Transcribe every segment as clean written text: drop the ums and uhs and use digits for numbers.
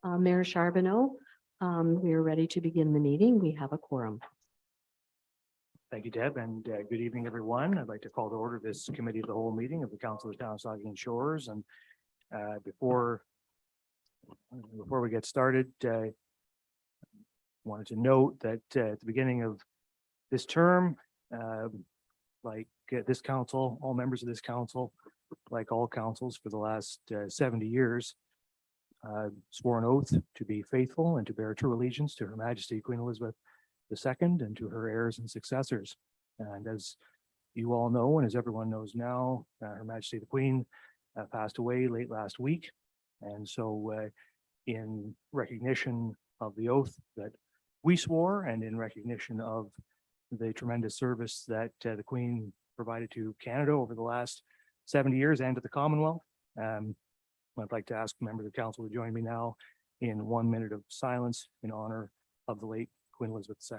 Mayor Charbonneau, we are ready to begin the meeting. We have a quorum. Thank you, Deb, and good evening, everyone. I'd like to call to order this committee of the whole meeting of the Council of the Town of Saugeen Shores. And before we get started, wanted to note that at the beginning of this term, this council, all members of this council, like all councils for the last 70 years, swore an oath to be faithful and to bear true allegiance to Her Majesty Queen Elizabeth II and to her heirs and successors. And as you all know, and as everyone knows now, Her Majesty the Queen passed away late last week. And so in recognition of the oath that we swore and in recognition of the tremendous service that the Queen provided to Canada over the last 70 years and to the Commonwealth, I'd like to ask members of council to join me now in 1 minute of silence in honor of the late Queen Elizabeth II.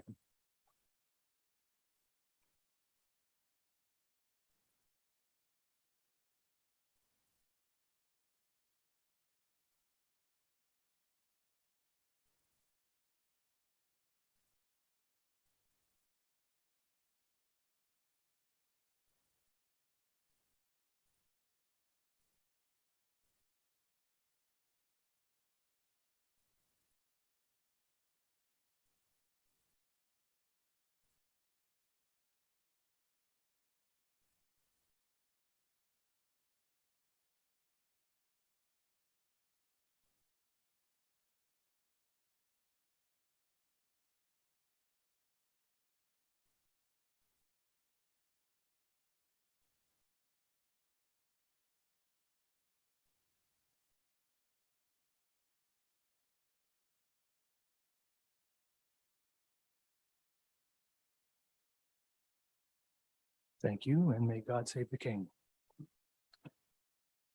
Thank you, and may God save the King.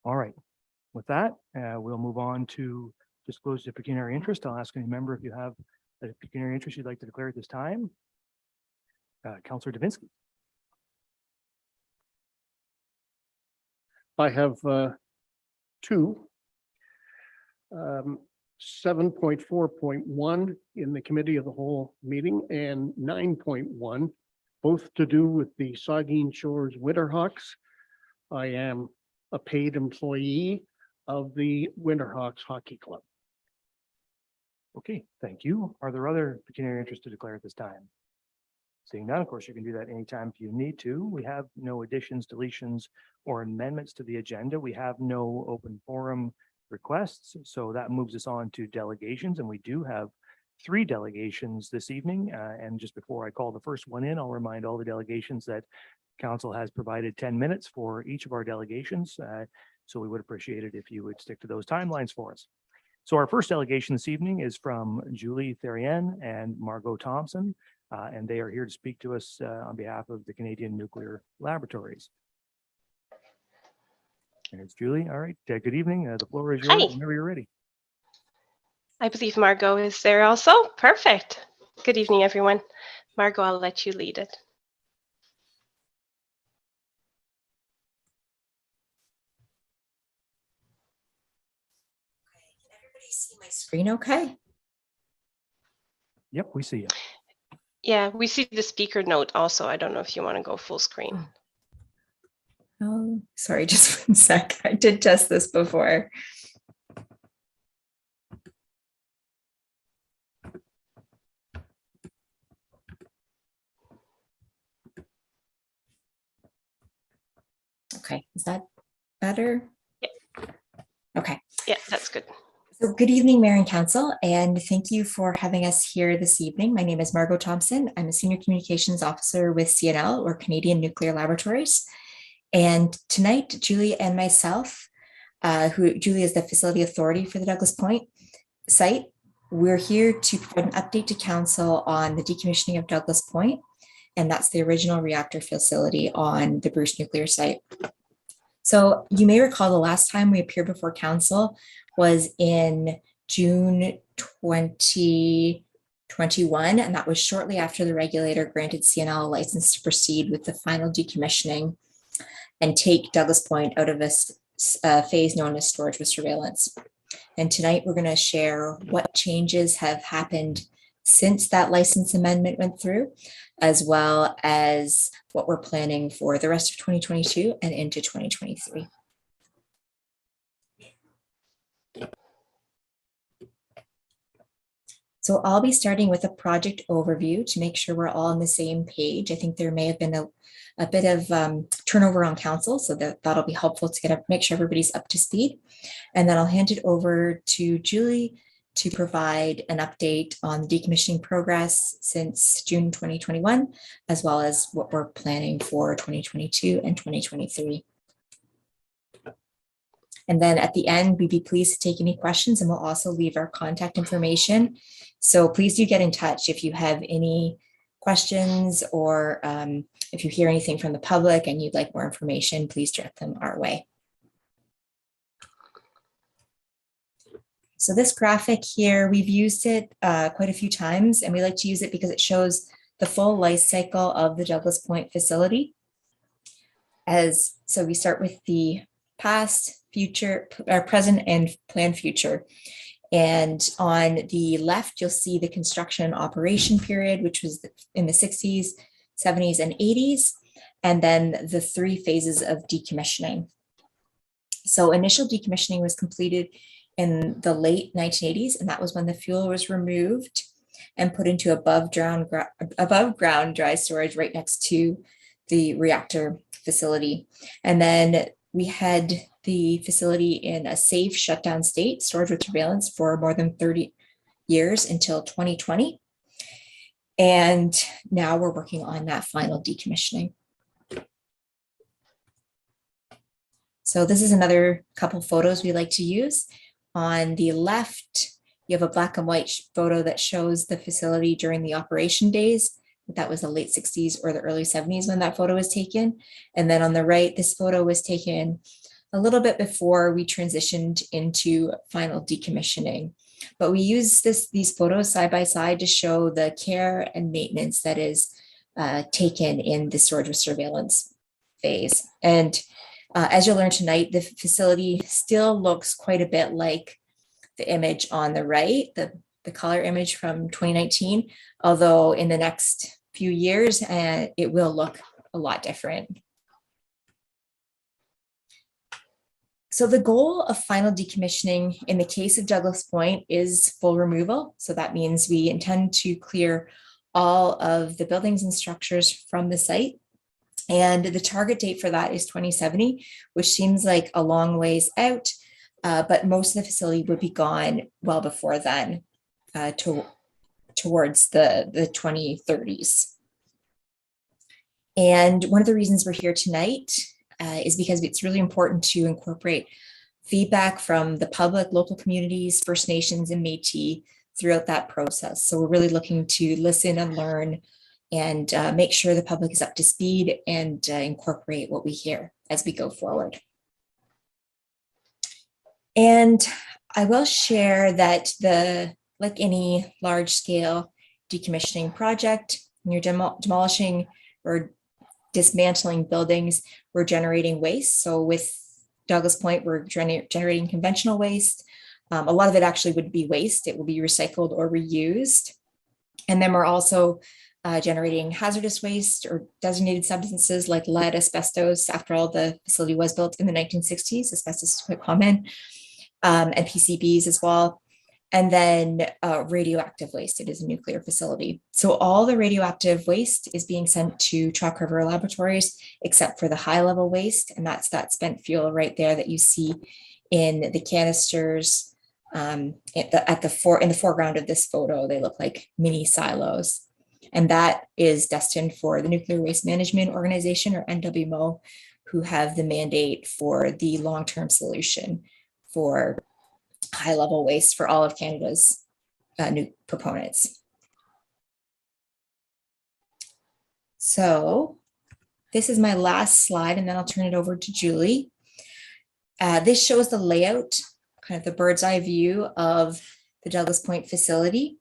All right, with that, we'll move on to disclosure of pecuniary interest. I'll ask any member if you have a pecuniary interest you'd like to declare at this time. Councillor Davinsky. I have two. 7.4.1 in the committee of the whole meeting and 9.1, both to do with the Saugeen Shores Winterhawks. I am a paid employee of the Winterhawks Hockey Club. Okay, thank you. Are there other pecuniary interests to declare at this time? Seeing none, of course, you can do that anytime if you need to. We have no additions, deletions, or amendments to the agenda. We have no open forum requests, so that moves us on to delegations, and we do have 3 delegations this evening. And just before I call the first one in, I'll remind all the delegations that council has provided 10 minutes for each of our delegations. So we would appreciate it if you would stick to those timelines for us. So our first delegation this evening is from Julie Therrien and Margot Thompson, and they are here to speak to us on behalf of the Canadian Nuclear Laboratories. And it's Julie. All right. Good evening. The floor is yours whenever you're ready. I believe Margot is there also. Perfect. Good evening, everyone. Margot, I'll let you lead it. Okay. Can everybody see my screen okay? Yep, we see you. Yeah, we see the speaker note also. I don't know if you want to go full screen. Oh, sorry, just 1 sec. I did test this before. Okay, is that better? Yeah. Okay. Yeah, that's good. So good evening, Mayor and Council, and thank you for having us here this evening. My name is Margot Thompson. I'm a Senior Communications Officer with CNL, or Canadian Nuclear Laboratories. And tonight, Julie and myself, Julie is the Facility Authority for the Douglas Point site, we're here to provide an update to Council on the decommissioning of Douglas Point, and that's the original reactor facility on the Bruce nuclear site. So you may recall the last time we appeared before Council was in June 2021, and that was shortly after the regulator granted CNL a license to proceed with the final decommissioning and take Douglas Point out of this phase known as storage with surveillance. And tonight we're going to share what changes have happened since that license amendment went through, as well as what we're planning for the rest of 2022 and into 2023. So I'll be starting with a project overview to make sure we're all on the same page. I think there may have been a bit of turnover on council, so that'll be helpful to make sure everybody's up to speed. And then I'll hand it over to Julie to provide an update on the decommissioning progress since June 2021, as well as what we're planning for 2022 and 2023. And then at the end, we'd be pleased to take any questions, and we'll also leave our contact information. So please do get in touch if you have any questions, or if you hear anything from the public and you'd like more information, please direct them our way. So this graphic here, we've used it quite a few times, and we like to use it because it shows the full life cycle of the Douglas Point facility. So we start with the past, future, present, and planned future. And on the left, you'll see the construction and operation period, which was in the 60s, 70s, and 80s, and then the 3 phases of decommissioning. So initial decommissioning was completed in the late 1980s, and that was when the fuel was removed and put into above ground dry storage right next to the reactor facility. And then we had the facility in a safe shutdown state, storage with surveillance, for more than 30 years until 2020. And now we're working on that final decommissioning. So this is another couple photos we like to use. On the left, you have a black and white photo that shows the facility during the operation days. That was the late 60s or the early 70s when that photo was taken. And then on the right, this photo was taken a little bit before we transitioned into final decommissioning. But we use these photos side by side to show the care and maintenance that is taken in the storage with surveillance phase. And as you'll learn tonight, the facility still looks quite a bit like the image on the right, the color image from 2019, although in the next few years, it will look a lot different. So the goal of final decommissioning in the case of Douglas Point is full removal. So that means we intend to clear all of the buildings and structures from the site. And the target date for that is 2070, which seems like a long ways out, but most of the facility would be gone well before then, towards the 2030s. And one of the reasons we're here tonight is because it's really important to incorporate feedback from the public, local communities, First Nations, and Métis throughout that process. So we're really looking to listen and learn and make sure the public is up to speed and incorporate what we hear as we go forward. And I will share that like any large scale decommissioning project, when you're demolishing or dismantling buildings, we're generating waste. So with Douglas Point, we're generating conventional waste. A lot of it actually would be waste. It will be recycled or reused. And then we're also generating hazardous waste or designated substances like lead, asbestos. After all, the facility was built in the 1960s. Asbestos is quite common, and PCBs as well. And then radioactive waste. It is a nuclear facility. So all the radioactive waste is being sent to Chalk River Laboratories, except for the high level waste. And that's that spent fuel right there that you see in the canisters in the foreground of this photo. They look like mini silos. And that is destined for the Nuclear Waste Management Organization, or NWMO, who have the mandate for the long-term solution for high-level waste for all of Canada's new proponents. So this is my last slide, and then I'll turn it over to Julie. This shows the layout, kind of the bird's eye view of the Douglas Point facility.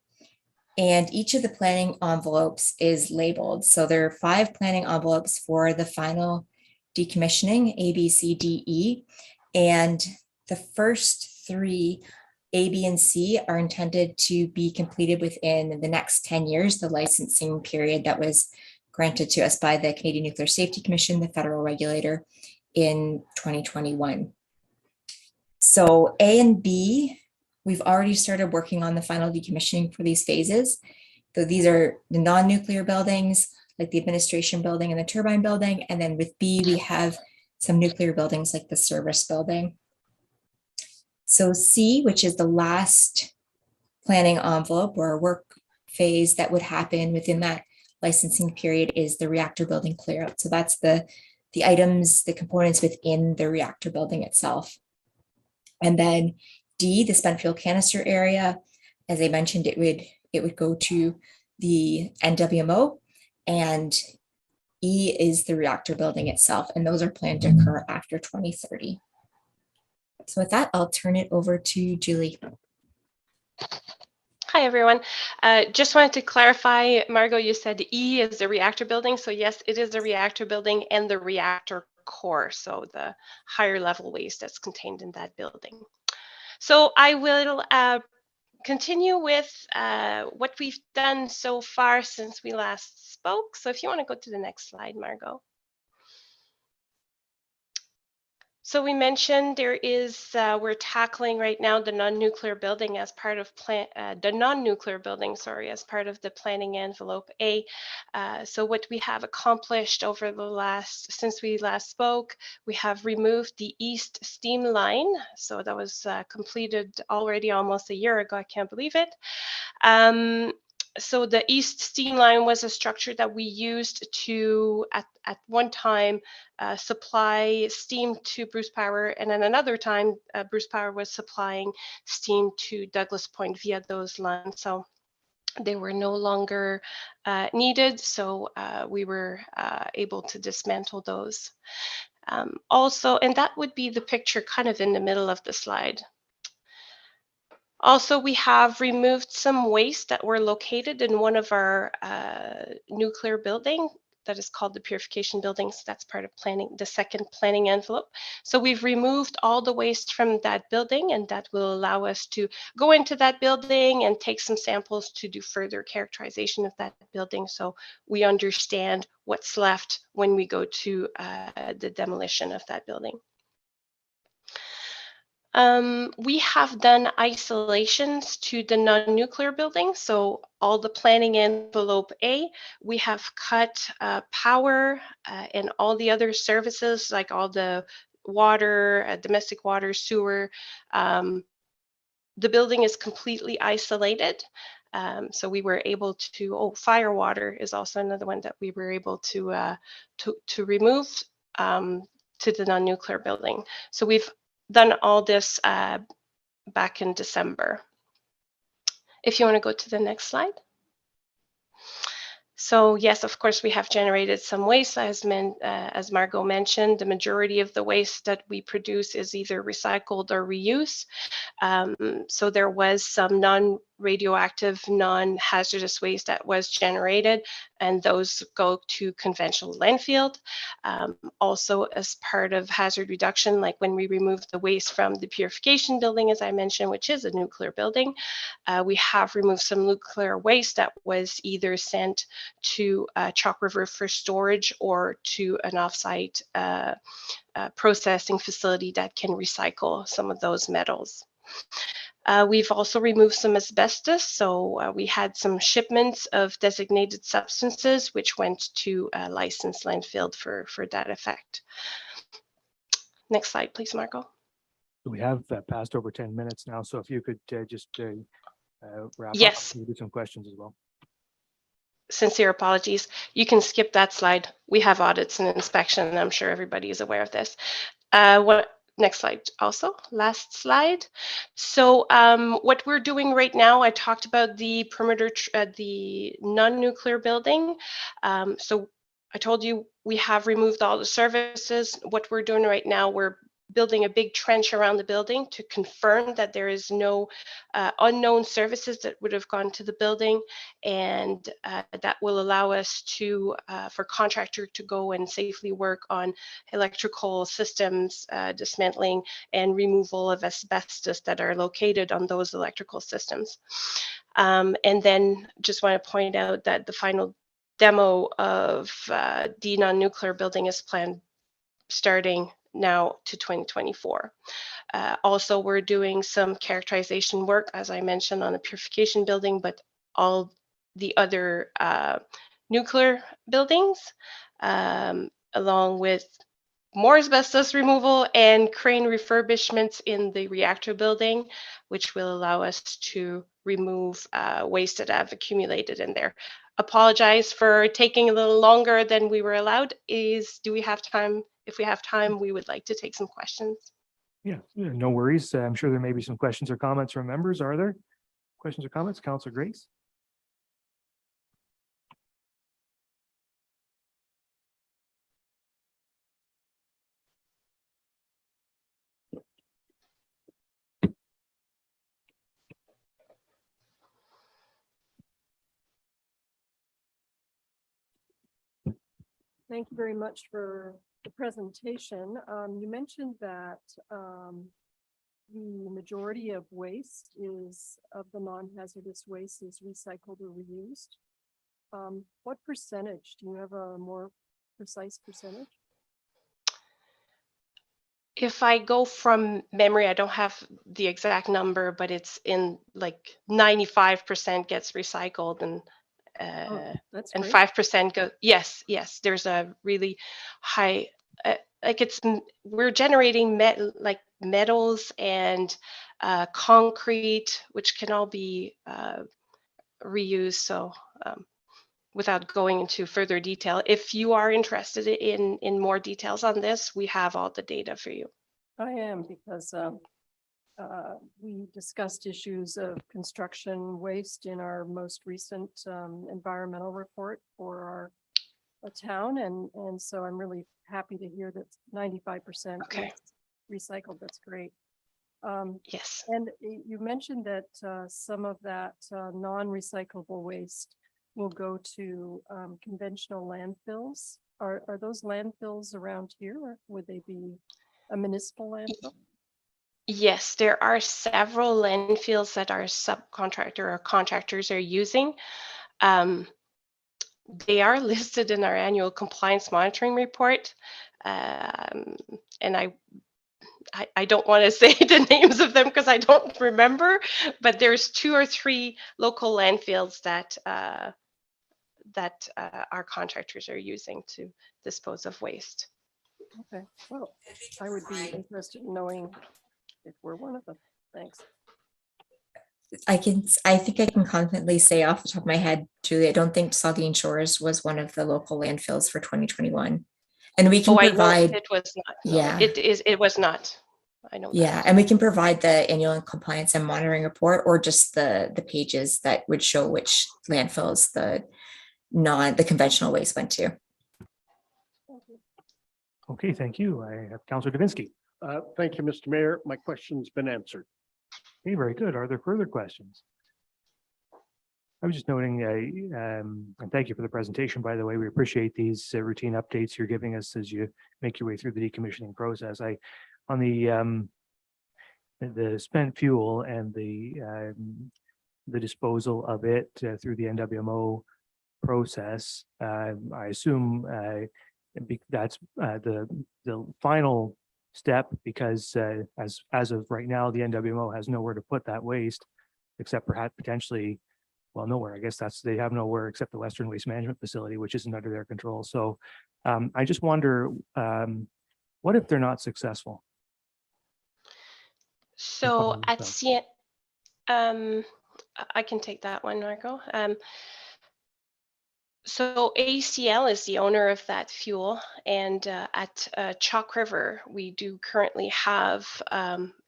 And each of the planning envelopes is labeled. So there are 5 planning envelopes for the final decommissioning, A, B, C, D, E. And the first 3 A, B, and C are intended to be completed within the next 10 years, the licensing period that was granted to us by the Canadian Nuclear Safety Commission, the federal regulator, in 2021. So A and B, we've already started working on the final decommissioning for these phases. So these are the non-nuclear buildings, like the administration building and the turbine building. And then with B, we have some nuclear buildings like the service building. So C, which is the last planning envelope or work phase that would happen within that licensing period, is the reactor building clear out. So that's the items, the components within the reactor building itself. And then D, the spent fuel canister area, as I mentioned, it would go to the NWMO, and E is the reactor building itself, and those are planned to occur after 2030. So with that, I'll turn it over to Julie. Hi, everyone. Just wanted to clarify, Margot, you said E is the reactor building. So yes, it is the reactor building and the reactor core, so the higher level waste that's contained in that building. So I will continue with what we've done so far since we last spoke. So if you want to go to the next slide, Margot. So we mentioned there is, we're tackling right now the non-nuclear building as part of the non-nuclear building, sorry, as part of the planning envelope A. So what we have accomplished over the since we last spoke, we have removed the east steam line. So that was completed already almost a year ago. I can't believe it. So the east steam line was a structure that we used to, at one time, supply steam to Bruce Power, and then another time, Bruce Power was supplying steam to Douglas Point via those lines. So they were no longer needed, so we were able to dismantle those. Also, and that would be the picture kind of in the middle of the slide. Also, we have removed some waste that were located in one of our nuclear building that is called the purification building. So that's part of planning, the second planning envelope. So we've removed all the waste from that building, and that will allow us to go into that building and take some samples to do further characterization of that building, so we understand what's left when we go to the demolition of that building. We have done isolations to the non-nuclear building. So all the planning envelope A, we have cut power and all the other services, like all the water, domestic water, sewer. The building is completely isolated. So we were able to, fire water is also another one that we were able to remove to the non-nuclear building. So we've done all this back in December. If you want to go to the next slide. So yes, of course, we have generated some waste, as Margot mentioned. The majority of the waste that we produce is either recycled or reused. So there was some non-radioactive, non-hazardous waste that was generated, and those go to conventional landfill. Also, as part of hazard reduction, like when we removed the waste from the purification building, as I mentioned, which is a nuclear building, we have removed some nuclear waste that was either sent to Chalk River for storage or to an offsite processing facility that can recycle some of those metals. We've also removed some asbestos, so we had some shipments of designated substances which went to a licensed landfill for that effect. Next slide, please, Margot. We have passed over 10 minutes now, so if you could just wrap Yes. up, maybe some questions as well. Sincere apologies. You can skip that slide. We have audits and inspection, and I'm sure everybody is aware of this. Next slide also, last slide. So what we're doing right now, I talked about the perimeter, the non-nuclear building. So I told you we have removed all the services. What we're doing right now, we're building a big trench around the building to confirm that there is no unknown services that would have gone to the building, and that will allow us to for contractor to go and safely work on electrical systems dismantling and removal of asbestos that are located on those electrical systems. And then just want to point out that the final demo of the non-nuclear building is planned starting now to 2024. Also, we're doing some characterization work, as I mentioned, on the purification building, but all the other nuclear buildings, along with more asbestos removal and crane refurbishments in the reactor building, which will allow us to remove waste that have accumulated in there. Apologize for taking a little longer than we were allowed. Do we have time? If we have time, we would like to take some questions. Yeah, no worries. I'm sure there may be some questions or comments from members. Are there questions or comments? Councilor Grace? Thank you very much for the presentation. You mentioned that the majority of waste of the non-hazardous waste is recycled or reused. What percentage? Do you have a more precise percentage? If I go from memory, I don't have the exact number, but it's in like 95% gets recycled and That's and great. 5% go. Yes, there's a really high, we're generating metals and concrete, which can all be reused. So without going into further detail, if you are interested in more details on this, we have all the data for you. I am, because we discussed issues of construction waste in our most recent environmental report for our town, and so I'm really happy to hear that 95% Okay. recycled. That's great. Yes. And you mentioned that some of that non-recyclable waste will go to conventional landfills. Are those landfills around here, or would they be a municipal landfill? Yes, there are several landfills that our subcontractor or contractors are using. They are listed in our annual compliance monitoring report. And I don't want to say the names of them because I don't remember, but there's 2 or 3 local landfills that our contractors are using to dispose of waste. Okay, well, I would be interested in knowing if we're one of them. Thanks. I think I can confidently say off the top of my head, Julie, I don't think Saugeen Shores was one of the local landfills for 2021. And we can I know provide, it was not. No, yeah, it was not. I know yeah, that. and we can provide the annual compliance and monitoring report, or just the pages that would show which landfills the conventional waste went to. Okay, thank you. I have Councilor Davinsky. Thank you, Mr. Mayor. My question's been answered. Okay, very good. Are there further questions? I was just noting, and thank you for the presentation, by the way. We appreciate these routine updates you're giving us as you make your way through the decommissioning process. On the spent fuel and the disposal of it through the NWMO process, I assume that's the final step, because as of right now, the NWMO has nowhere to put that waste, except perhaps potentially, well, nowhere. I guess they have nowhere except the Western Waste Management Facility, which isn't under their control. So I just wonder, what if they're not successful? So at I can take that one, Marco. So ACL is the owner of that fuel, and at Chalk River, we do currently have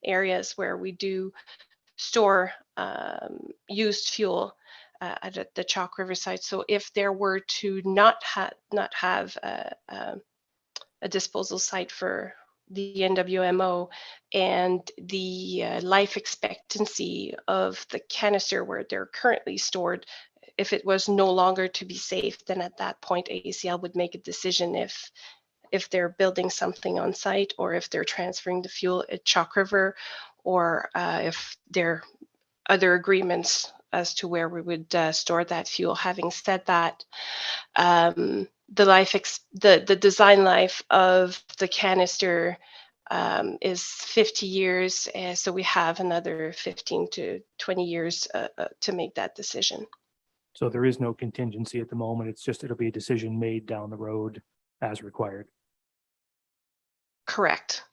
areas where we do store used fuel at the Chalk River site. So if there were to not have a disposal site for the NWMO and the life expectancy of the canister where they're currently stored. If it was no longer to be safe, then at that point ACL would make a decision if they're building something on site or if they're transferring the fuel at Chalk River, or if there are other agreements as to where we would store that fuel. Having said that, the design life of the canister is 50 years, so we have another 15 to 20 years to make that decision. So there is no contingency at the moment. It's just, it'll be a decision made down the road as required. Correct.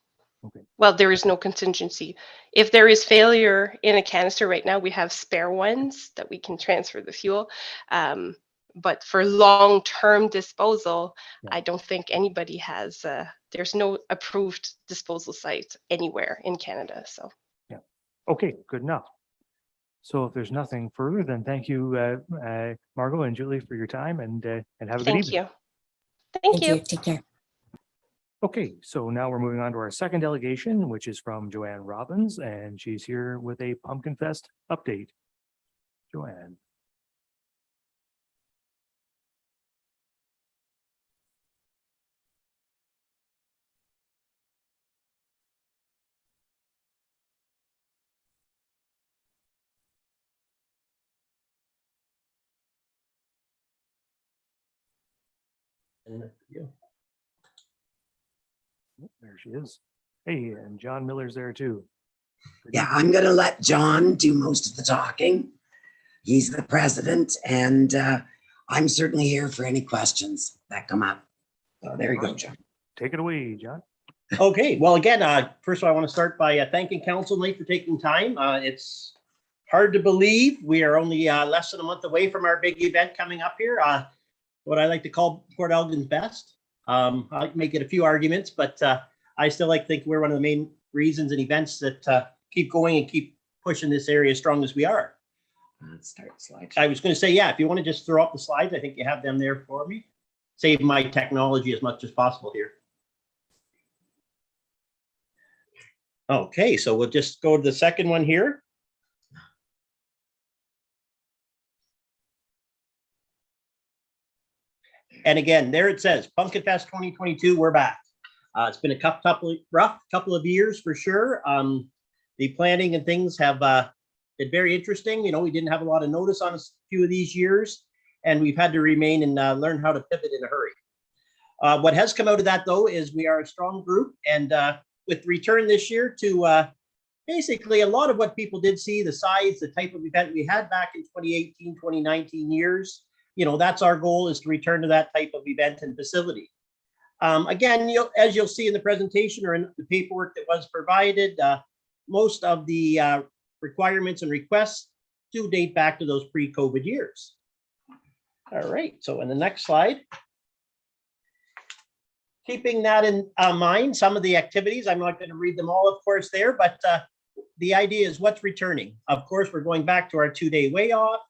Okay. Well, there is no contingency. If there is failure in a canister right now, we have spare ones that we can transfer the fuel. But for long-term disposal, Yeah. I don't think anybody has, there's no approved disposal site anywhere in Canada. So. Yeah. Okay, good enough. So if there's nothing further, then thank you, Margot and Julie, for your time, and have a good Thank evening. you. Thank you. Take care. Okay, so now we're moving on to our second delegation, which is from Joanne Robbins, and she's here with a Pumpkin Fest update. Joanne. There she is. Hey, and John Miller's there too. Good Yeah, evening. I'm going to let John do most of the talking. He's the president, and I'm certainly here for any questions that come up. So there you go, John. Take it away, John. Okay, well, again, first of all, I want to start by thanking Council tonight for taking time. It's hard to believe we are only less than a month away from our big event coming up here. What I like to call Port Elgin's best. I make it a few arguments, but I still like to think we're one of the main reasons and events that keep going and keep pushing this area as strong as we are. Let's start slide. I was going to say, yeah, if you want to just throw up the slides, I think you have them there for me. Save my technology as much as possible here. Okay, so we'll just go to the second one here. And again, there it says, Pumpkin Fest 2022, we're back. It's been a rough couple of years for sure. The planning and things have been very interesting. You know, we didn't have a lot of notice on a few of these years, and we've had to remain and learn how to pivot in a hurry. What has come out of that, though, is we are a strong group, and with return this year to basically a lot of what people did see, the size, the type of event we had back in 2018, 2019 years. You know, that's our goal, is to return to that type of event and facility. Again, as you'll see in the presentation or in the paperwork that was provided, most of the requirements and requests do date back to those pre-COVID years. All right, so in the next slide, keeping that in mind, some of the activities, I'm not going to read them all, of course, there, but the idea is what's returning. Of course, we're going back to our 2-day way off.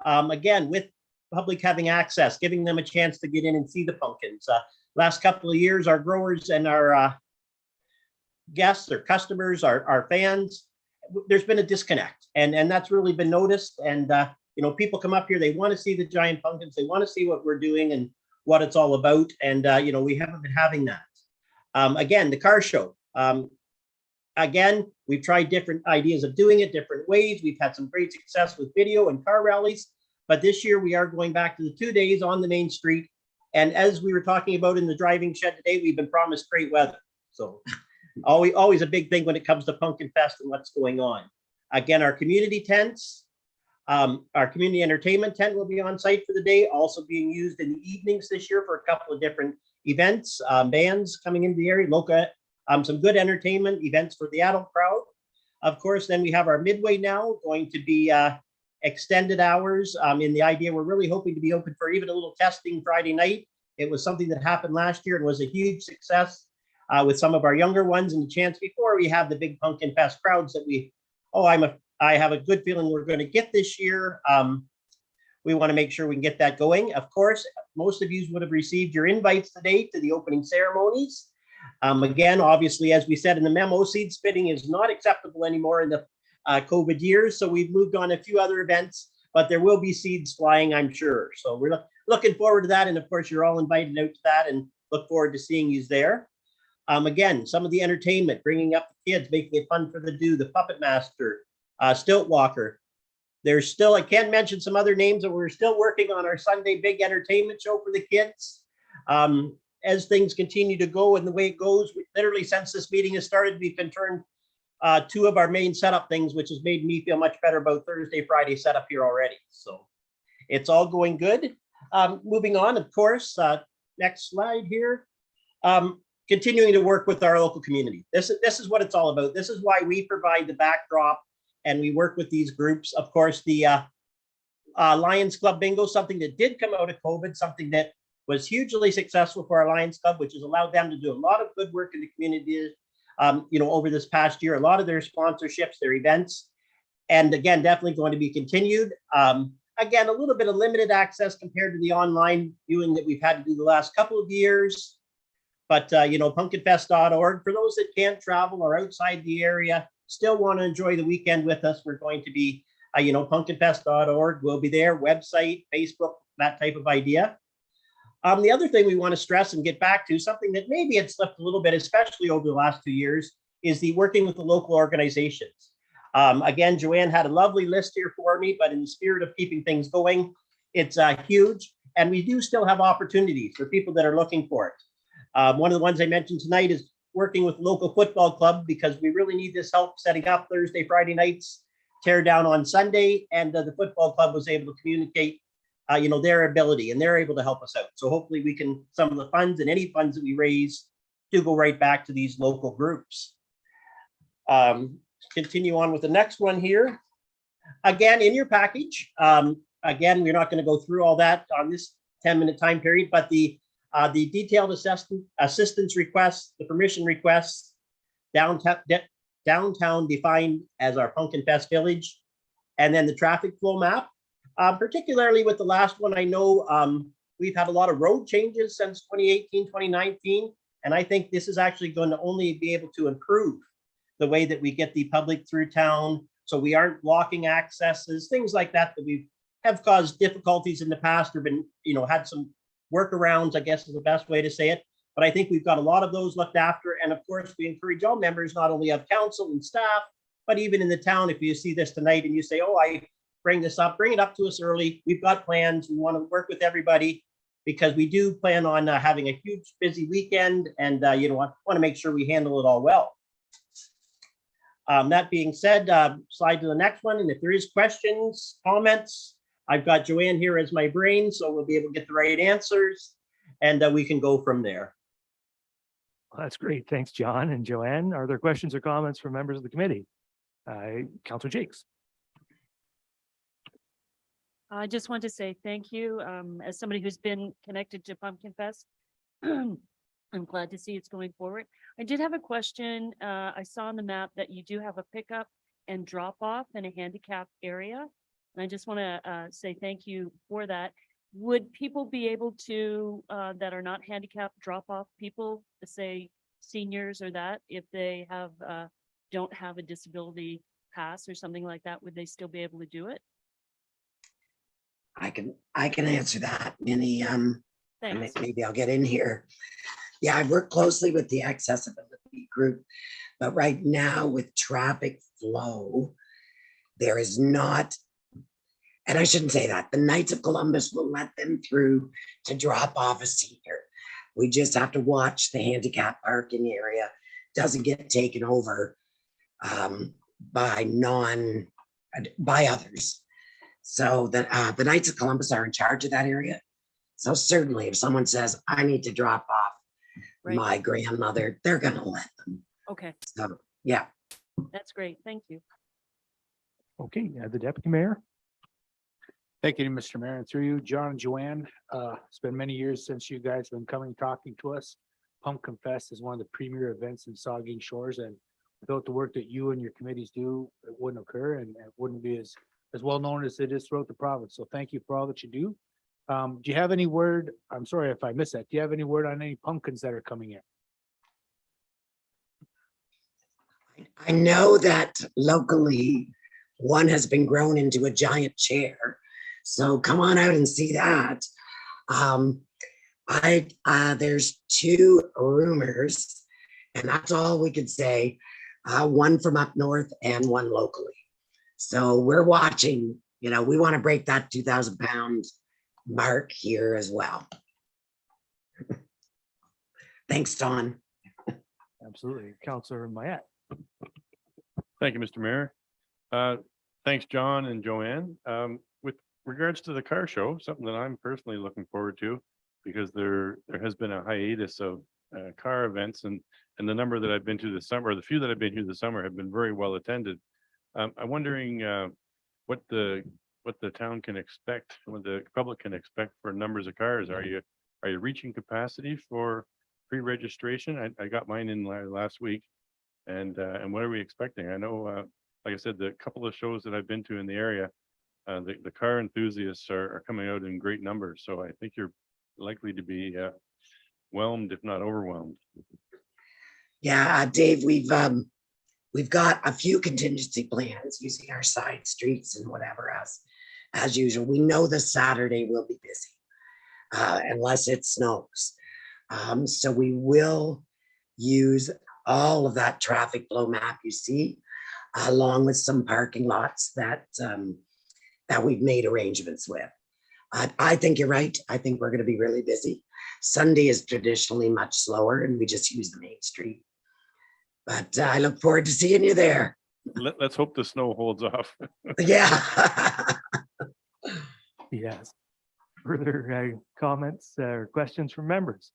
Again, with public having access, giving them a chance to get in and see the pumpkins. Last couple of years, our growers and our guests, our customers, our fans, there's been a disconnect, and that's really been noticed. And you know, people come up here, they want to see the giant pumpkins, they want to see what we're doing and what it's all about. And you know, we haven't been having that. Again, the car show. Again, we've tried different ideas of doing it, different ways. We've had some great success with video and car rallies. But this year we are going back to the 2 days on the main street. And as we were talking about in the driving shed today, we've been promised great weather. So always a big thing when it comes to Pumpkin Fest and what's going on. Again, our community tents, our community entertainment tent will be on site for the day, also being used in the evenings this year for a couple of different events, bands coming into the area, local, some good entertainment events for the adult crowd. Of course, then we have our midway now going to be extended hours. In the idea, we're really hoping to be open for even a little testing Friday night. It was something that happened last year and was a huge success with some of our younger ones, and the chance before we have the big Pumpkin Fest crowds that I have a good feeling we're going to get this year. We want to make sure we can get that going. Of course, most of you would have received your invites today to the opening ceremonies. Again, obviously, as we said in the memo, seed spitting is not acceptable anymore in the COVID years. So we've moved on a few other events, but there will be seeds flying, I'm sure. So we're looking forward to that. And of course, you're all invited out to that and look forward to seeing you there. Again, some of the entertainment, bringing up the kids, making it fun for the Puppet Master, Stilt Walker. There's still, I can't mention some other names, but we're still working on our Sunday big entertainment show for the kids. As things continue to go and the way it goes, literally since this meeting has started, we've been turned two of our main setup things, which has made me feel much better about Thursday, Friday setup here already. So it's all going good. Moving on, of course, next slide here. Continuing to work with our local community. This is what it's all about. This is why we provide the backdrop and we work with these groups. Of course, the Lions Club Bingo, something that did come out of COVID, something that was hugely successful for our Lions Club, which has allowed them to do a lot of good work in the community, over this past year, a lot of their sponsorships, their events, and again, definitely going to be continued. Again, a little bit of limited access compared to the online viewing that we've had to do the last couple of years. But, pumpkinfest.org, for those that can't travel or outside the area, still want to enjoy the weekend with us, we're going to be, pumpkinfest.org. We'll be there, website, Facebook, that type of idea. The other thing we want to stress and get back to, something that maybe had slipped a little bit, especially over the last 2 years, is the working with the local organizations. Again, Joanne had a lovely list here for me, but in the spirit of keeping things going, it's huge. And we do still have opportunities for people that are looking for it. One of the ones I mentioned tonight is working with local football club, because we really need this help setting up Thursday, Friday nights, tear down on Sunday. And the football club was able to communicate, their ability, and they're able to help us out. So hopefully we can, some of the funds and any funds that we raise do go right back to these local groups. Continue on with the next one here. Again, in your package, again, we're not going to go through all that on this 10-minute time period, but the detailed assistance requests, the permission requests, downtown defined as our Pumpkin Fest Village, and then the traffic flow map. Particularly with the last one, I know we've had a lot of road changes since 2018, 2019, and I think this is actually going to only be able to improve the way that we get the public through town, so we aren't blocking accesses, things like that we have caused difficulties in the past or been, had some workarounds, I guess is the best way to say it. But I think we've got a lot of those looked after. And of course, we encourage all members, not only of council and staff, but even in the town, if you see this tonight and you say, oh, I bring this up, bring it up to us early. We've got plans. We want to work with everybody because we do plan on having a huge busy weekend, and want to make sure we handle it all well. That being said, slide to the next one. And if there is questions, comments, I've got Joanne here as my brain, so we'll be able to get the right answers, and we can go from there. Well, that's great. Thanks, John and Joanne. Are there questions or comments from members of the committee? Councilor Jakes. I just want to say thank you. As somebody who's been connected to Pumpkin Fest, I'm glad to see it's going forward. I did have a question. I saw on the map that you do have a pickup and drop off in a handicap area. And I just want to say thank you for that. Would people be able to, that are not handicapped, drop off people, say seniors or that, if they have, don't have a disability pass or something like that, would they still be able to do it? I can answer that, Minnie. Thanks. Maybe I'll get in here. Yeah, I work closely with the accessibility group, but right now with traffic flow, there is not, and I shouldn't say that, the Knights of Columbus will let them through to drop off a senior. We just have to watch the handicap parking area doesn't get taken over by others. So the Knights of Columbus are in charge of that area. So certainly if someone says, I need to drop off my grandmother, they're going to let them. Okay, So, yeah. that's great. Thank you. Okay, the deputy mayor. Thank you, Mr. Mayor, and through you, John and Joanne. It's been many years since you guys have been coming, talking to us. Pumpkin Fest is one of the premier events in Saugeen Shores, and without the work that you and your committees do, it wouldn't occur, and it wouldn't be as well known as it is throughout the province. So thank you for all that you do. Do you have any word? I'm sorry if I missed that. Do you have any word on any pumpkins that are coming in? I know that locally, one has been grown into a giant chair. So come on out and see that. There's 2 rumors, and that's all we could say. One from up north and one locally. So we're watching, we want to break that 2,000 pound mark here as well. Thanks, Don. Absolutely. Councillor Mayette. Thank you, Mr. Mayor. Thanks, John and Joanne. With regards to the car show, something that I'm personally looking forward to, because there has been a hiatus of car events, and the number that I've been to this summer, or the few that I've been here this summer, have been very well attended. I'm wondering what the town can expect, what the public can expect for numbers of cars. Are you reaching capacity for pre-registration? I got mine in last week, and what are we expecting? I know, like I said, the couple of shows that I've been to in the area, the car enthusiasts are coming out in great numbers. So I think you're likely to be whelmed, if not overwhelmed. Yeah, Dave, we've got a few contingency plans using our side streets and whatever as usual. We know this Saturday will be busy unless it snows. So we will use all of that traffic flow map you see, along with some parking lots that we've made arrangements with. I think you're right. I think we're going to be really busy. Sunday is traditionally much slower, and we just use the main street. But I look forward to seeing you there. Let's hope the snow holds off. Yeah. Yes. Further comments or questions from members?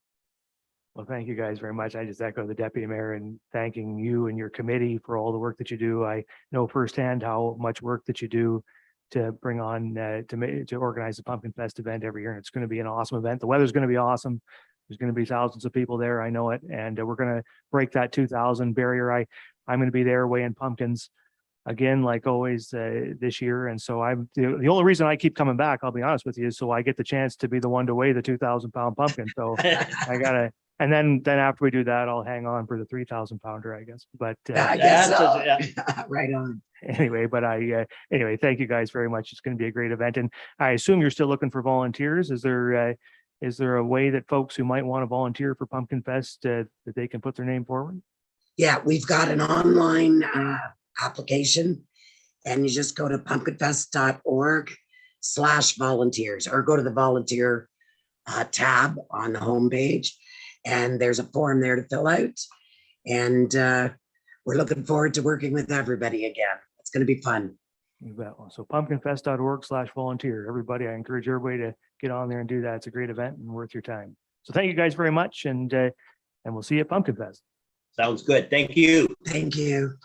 Well, thank you guys very much. I just echo the deputy mayor in thanking you and your committee for all the work that you do. I know firsthand how much work that you do to bring on to organize the Pumpkin Fest event every year. And it's going to be an awesome event. The weather's going to be awesome. There's going to be thousands of people there. I know it. And we're going to break that 2,000 barrier. I'm going to be there weighing pumpkins again, like always this year. And so I'm the only reason I keep coming back, I'll be honest with you, is so I get the chance to be the one to weigh the 2,000 pound pumpkin. So I gotta, and then after we do that, I'll hang on for the 3,000 pounder, I guess. But I guess so. Yeah. Right on. anyway, but anyway, thank you guys very much. It's going to be a great event. And I assume you're still looking for volunteers. Is there a way that folks who might want to volunteer for Pumpkin Fest that they can put their name forward? Yeah, we've got an online application, and you just go to pumpkinfest.org/volunteers, or go to the volunteer tab on the homepage, and there's a form there to fill out. And we're looking forward to working with everybody again. It's going to be fun. You bet. So pumpkinfest.org/volunteer. Everybody, I encourage everybody to get on there and do that. It's a great event and worth your time. So thank you guys very much, and we'll see you at Pumpkin Fest. Sounds good. Thank you. Thank you.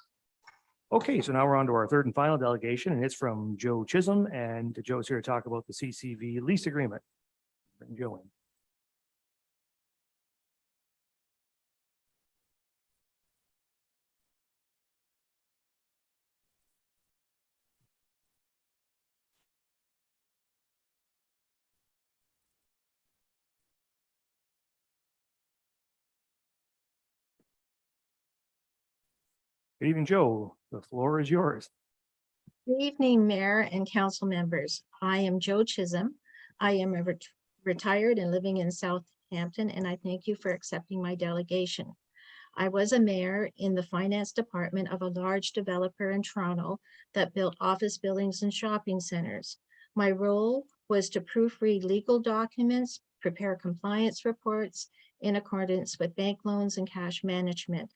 Okay, so now we're on to our third and final delegation, and it's from Joe Chisholm, and Joe's here to talk about the CCV lease agreement. Bring Joe in. Good evening, Joe. The floor is yours. Good evening, Mayor and council members. I am Joe Chisholm. I am a retired and living in Southampton, and I thank you for accepting my delegation. I was a mayor in the finance department of a large developer in Toronto that built office buildings and shopping centers. My role was to proofread legal documents, prepare compliance reports in accordance with bank loans and cash management.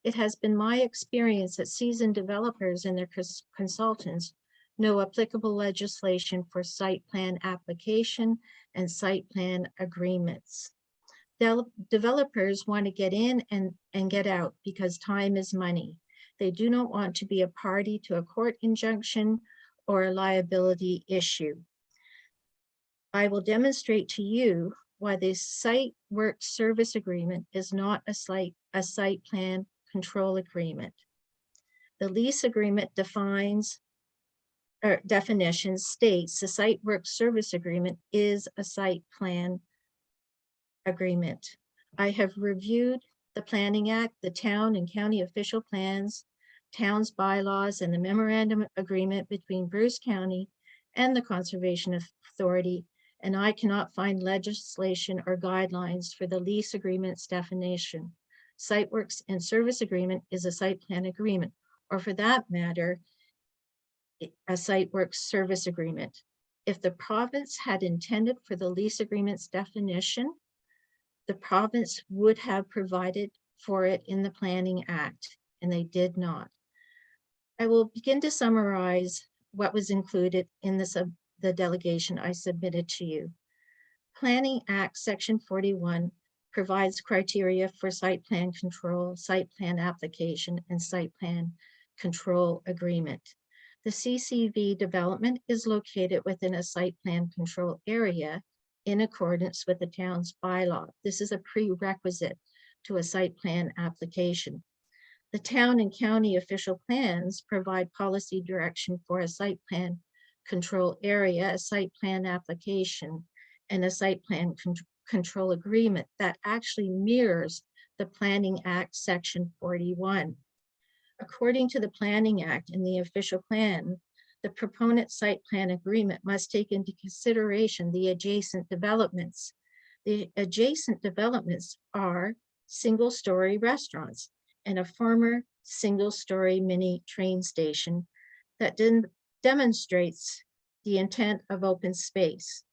It has been my experience that seasoned developers and their consultants know applicable legislation for site plan application and site plan agreements. Developers want to get in and get out because time is money. They do not want to be a party to a court injunction or a liability issue. I will demonstrate to you why the site work service agreement is not a site plan control agreement. The lease agreement definition states the site work service agreement is a site plan agreement. I have reviewed the Planning Act, the town and county official plans, town's bylaws, and the memorandum agreement between Bruce County and the Conservation Authority, and I cannot find legislation or guidelines for the lease agreement's definition. Site works and service agreement is a site plan agreement, or for that matter, a site works service agreement. If the province had intended for the lease agreement's definition, the province would have provided for it in the Planning Act, and they did not. I will begin to summarize what was included in the delegation I submitted to you. Planning Act Section 41 provides criteria for site plan control, site plan application, and site plan control agreement. The CCV development is located within a site plan control area in accordance with the town's bylaw. This is a prerequisite to a site plan application. The town and county official plans provide policy direction for a site plan control area, a site plan application, and a site plan control agreement that actually mirrors the Planning Act Section 41. According to the Planning Act and the official plan, the proponent site plan agreement must take into consideration the adjacent developments. The adjacent developments are single-story restaurants and a former single-story mini train station that demonstrates the intent of open space.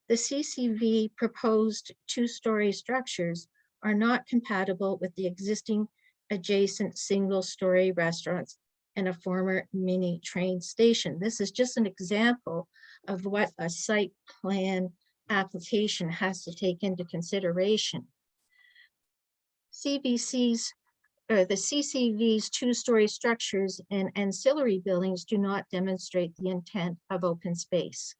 The CCV proposed two-story structures are not compatible with the existing adjacent single-story restaurants and a former mini train station. This is just an example of what a site plan application has to take into consideration. The CCV's two-story structures and ancillary buildings do not demonstrate the intent of open space.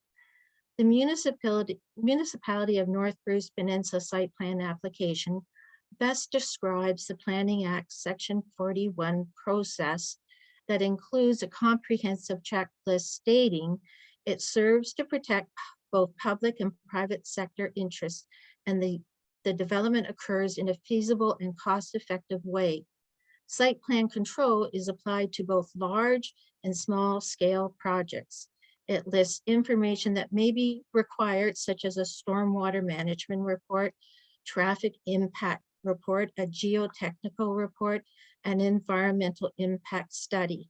The municipality of North Bruce Peninsula site plan application best describes the Planning Act Section 41 process that includes a comprehensive checklist stating it serves to protect both public and private sector interests, and the development occurs in a feasible and cost-effective way. Site plan control is applied to both large and small scale projects. It lists information that may be required, such as a stormwater management report, traffic impact report, a geotechnical report, and environmental impact study.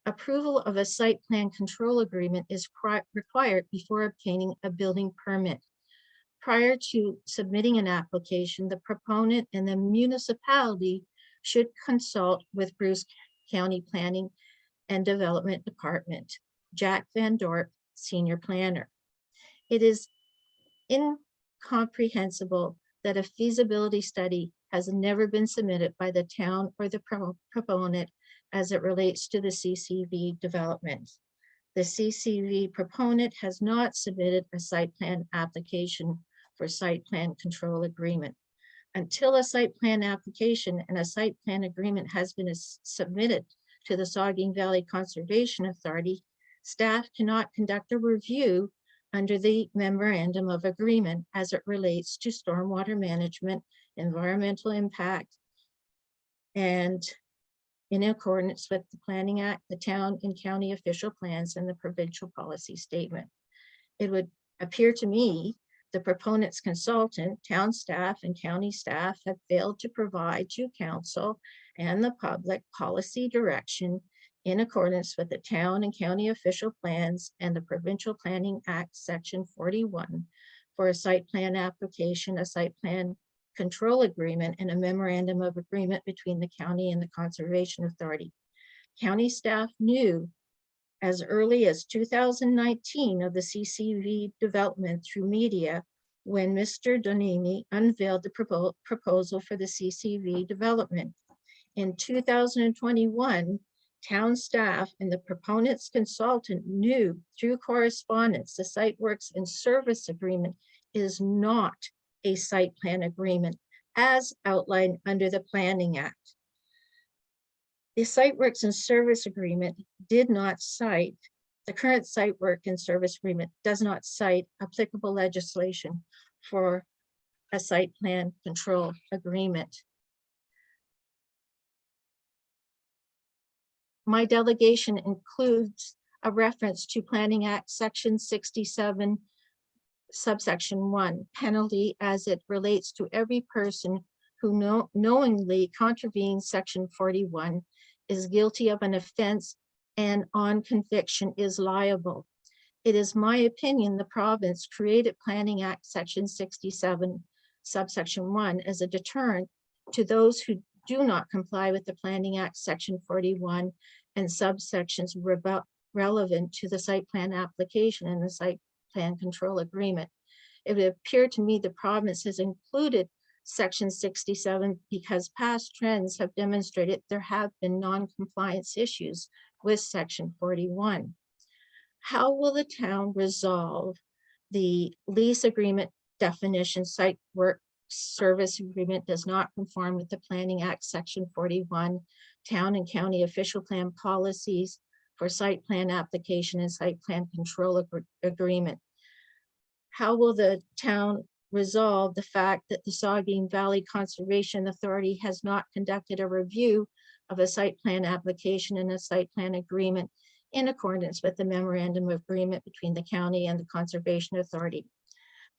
Approval of a site plan control agreement is required before obtaining a building permit. Prior to submitting an application, the proponent and the municipality should consult with Bruce County Planning and Development Department. Jack Van Dorp, Senior Planner. It is incomprehensible that a feasibility study has never been submitted by the town or the proponent as it relates to the CCV development. The CCV proponent has not submitted a site plan application for site plan control agreement. Until a site plan application and a site plan agreement has been submitted to the Saugeen Valley Conservation Authority, staff cannot conduct a review under the memorandum of agreement as it relates to stormwater management, environmental impact, and in accordance with the Planning Act, the town and county official plans, and the provincial policy statement. It would appear to me the proponent's consultant, town staff, and county staff have failed to provide to council and the public policy direction in accordance with the town and county official plans and the Provincial Planning Act Section 41 for a site plan application, a site plan control agreement, and a memorandum of agreement between the county and the Conservation Authority. County staff knew as early as 2019 of the CCV development through media when Mr. Donimi unveiled the proposal for the CCV development. In 2021, town staff and the proponent's consultant knew through correspondence the site works and service agreement is not a site plan agreement as outlined under the Planning Act. The site works and service agreement did not cite, the current site work and service agreement does not cite applicable legislation for a site plan control agreement. My delegation includes a reference to Planning Act Section 67, subsection 1, penalty as it relates to every person who knowingly contravenes Section 41, is guilty of an offense, and on conviction is liable. It is my opinion the province created Planning Act Section 67, subsection 1 as a deterrent to those who do not comply with the Planning Act Section 41 and subsections relevant to the site plan application and the site plan control agreement. It would appear to me the province has included Section 67 because past trends have demonstrated there have been non-compliance issues with Section 41. How will the town resolve the lease agreement definition? Site work service agreement does not conform with the Planning Act Section 41, town and county official plan policies for site plan application and site plan control agreement. How will the town resolve the fact that the Saugeen Valley Conservation Authority has not conducted a review of a site plan application and a site plan agreement in accordance with the memorandum of agreement between the county and the Conservation Authority?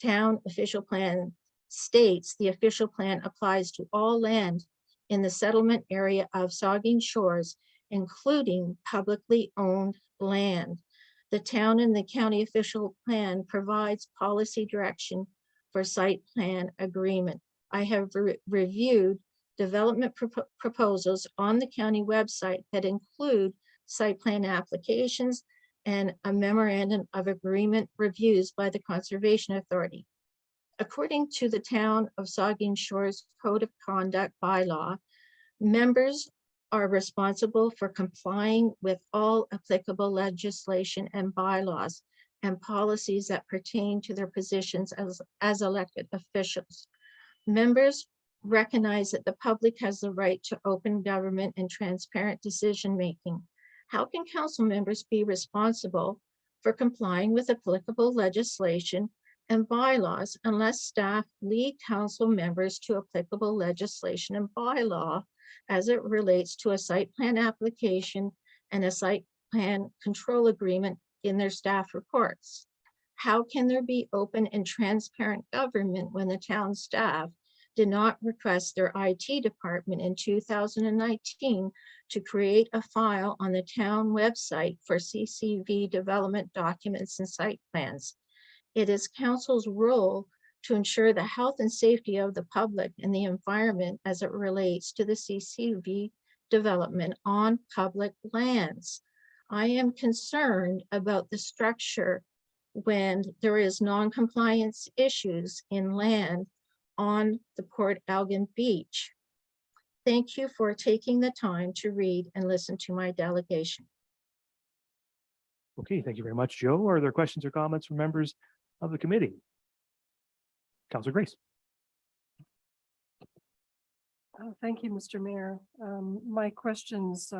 Town official plan states the official plan applies to all land in the settlement area of Saugeen Shores, including publicly owned land. The town and the county official plan provides policy direction for site plan agreement. I have reviewed development proposals on the county website that include site plan applications and a memorandum of agreement reviews by the Conservation Authority. According to the town of Saugeen Shores Code of Conduct bylaw, members are responsible for complying with all applicable legislation and bylaws and policies that pertain to their positions as elected officials. Members recognize that the public has the right to open government and transparent decision-making. How can council members be responsible for complying with applicable legislation and bylaws unless staff lead council members to applicable legislation and bylaw as it relates to a site plan application and a site plan control agreement in their staff reports? How can there be open and transparent government when the town staff did not request their IT department in 2019 to create a file on the town website for CCV development documents and site plans? It is council's role to ensure the health and safety of the public and the environment as it relates to the CCV development on public lands. I am concerned about the structure when there is non-compliance issues in land on the Port Elgin Beach. Thank you for taking the time to read and listen to my delegation. Okay, thank you very much, Joe. Are there questions or comments from members of the committee? Councilor Grace. Thank you, Mr. Mayor. My questions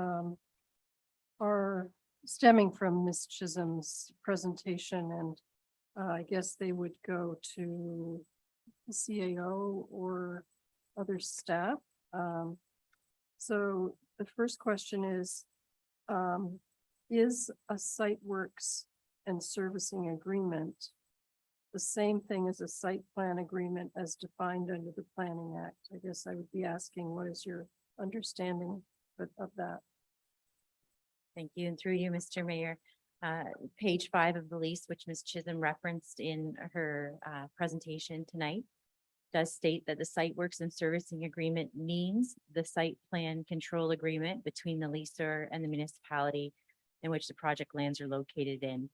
are stemming from Ms. Chisholm's presentation, and I guess they would go to the CAO or other staff. So the first question is a site works and servicing agreement the same thing as a site plan agreement as defined under the Planning Act? I guess I would be asking, what is your understanding of that? Thank you. And through you, Mr. Mayor, page 5 of the lease, which Ms. Chisholm referenced in her presentation tonight, does state that the site works and servicing agreement means the site plan control agreement between the leaser and the municipality in which the project lands are located in.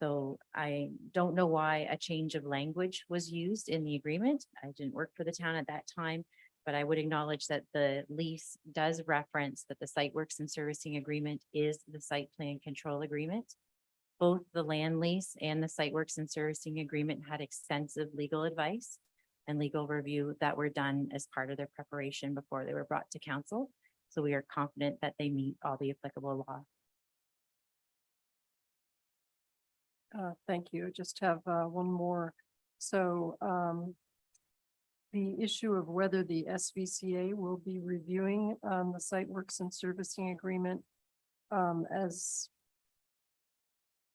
So I don't know why a change of language was used in the agreement. I didn't work for the town at that time, but I would acknowledge that the lease does reference that the site works and servicing agreement is the site plan control agreement. Both the land lease and the site works and servicing agreement had extensive legal advice and legal review that were done as part of their preparation before they were brought to council. So we are confident that they meet all the applicable law. Thank you. I just have one more. So the issue of whether the SVCA will be reviewing the site works and servicing agreement as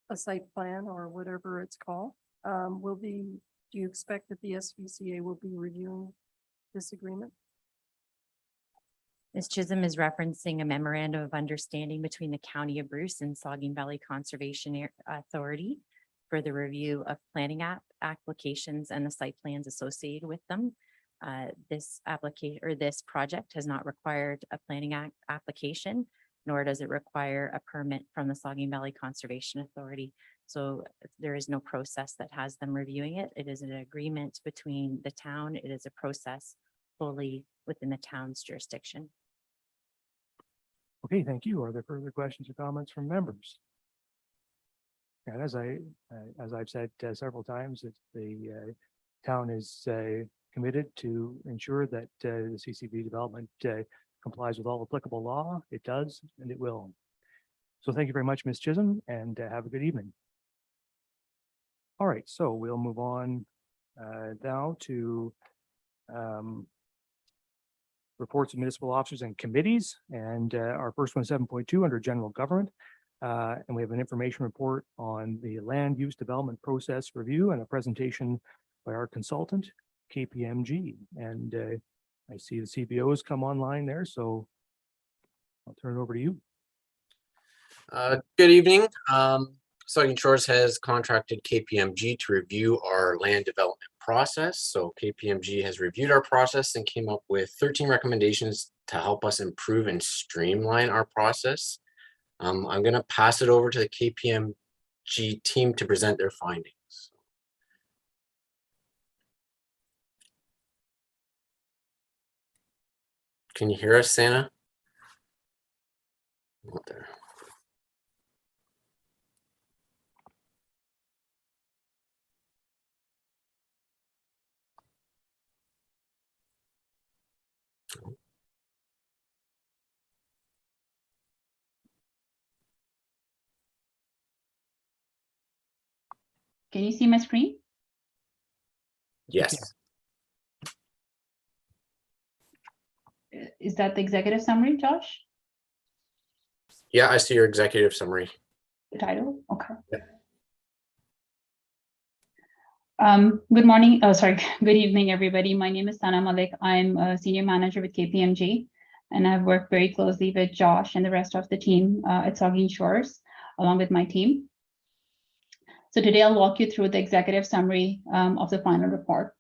a site plan or whatever it's called. Do you expect that the SVCA will be reviewing this agreement? Ms. Chisholm is referencing a memorandum of understanding between the County of Bruce and Saugeen Valley Conservation Authority for the review of planning applications and the site plans associated with them. This application or this project has not required a planning application, nor does it require a permit from the Saugeen Valley Conservation Authority. So there is no process that has them reviewing it. It is an agreement between the town. It is a process fully within the town's jurisdiction. Okay, thank you. Are there further questions or comments from members? And as I've said several times, that the town is committed to ensure that the CCV development complies with all applicable law. It does, and it will. So thank you very much, Ms. Chisholm, and have a good evening. All right, so we'll move on now to reports of municipal officers and committees. And our first one is 7.2 under general government. And we have an information report on the land use development process review and a presentation by our consultant, Kpmg. And I see the CBOs come online there, so I'll turn it over to you. Good evening. Saugeen Shores has contracted Kpmg to review our land development process. So Kpmg has reviewed our process and came up with 13 recommendations to help us improve and streamline our process. I'm going to pass it over to the Kpmg team to present their findings. Can you hear us, Santa? Not there. Can you see my screen? Yes. Is that the executive summary, Josh? Yeah, I see your executive summary. The title? Okay. Yeah. Good morning. Oh, sorry. Good evening, everybody. My name is Sana Malik. I'm a senior manager with Kpmg, and I've worked very closely with Josh and the rest of the team at Saugeen Shores, along with my team. So today I'll walk you through the executive summary of the final report.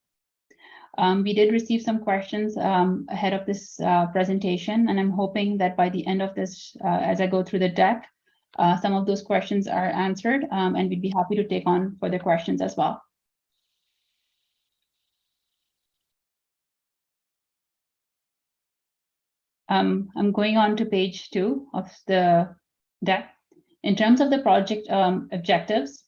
We did receive some questions ahead of this presentation, and I'm hoping that by the end of this, as I go through the deck, some of those questions are answered, and we'd be happy to take on further questions as well. I'm going on to page 2 of the deck. In terms of the project objectives,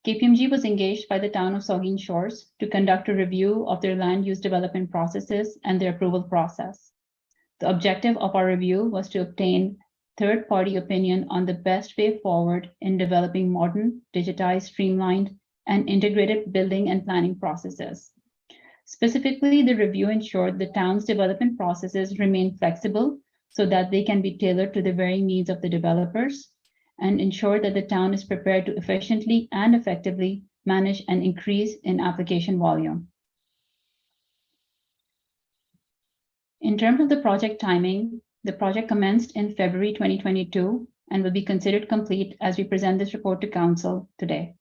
Kpmg was engaged by the town of Saugeen Shores to conduct a review of their land use development processes and their approval process. The objective of our review was to obtain third-party opinion on the best way forward in developing modern, digitized, streamlined, and integrated building and planning processes. Specifically, the review ensured the town's development processes remain flexible so that they can be tailored to the varying needs of the developers, and ensure that the town is prepared to efficiently and effectively manage an increase in application volume. In terms of the project timing, the project commenced in February 2022 and will be considered complete as we present this report to Council today.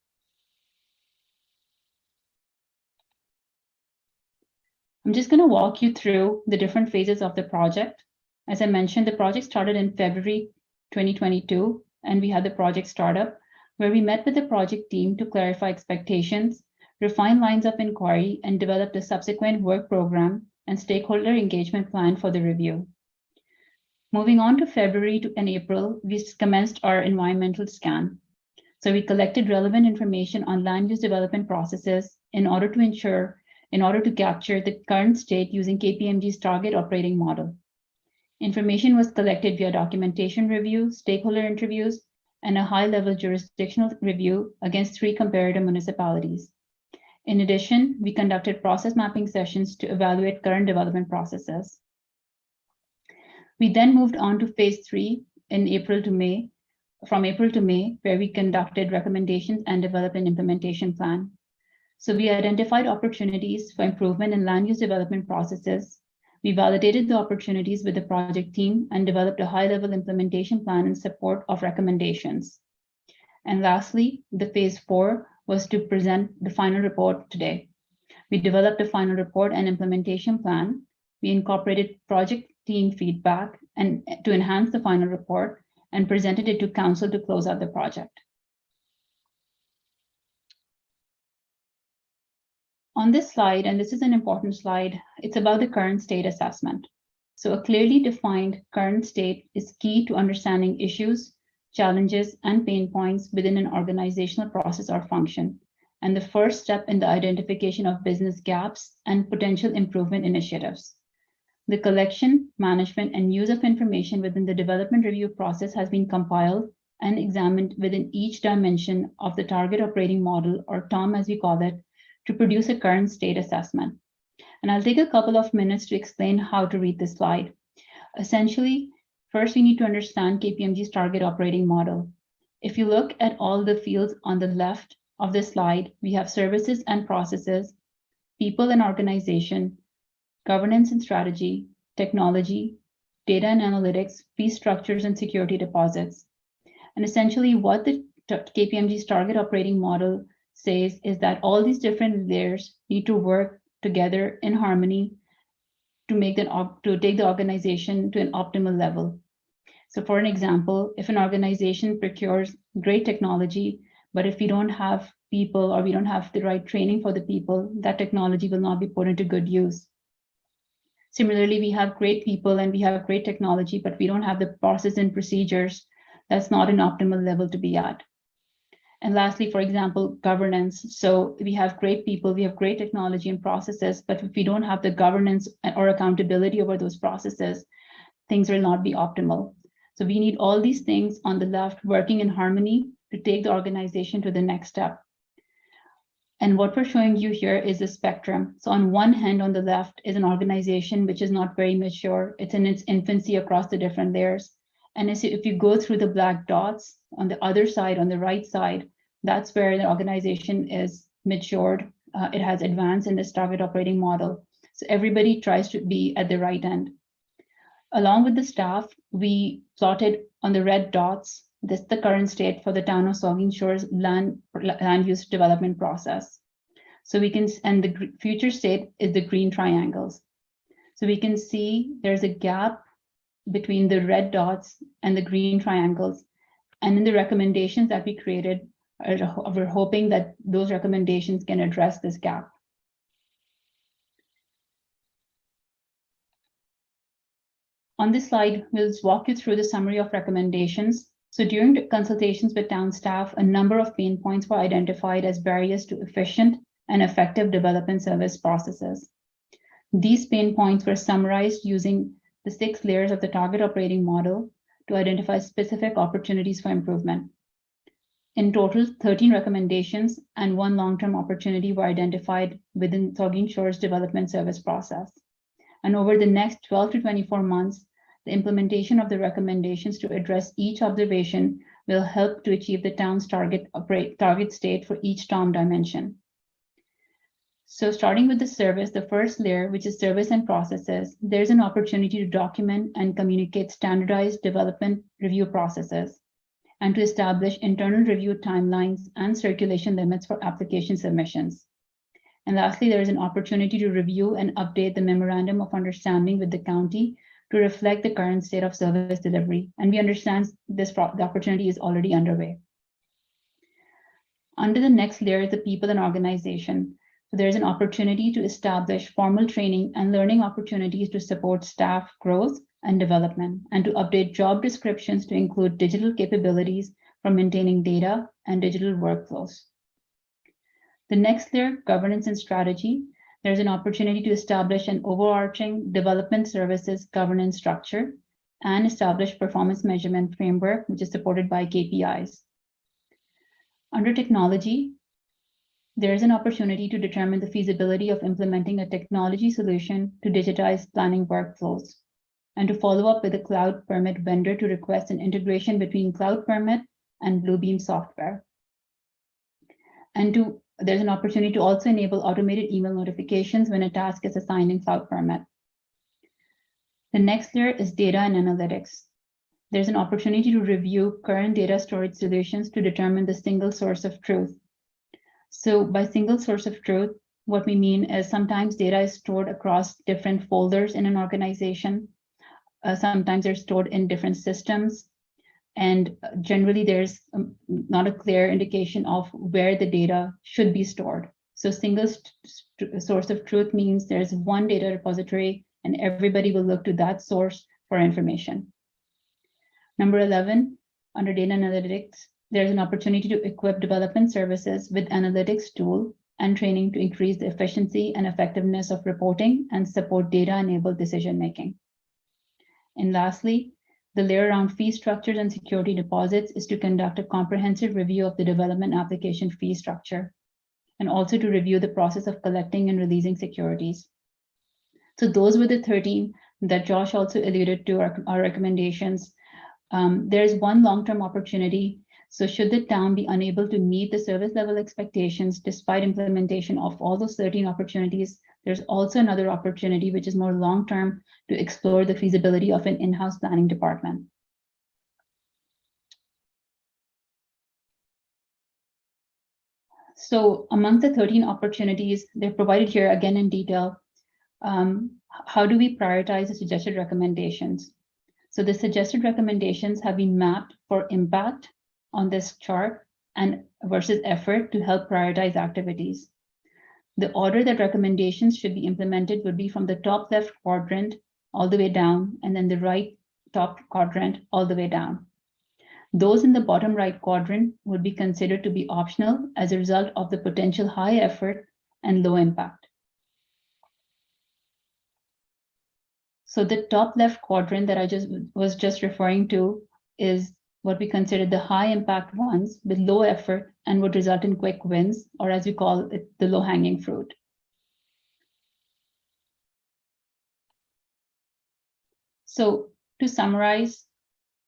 I'm just going to walk you through the different phases of the project. As I mentioned, the project started in February 2022, and we had the project startup, where we met with the project team to clarify expectations, refine lines of inquiry, and develop a subsequent work program and stakeholder engagement plan for the review. Moving on to February and April, we commenced our environmental scan. So we collected relevant information on land use development processes in order to capture the current state using Kpmg's target operating model. Information was collected via documentation review, stakeholder interviews, and a high-level jurisdictional review against 3 comparator municipalities. In addition, we conducted process mapping sessions to evaluate current development processes. We then moved on to phase 3 in April to May, from April to May, where we conducted recommendations and developed an implementation plan. So we identified opportunities for improvement in land use development processes. We validated the opportunities with the project team and developed a high-level implementation plan in support of recommendations. And lastly, the phase 4 was to present the final report today. We developed a final report and implementation plan. We incorporated project team feedback and to enhance the final report and presented it to council to close out the project. On this slide, and this is an important slide, it's about the current state assessment. So a clearly defined current state is key to understanding issues, challenges, and pain points within an organizational process or function, and the first step in the identification of business gaps and potential improvement initiatives. The collection, management, and use of information within the development review process has been compiled and examined within each dimension of the target operating model, or TOM as we call it, to produce a current state assessment. And I'll take a couple of minutes to explain how to read this slide. Essentially, first we need to understand KPMG's target operating model. If you look at all the fields on the left of this slide, we have services and processes, people and organization, governance and strategy, technology, data and analytics, fee structures, and security deposits. And essentially what the KPMG's target operating model says is that all these different layers need to work together in harmony to take the organization to an optimal level. So for an example, if an organization procures great technology, but if we don't have people or we don't have the right training for the people, that technology will not be put into good use. Similarly, we have great people and we have great technology, but we don't have the process and procedures. That's not an optimal level to be at. And lastly, for example, governance. So we have great people, we have great technology and processes, but if we don't have the governance or accountability over those processes, things will not be optimal. So we need all these things on the left working in harmony to take the organization to the next step. And what we're showing you here is a spectrum. So on one hand, on the left is an organization which is not very mature. It's in its infancy across the different layers. And if you go through the black dots on the other side, on the right side, that's where the organization is matured. It has advanced in this target operating model. So everybody tries to be at the right end. Along with the staff, we plotted on the red dots, this is the current state for the town of Saugeen Shores land use development process. So we can, and the future state is the green triangles. So we can see there's a gap between the red dots and the green triangles. And in the recommendations that we created, we're hoping that those recommendations can address this gap. On this slide, we'll just walk you through the summary of recommendations. So during the consultations with town staff, a number of pain points were identified as barriers to efficient and effective development service processes. These pain points were summarized using the 6 layers of the target operating model to identify specific opportunities for improvement. In total, 13 recommendations and 1 long-term opportunity were identified within Saugeen Shores development service process. And over the next 12 to 24 months, the implementation of the recommendations to address each observation will help to achieve the town's target state for each TOM dimension. So starting with the service, the first layer, which is service and processes, there's an opportunity to document and communicate standardized development review processes and to establish internal review timelines and circulation limits for application submissions. And lastly, there is an opportunity to review and update the memorandum of understanding with the county to reflect the current state of service delivery. And we understand the opportunity is already underway. Under the next layer is the people and organization. So there's an opportunity to establish formal training and learning opportunities to support staff growth and development, and to update job descriptions to include digital capabilities for maintaining data and digital workflows. The next layer, governance and strategy. There's an opportunity to establish an overarching development services governance structure and establish performance measurement framework, which is supported by KPIs. Under technology, there is an opportunity to determine the feasibility of implementing a technology solution to digitize planning workflows. and to follow up with a cloud permit vendor to request an integration between cloud permit and Bluebeam software. And there's an opportunity to also enable automated email notifications when a task is assigned in cloud permit. The next layer is data and analytics. There's an opportunity to review current data storage solutions to determine the single source of truth. So by single source of truth, what we mean is sometimes data is stored across different folders in an organization. Sometimes they're stored in different systems. And generally there's not a clear indication of where the data should be stored. So single source of truth means there's one data repository and everybody will look to that source for information. Number 11, under data analytics, there's an opportunity to equip development services with analytics tool and training to increase the efficiency and effectiveness of reporting and support data-enabled decision-making. And lastly, the layer around fee structures and security deposits is to conduct a comprehensive review of the development application fee structure, and also to review the process of collecting and releasing securities. So those were the 13 that Josh also alluded to our recommendations. There's one long-term opportunity. So should the town be unable to meet the service level expectations despite implementation of all those 13 opportunities, there's also another opportunity, which is more long-term, to explore the feasibility of an in-house planning department. So among the 13 opportunities, they're provided here again in detail. How do we prioritize the suggested recommendations? So the suggested recommendations have been mapped for impact on this chart and versus effort to help prioritize activities. The order that recommendations should be implemented would be from the top left quadrant all the way down, and then the right top quadrant all the way down. Those in the bottom right quadrant would be considered to be optional as a result of the potential high effort and low impact. So the top left quadrant that I was just referring to is what we consider the high impact ones with low effort and would result in quick wins, or as we call it, the low hanging fruit. So to summarize,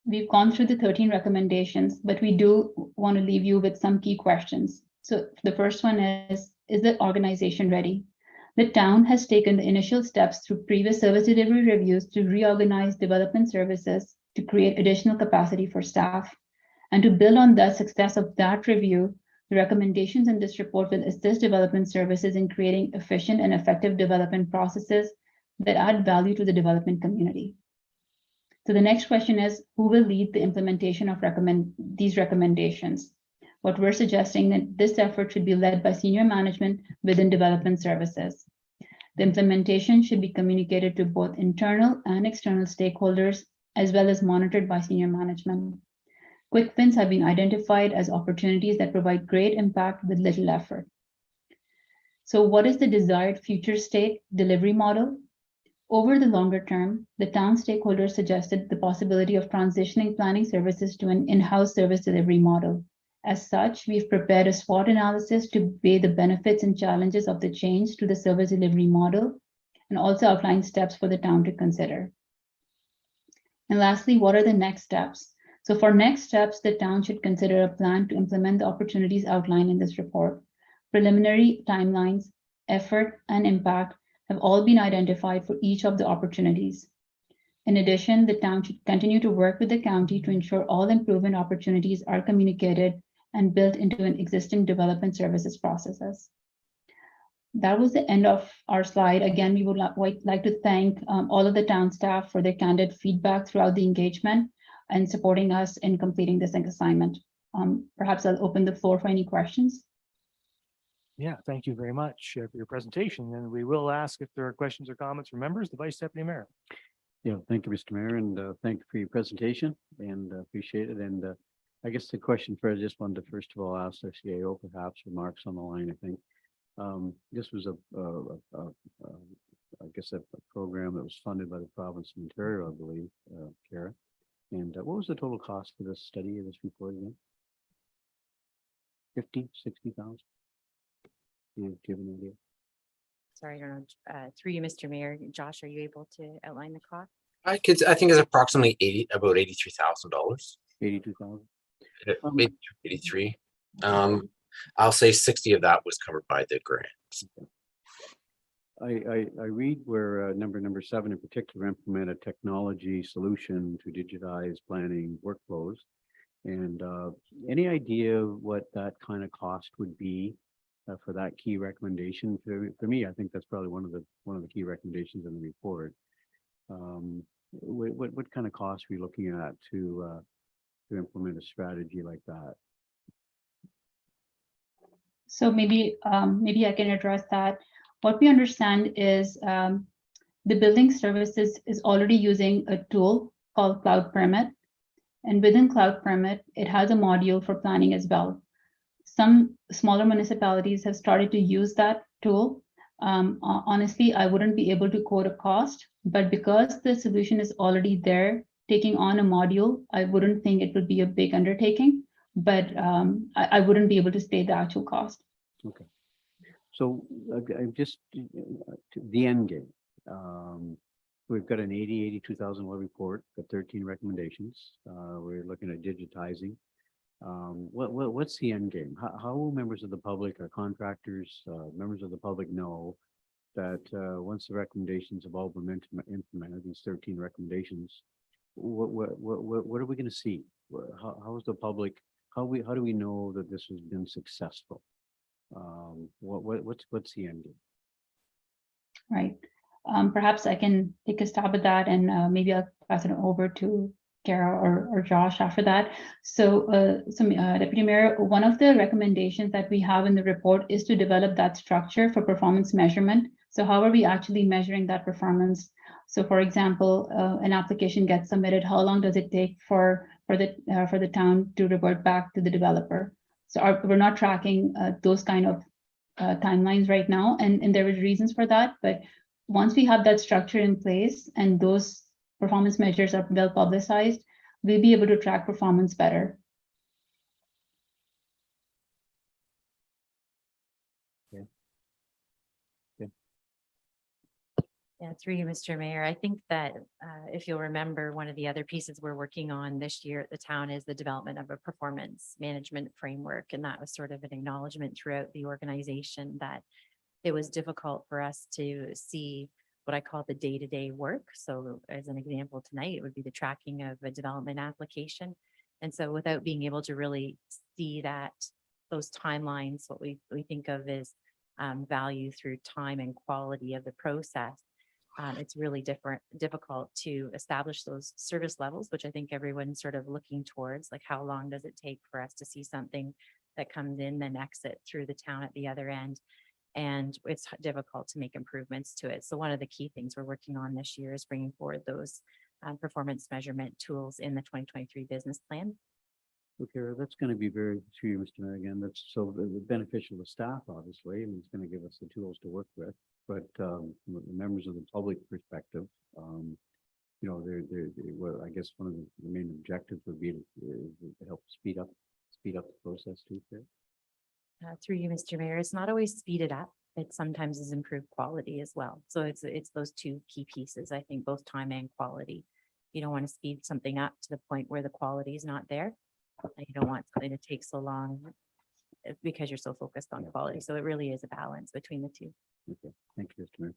we've gone through the 13 recommendations, but we do want to leave you with some key questions. So the first one is the organization ready? The town has taken the initial steps through previous service delivery reviews to reorganize development services to create additional capacity for staff. And to build on the success of that review, the recommendations in this report will assist development services in creating efficient and effective development processes that add value to the development community. So the next question is, who will lead the implementation of these recommendations? What we're suggesting that this effort should be led by senior management within development services. The implementation should be communicated to both internal and external stakeholders, as well as monitored by senior management. Quick wins have been identified as opportunities that provide great impact with little effort. So what is the desired future state delivery model? Over the longer term, the town stakeholders suggested the possibility of transitioning planning services to an in-house service delivery model. As such, we've prepared a SWOT analysis to weigh the benefits and challenges of the change to the service delivery model, and also outline steps for the town to consider. And lastly, what are the next steps? So for next steps, the town should consider a plan to implement the opportunities outlined in this report. Preliminary timelines, effort, and impact have all been identified for each of the opportunities. In addition, the town should continue to work with the county to ensure all improvement opportunities are communicated and built into an existing development services processes. That was the end of our slide. Again, we would like to thank all of the town staff for their candid feedback throughout the engagement and supporting us in completing this assignment. Perhaps I'll open the floor for any questions. Yeah, thank you very much for your presentation. And we will ask if there are questions or comments from members, the Vice Deputy Mayor. Yeah, thank you, Mr. Mayor, and thank you for your presentation and appreciate it. And I guess the question for, I just wanted to first of all ask our CAO perhaps remarks on the line. I think this was I guess a program that was funded by the province of Ontario, I believe, Kara. And what was the total cost for this study of this report again? 50, 60,000? Do you have an idea? Sorry, I don't know. Through you, Mr. Mayor, Josh, are you able to outline the cost? I think it's approximately about $83,000. 82,000. 83. I'll say 60 of that was covered by the grant. I read where number 7 in particular implement a technology solution to digitize planning workflows. And any idea what that kind of cost would be for that key recommendation? For me, I think that's probably one of the key recommendations in the report. What kind of cost are we looking at to implement a strategy like that? So maybe I can address that. What we understand is the building services is already using a tool called Cloud Permit. And within Cloud Permit, it has a module for planning as well. Some smaller municipalities have started to use that tool. Honestly, I wouldn't be able to quote a cost, but because the solution is already there, taking on a module, I wouldn't think it would be a big undertaking, but I wouldn't be able to state the actual cost. Okay. So I'm just the end game. We've got an 82,000 report, got 13 recommendations. We're looking at digitizing. What's the end game? How will members of the public, our contractors, members of the public know that once the recommendations have all been implemented, these 13 recommendations, what are we going to see? How is the public? How do we know that this has been successful? What's the end game? Right. Perhaps I can take a stab at that, and maybe I'll pass it over to Kara or Josh after that. So, Deputy Mayor, one of the recommendations that we have in the report is to develop that structure for performance measurement. So how are we actually measuring that performance? So for example, an application gets submitted, how long does it take for the town to revert back to the developer? So we're not tracking those kind of timelines right now, and there is reasons for that, but once we have that structure in place and those performance measures are well publicized, we'll be able to track performance better. Yeah, through you, Mr. Mayor. I think that if you'll remember, one of the other pieces we're working on this year at the town is the development of a performance management framework. And that was sort of an acknowledgement throughout the organization that it was difficult for us to see what I call the day-to-day work. So as an example tonight, it would be the tracking of a development application. And so without being able to really see that, those timelines, what we think of as value through time and quality of the process, it's really difficult to establish those service levels, which I think everyone's sort of looking towards, like how long does it take for us to see something that comes in, then exit through the town at the other end. And it's difficult to make improvements to it. So one of the key things we're working on this year is bringing forward those performance measurement tools in the 2023 business plan. Okay, that's going to be very true, Mr. Mayor. Again, that's so beneficial to staff, obviously, and it's going to give us the tools to work with. But from the members of the public perspective, you know, well, I guess one of the main objectives would be to help speed up the process too. Through you, Mr. Mayor, it's not always speed it up. It sometimes is improved quality as well. So it's those two key pieces, I think, both time and quality. You don't want to speed something up to the point where the quality is not there. And you don't want something to take so long because you're so focused on quality. So it really is a balance between the two. Okay, thank you, Mr. Mayor.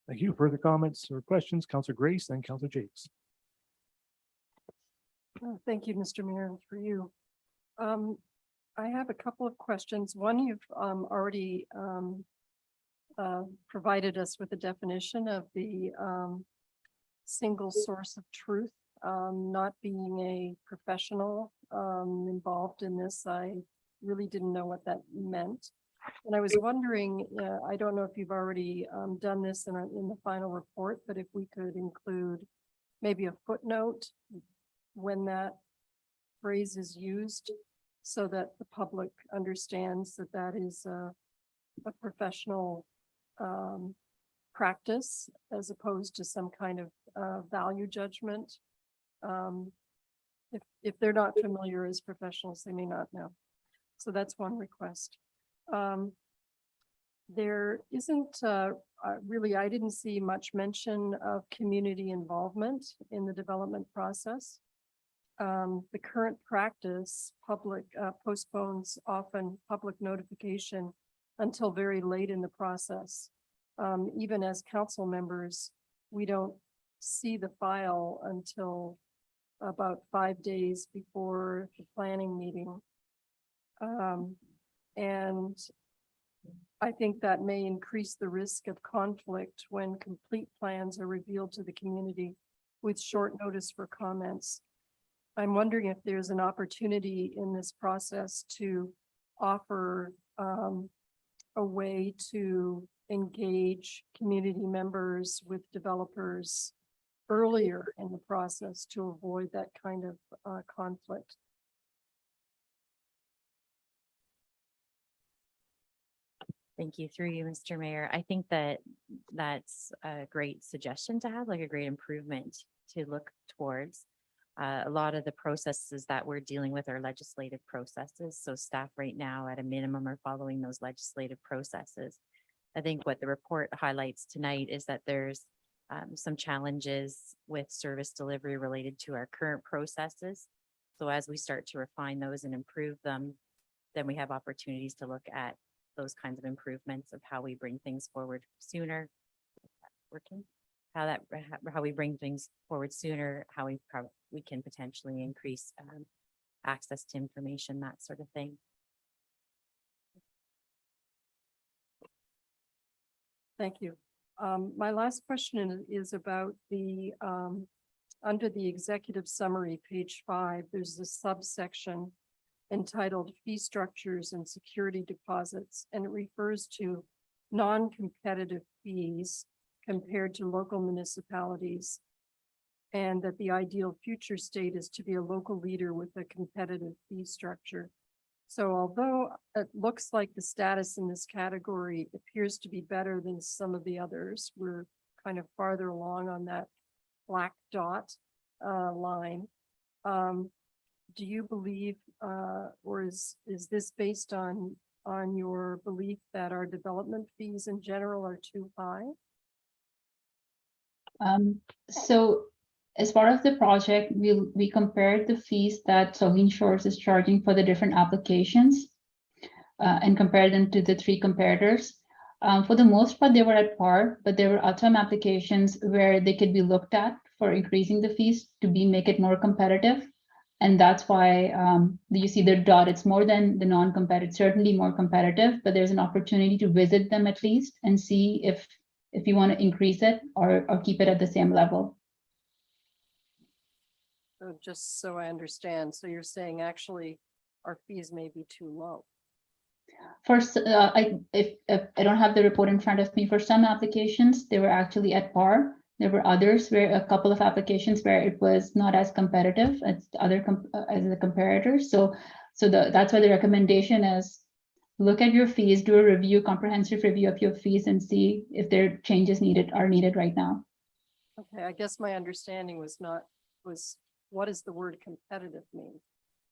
Thank you. Further comments or questions? Councillor Grace, then Councillor Jakes. Thank you, Mr. Mayor, for you. I have a couple of questions. One, you've already provided us with a definition of the single source of truth. Not being a professional involved in this, I really didn't know what that meant. And I was wondering, I don't know if you've already done this in the final report, but if we could include maybe a footnote when that phrase is used so that the public understands that that is a professional practice as opposed to some kind of value judgment. If they're not familiar as professionals, they may not know. So that's one request. There isn't really, I didn't see much mention of community involvement in the development process. The current practice, public postpones often public notification until very late in the process. Even as council members, we don't see the file until about 5 days before the planning meeting. And I think that may increase the risk of conflict when complete plans are revealed to the community with short notice for comments. I'm wondering if there's an opportunity in this process to offer a way to engage community members with developers earlier in the process to avoid that kind of conflict. Thank you. Through you, Mr. Mayor. I think that that's a great suggestion to have, like a great improvement to look towards. A lot of the processes that we're dealing with are legislative processes. So staff right now at a minimum are following those legislative processes. I think what the report highlights tonight is that there's some challenges with service delivery related to our current processes. So as we start to refine those and improve them, then we have opportunities to look at those kinds of improvements of how we bring things forward sooner. Working, how we bring things forward sooner, how we can potentially increase access to information, that sort of thing. Thank you. My last question is about the, under the executive summary, page 5, there's a subsection entitled Fee Structures and Security Deposits, and it refers to non-competitive fees compared to local municipalities, and that the ideal future state is to be a local leader with a competitive fee structure. So although it looks like the status in this category appears to be better than some of the others, we're kind of farther along on that black dot line. Do you believe, or is this based on your belief that our development fees in general are too high? So as part of the project, we compared the fees that Saugeen Shores is charging for the different applications and compared them to the 3 comparators. For the most part, they were at par, but there were some applications where they could be looked at for increasing the fees to make it more competitive. And that's why you see the dot, it's more than the non-competitive, certainly more competitive, but there's an opportunity to visit them at least and see if you want to increase it or keep it at the same level. So just so I understand, so you're saying actually our fees may be too low. First, if I don't have the report in front of me, for some applications, they were actually at par. There were others where a couple of applications where it was not as competitive as as the comparators. So that's why the recommendation is look at your fees, do a review, comprehensive review of your fees, and see if there are changes are needed right now. Okay, I guess my understanding was what does the word competitive mean?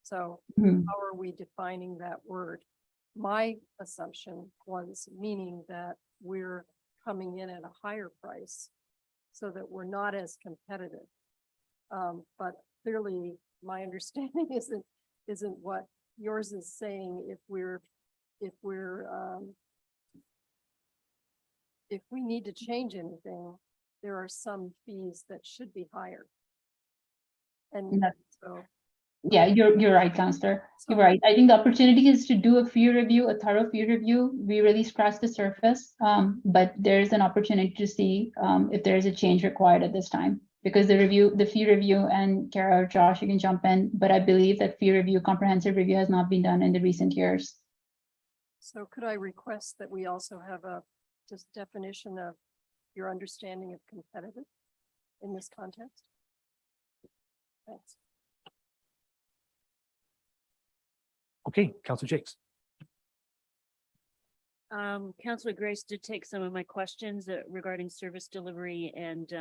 So how are we defining that word? My assumption was meaning that we're coming in at a higher price so that we're not as competitive. But clearly my understanding isn't what yours is saying. If we need to change anything, there are some fees that should be higher. And so yeah, you're right, Counselor. You're right. I think the opportunity is to do a fee review, a thorough fee review. We really scratched the surface, but there's an opportunity to see if there is a change required at this time. Because the fee review, and Kara or Josh, you can jump in, but I believe that fee review, comprehensive review has not been done in the recent years. So could I request that we also have a just definition of your understanding of competitive in this context? Thanks. Okay, Councilor Jakes. Councilor Grace did take some of my questions regarding service delivery and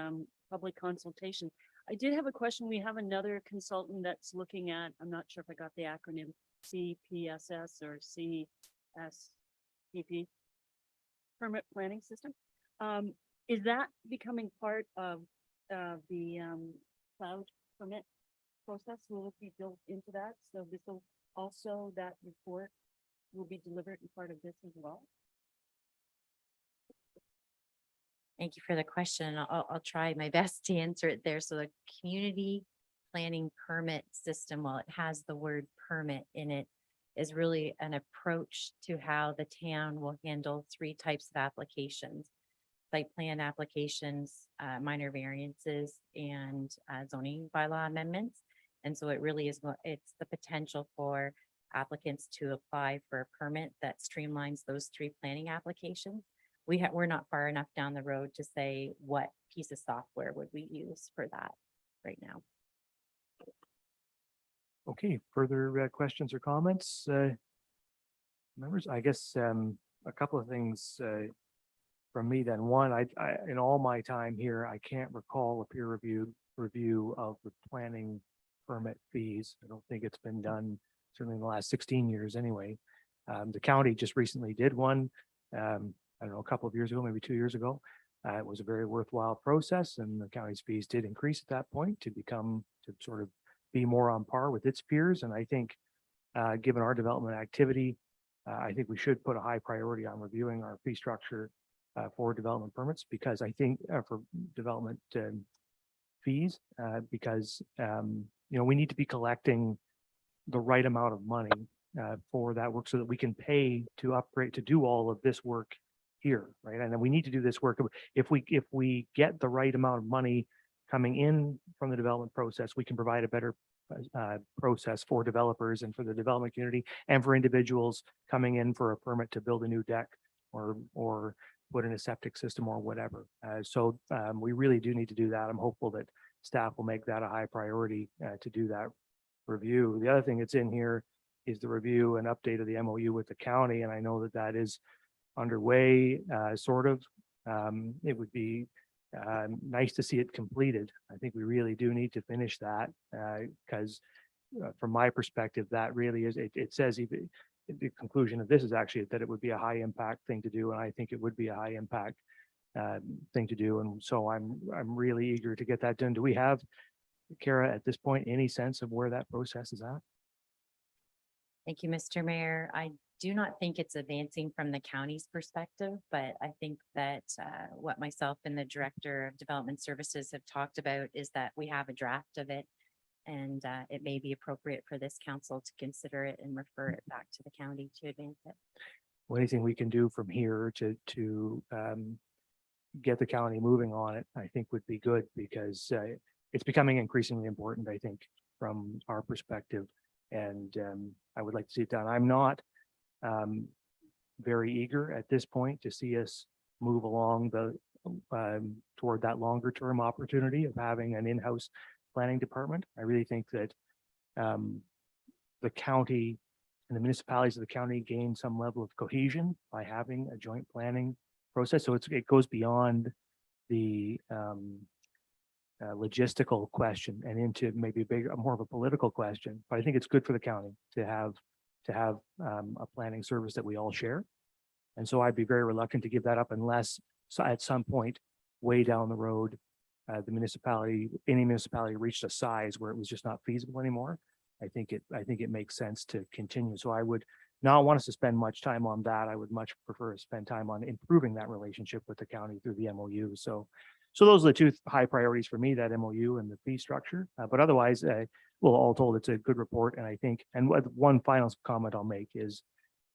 public consultation. I did have a question. We have another consultant that's looking at, I'm not sure if I got the acronym, CPSS or CSPP. permit planning system. Is that becoming part of the cloud permit process? Will it be built into that? So this will also, that report will be delivered as part of this as well? Thank you for the question. I'll try my best to answer it there. So the community planning permit system, while it has the word permit in it, is really an approach to how the town will handle three types of applications: site plan applications, minor variances, and zoning bylaw amendments. And so it really is, it's the potential for applicants to apply for a permit that streamlines those three planning applications. We're not far enough down the road to say what piece of software would we use for that right now. Okay, further questions or comments? Members, I guess a couple of things from me then. One, I in all my time here, I can't recall a peer review of the planning permit fees. I don't think it's been done certainly in the last 16 years anyway. The county just recently did one. I don't know, a couple of years ago, maybe 2 years ago. It was a very worthwhile process, and the county's fees did increase at that point to sort of be more on par with its peers. And I think, given our development activity, I think we should put a high priority on reviewing our fee structure for development permits, because I think for development fees, because we need to be collecting the right amount of money for that work so that we can pay to upgrade, to do all of this work here, right? And then we need to do this work. If we get the right amount of money coming in from the development process, we can provide a better process for developers and for the development community and for individuals coming in for a permit to build a new deck or put in a septic system or whatever. So we really do need to do that. I'm hopeful that staff will make that a high priority to do that review. The other thing that's in here is the review and update of the MOU with the county. And I know that that is underway, sort of. It would be nice to see it completed. I think we really do need to finish that because from my perspective, that really is, it says even the conclusion of this is actually that it would be a high impact thing to do. And I think it would be a high impact thing to do. And so I'm really eager to get that done. Do we have, Kara, at this point, any sense of where that process is at? Thank you, Mr. Mayor. I do not think it's advancing from the county's perspective, but I think that what myself and the Director of Development Services have talked about is that we have a draft of it, and it may be appropriate for this council to consider it and refer it back to the county to advance it. Well, anything we can do from here to get the county moving on it, I think would be good, because it's becoming increasingly important, I think, from our perspective. And I would like to see it done. I'm not very eager at this point to see us move along toward that longer term opportunity of having an in-house planning department. I really think that the county and the municipalities of the county gain some level of cohesion by having a joint planning process. So it goes beyond the logistical question and into maybe more of a political question. But I think it's good for the county to have a planning service that we all share. And so I'd be very reluctant to give that up unless at some point way down the road, any municipality reached a size where it was just not feasible anymore. I think it makes sense to continue. So I would not want us to spend much time on that. I would much prefer to spend time on improving that relationship with the county through the MOU. So those are the two high priorities for me, that MOU and the fee structure. But otherwise, well, all told, it's a good report. And I think, and one final comment I'll make is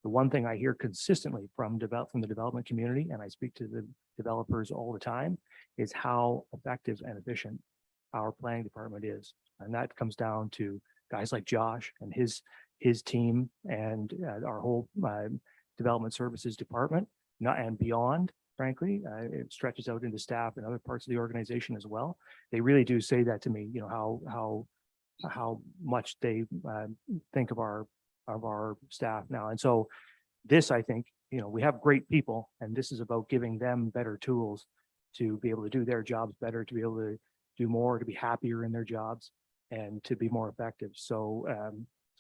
the one thing I hear consistently from the development community, and I speak to the developers all the time, is how effective and efficient our planning department is. And that comes down to guys like Josh and his team and our whole development services department, and beyond. Frankly, it stretches out into staff and other parts of the organization as well. They really do say that to me, how much they think of our staff now. And so this, I think, we have great people, and this is about giving them better tools to be able to do their jobs better, to be able to do more, to be happier in their jobs, and to be more effective. So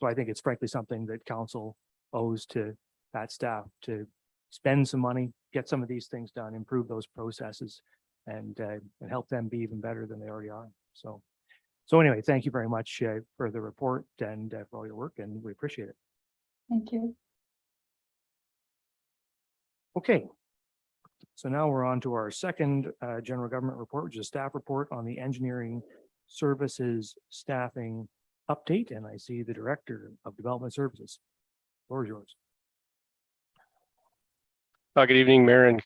I think it's frankly something that council owes to that staff, to spend some money get some of these things done, improve those processes, and help them be even better than they already are. So anyway, thank you very much for the report and for all your work, and we appreciate it. Thank you. Okay. So now we're on to our second general government report, which is a staff report on the engineering services staffing update. And I see the Director of Development Services. Floor is yours. Good evening, Mayor and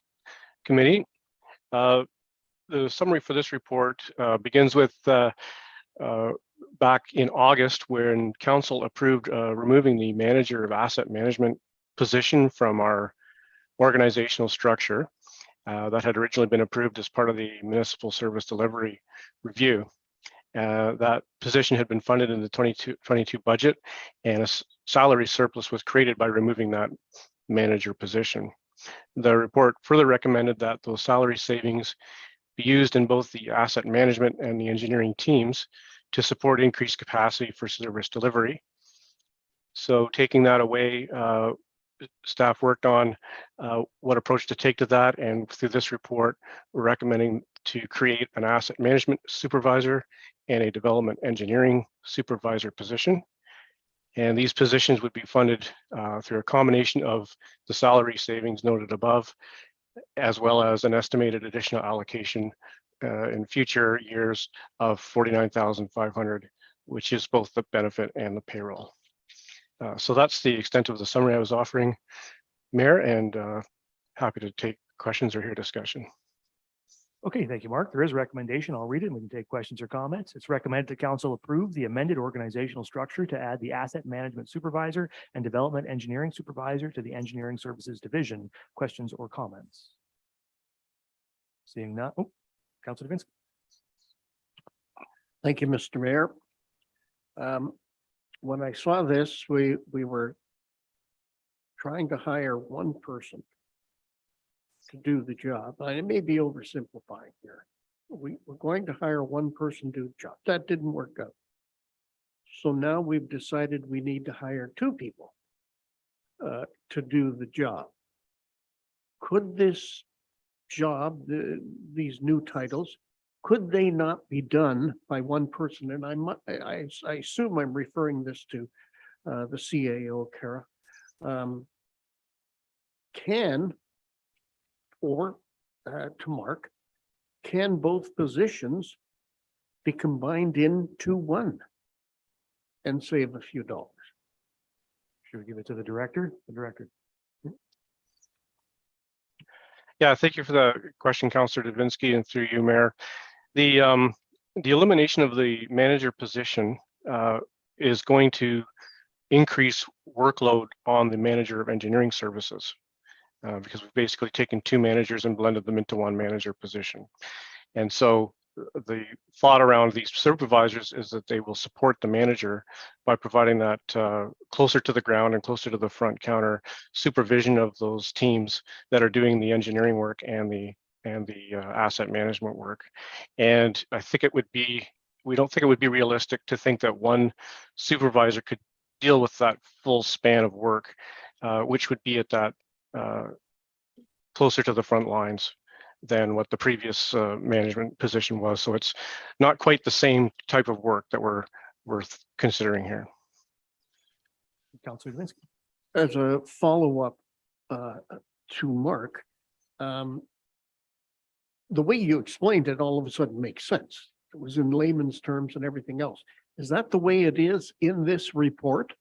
Committee. The summary for this report begins with back in August, when Council approved removing the Manager of Asset Management position from our organizational structure that had originally been approved as part of the Municipal Service Delivery Review. That position had been funded in the 22 budget, and a salary surplus was created by removing that manager position. The report further recommended that those salary savings be used in both the asset management and the engineering teams to support increased capacity for service delivery. So taking that away, staff worked on what approach to take to that, and through this report, we're recommending to create an asset management supervisor and a development engineering supervisor position. And these positions would be funded through a combination of the salary savings noted above, as well as an estimated additional allocation in future years of $49,500, which is both the benefit and the payroll. So that's the extent of the summary I was offering, Mayor, and happy to take questions or hear discussion. Okay, thank you, Mark. There is a recommendation. I'll read it and we can take questions or comments. It's recommended that Council approve the amended organizational structure to add the Asset Management Supervisor and Development Engineering Supervisor to the Engineering Services Division. Questions or comments? Seeing none. Oh, Councilor Davinsky. Thank you, Mr. Mayor. When I saw this, we were trying to hire one person to do the job. And it may be oversimplifying here. We're going to hire one person to do the job. That didn't work out. So now we've decided we need to hire two people to do the job. Could this job, these new titles, could they not be done by one person? And I assume I'm referring this to the CAO, Kara. To Mark, can both positions be combined into one and save a few dollars? Should we give it to the Director? The Director. Yeah, thank you for the question, Councillor Davinsky, and through you, Mayor. The elimination of the manager position is going to increase workload on the Manager of Engineering Services because we've basically taken two managers and blended them into one manager position. And so the thought around these supervisors is that they will support the manager by providing that closer to the ground and closer to the front counter supervision of those teams that are doing the engineering work and the asset management work. And I think we don't think it would be realistic to think that one supervisor could deal with that full span of work, which would be at that closer to the front lines than what the previous management position was. So it's not quite the same type of work that we're considering here. Councilor Davinsky. As a follow-up to Mark, the way you explained it all of a sudden makes sense. It was in layman's terms and everything else. Is that the way it is in this report?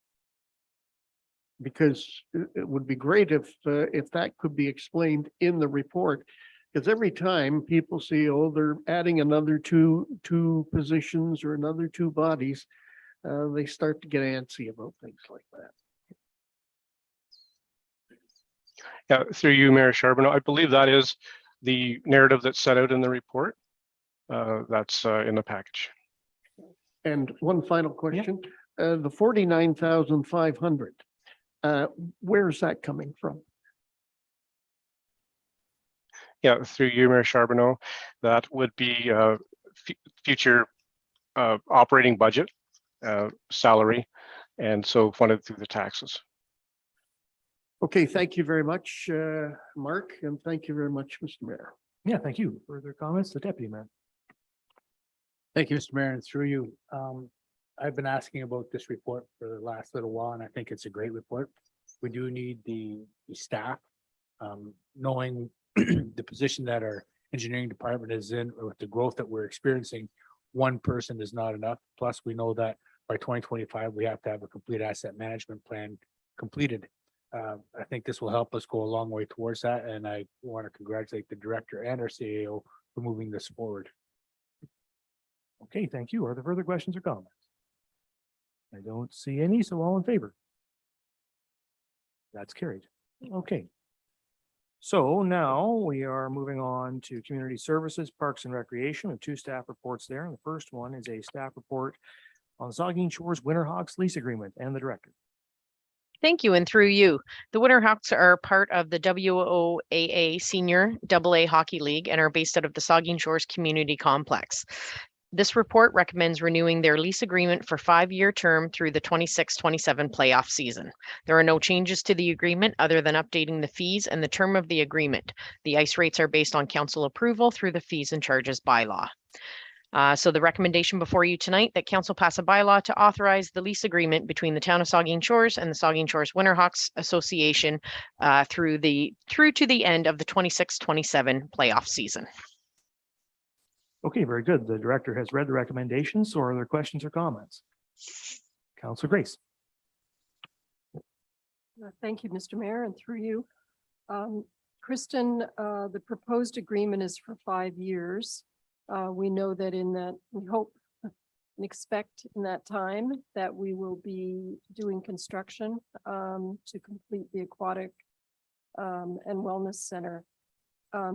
Because it would be great if that could be explained in the report. Because every time people see, oh, they're adding another two positions or another two bodies, they start to get antsy about things like that. Yeah, through you, Mayor Charbonneau, I believe that is the narrative that's set out in the report. That's in the package. And one final question, the 49,500, where's that coming from? Yeah, through you, Mayor Charbonneau, that would be future operating budget, salary, and so funded through the taxes. Okay, thank you very much, Mark, and thank you very much, Mr. Mayor. Yeah, thank you. Further comments, the deputy mayor. Thank you, Mr. Mayor, and through you. I've been asking about this report for the last little while, and I think it's a great report. We do need the staff, knowing the position that our engineering department is in, or with the growth that we're experiencing, one person is not enough. Plus, we know that by 2025, we have to have a complete asset management plan completed. I think this will help us go a long way towards that, and I want to congratulate the director and our CAO for moving this forward. Okay, thank you. Are there further questions or comments? I don't see any, so all in favor? That's carried. Okay. So now we are moving on to community services, parks and recreation, with 2 staff reports there. And the first one is a staff report on Saugeen Shores Winterhawks lease agreement and the director. Thank you, and through you. The Winterhawks are part of the WOAA Senior AA Hockey League and are based out of the Saugeen Shores Community Complex. This report recommends renewing their lease agreement for 5-year term through the 26-27 playoff season. There are no changes to the agreement other than updating the fees and the term of the agreement. The ice rates are based on council approval through the fees and charges bylaw. So the recommendation before you tonight that council pass a bylaw to authorize the lease agreement between the town of Saugeen Shores and the Saugeen Shores Winterhawks Association through to the end of the 26-27 playoff season. Okay, very good. The director has read the recommendations. So are there questions or comments? Councilor Grace. Thank you, Mr. Mayor, and through you. Kristen, the proposed agreement is for 5 years. We know that we hope and expect in that time that we will be doing construction to complete the aquatic and wellness center.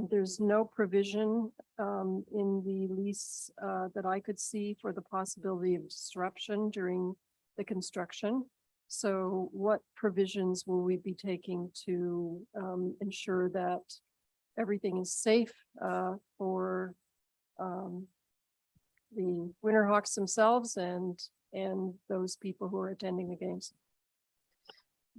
There's no provision in the lease that I could see for the possibility of disruption during the construction. So what provisions will we be taking to ensure that everything is safe for the Winterhawks themselves and those people who are attending the games?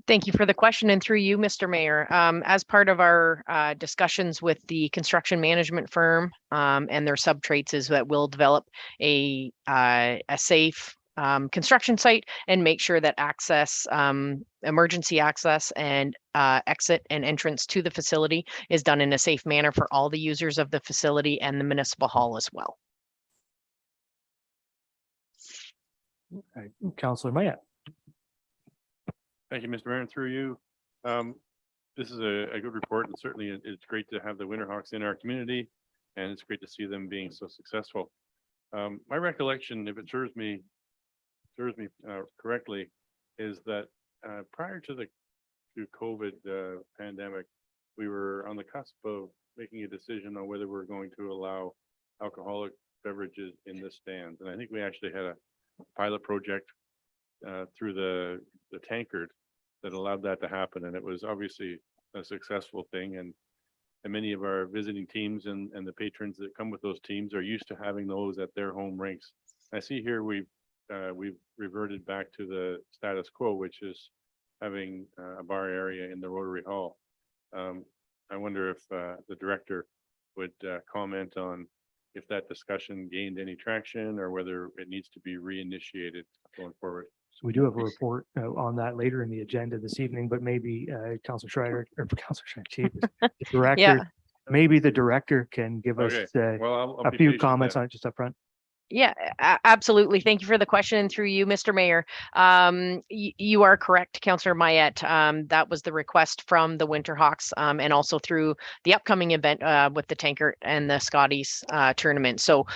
Thank you for the question, and through you, Mr. Mayor. As part of our discussions with the construction management firm and their subtrades is that we'll develop a safe construction site and make sure that access, emergency access and exit and entrance to the facility is done in a safe manner for all the users of the facility and the municipal hall as well. Councilor Mayette. Thank you, Mr. Mayor, and through you. This is a good report, and certainly it's great to have the Winterhawks in our community, and it's great to see them being so successful. My recollection, if it serves me correctly, is that prior to the COVID pandemic, we were on the cusp of making a decision on whether we're going to allow alcoholic beverages in the stands, and I think we actually had a pilot project through the tankard that allowed that to happen, and it was obviously a successful thing, and many of our visiting teams and the patrons that come with those teams are used to having those at their home rinks. I see here we've reverted back to the status quo, which is having a bar area in the Rotary Hall. I wonder if the director would comment on if that discussion gained any traction or whether it needs to be reinitiated going forward. So we do have a report on that later in the agenda this evening, but maybe Councilor Schreider or Councilor Schreider, the director, Yeah. maybe the director can give us Okay. Well, I'll a be few patient comments then. on it just up front. Yeah, absolutely. Thank you for the question, and through you, Mr. Mayor. You are correct, Councillor Mayette. That was the request from the Winterhawks and also through the upcoming event with the Tankard and the Scotties tournament. So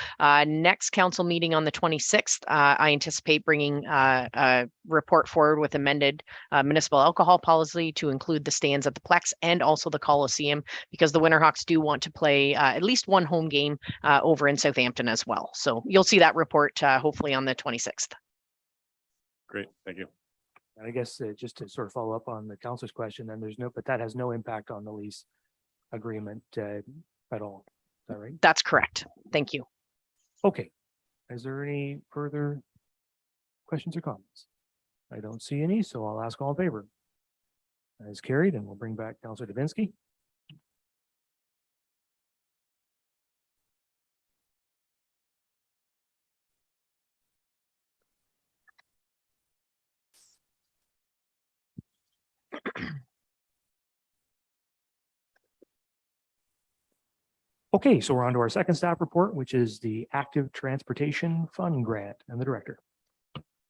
next council meeting on the 26th, I anticipate bringing a report forward with amended municipal alcohol policy to include the stands at the Plex and also the Coliseum, because the Winterhawks do want to play at least one home game over in Southampton as well. So you'll see that report hopefully on the 26th. Great, thank you. And I guess just to sort of follow up on the councilor's question, then but that has no impact on the lease agreement at all. Is that right? That's correct. Thank you. Okay. Is there any further questions or comments? I don't see any, so I'll ask all in favor. That is carried, and we'll bring back Councilor Davinsky. Okay, so we're on to our second staff report, which is the Active Transportation Fund Grant, and the director.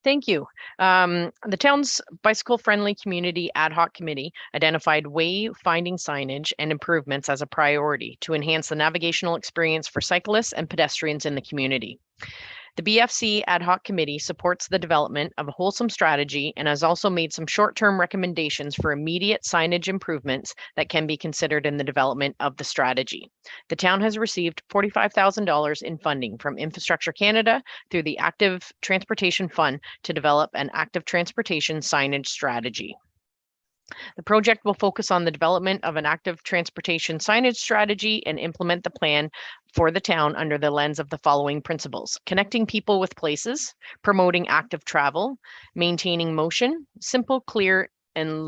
Thank you. The town's bicycle-friendly community ad hoc committee identified wayfinding signage and improvements as a priority to enhance the navigational experience for cyclists and pedestrians in the community. The BFC ad hoc committee supports the development of a wholesome strategy and has also made some short-term recommendations for immediate signage improvements that can be considered in the development of the strategy. The town has received $45,000 in funding from Infrastructure Canada through the Active Transportation Fund to develop an active transportation signage strategy. The project will focus on the development of an active transportation signage strategy and implement the plan for the town under the lens of the following principles: connecting people with places, promoting active travel, maintaining motion, simple, clear, and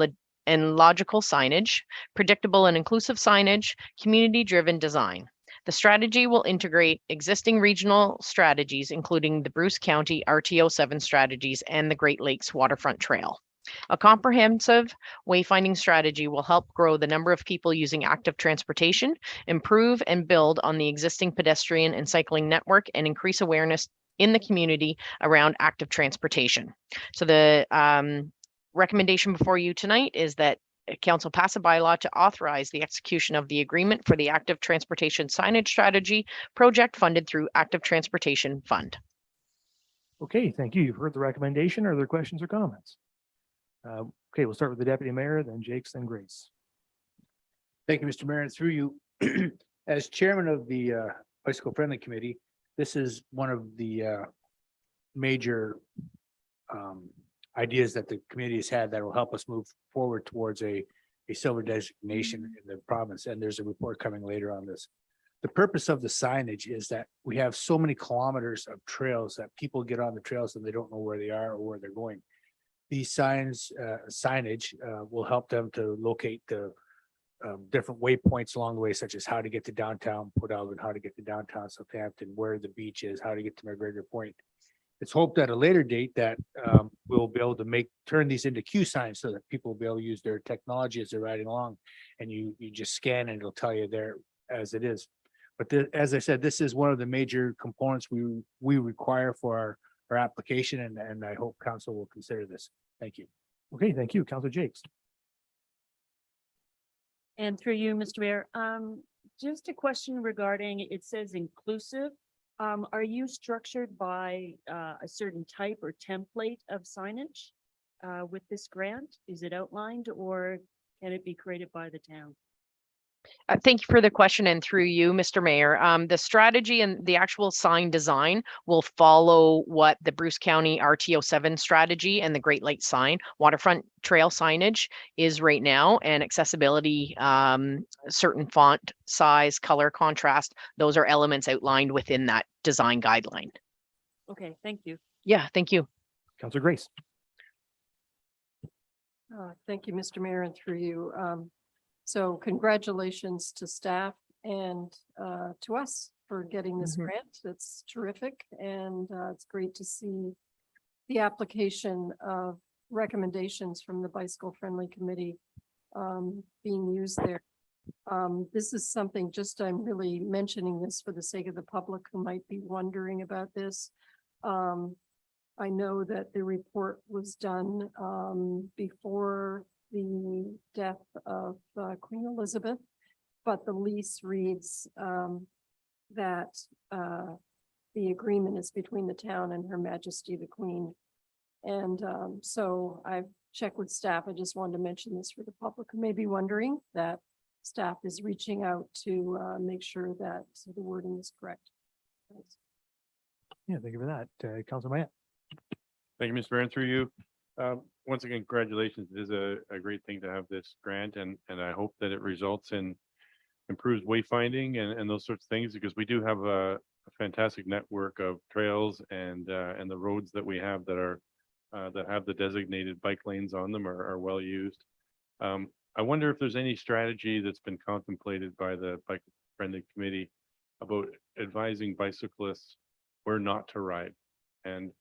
logical signage, predictable and inclusive signage, community-driven design. The strategy will integrate existing regional strategies, including the Bruce County RTO7 strategies and the Great Lakes Waterfront Trail. A comprehensive wayfinding strategy will help grow the number of people using active transportation, improve and build on the existing pedestrian and cycling network, and increase awareness in the community around active transportation. So the recommendation before you tonight is that Council pass a bylaw to authorize the execution of the agreement for the active transportation signage strategy project funded through Active Transportation Fund. Okay, thank you. You've heard the recommendation. Are there questions or comments? Okay, we'll start with the deputy mayor, then Jakes, then Grace. Thank you, Mr. Mayor, and through you, as chairman of the Bicycle Friendly Committee, this is one of the major ideas that the community has had that will help us move forward towards a silver designation in the province, and there's a report coming later on this. The purpose of the signage is that we have so many kilometers of trails that people get on the trails and they don't know where they are or where they're going. These signage will help them to locate the different waypoints along the way, such as how to get to downtown Port Elgin, how to get to downtown Southampton, where the beach is, how to get to McGregor Point. It's hoped at a later date that we'll be able to turn these into Q signs so that people will be able to use their technology as they're riding along, and you just scan and it'll tell you there as it is. But as I said, this is one of the major components we require for our application, and I hope council will consider this. Thank you. Okay, thank you, Councilor Jakes. And through you, Mr. Mayor, just a question regarding, it says inclusive. Are you structured by a certain type or template of signage with this grant? Is it outlined, or can it be created by the town? Thank you for the question, and through you, Mr. Mayor. The strategy and the actual sign design will follow what the Bruce County RTO7 strategy and the Great Lakes sign waterfront trail signage is right now, and accessibility, certain font size, color contrast, those are elements outlined within that design guideline. Okay, thank you. Yeah, thank you. Councilor Grace. Thank you, Mr. Mayor, and through you. So congratulations to staff and to us for getting this grant. It's terrific, and it's great to see the application of recommendations from the Bicycle Friendly Committee being used there. This is something, just I'm really mentioning this for the sake of the public who might be wondering about this. I know that the report was done before the death of Queen Elizabeth, but the lease reads that the agreement is between the town and Her Majesty the Queen. And so I've checked with staff. I just wanted to mention this for the public who may be wondering that staff is reaching out to make sure that the wording is correct. Thanks. Yeah, thank you for that. Councilor Maya. Thank you, Mr. Mayor, and through you. Once again, congratulations. It is a great thing to have this grant, and I hope that it results in improved wayfinding and those sorts of things, because we do have a fantastic network of trails and the roads that we have that are that have the designated bike lanes on them are well used. I wonder if there's any strategy that's been contemplated by the bike friendly committee about advising bicyclists where not to ride. And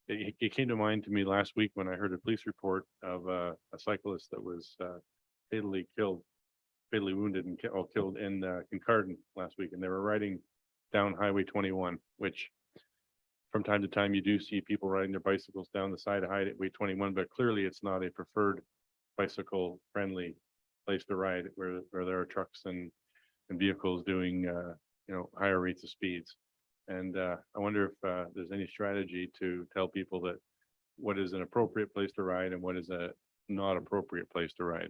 it came to mind to me last week when I heard a police report of a cyclist that was fatally wounded and killed in Kincardine last week. And they were riding down Highway 21, which from time to time you do see people riding their bicycles down the side of Highway 21, but clearly it's not a preferred bicycle friendly place to ride where there are trucks and vehicles doing higher rates of speeds. And I wonder if there's any strategy to tell people that what is an appropriate place to ride and what is a not appropriate place to ride.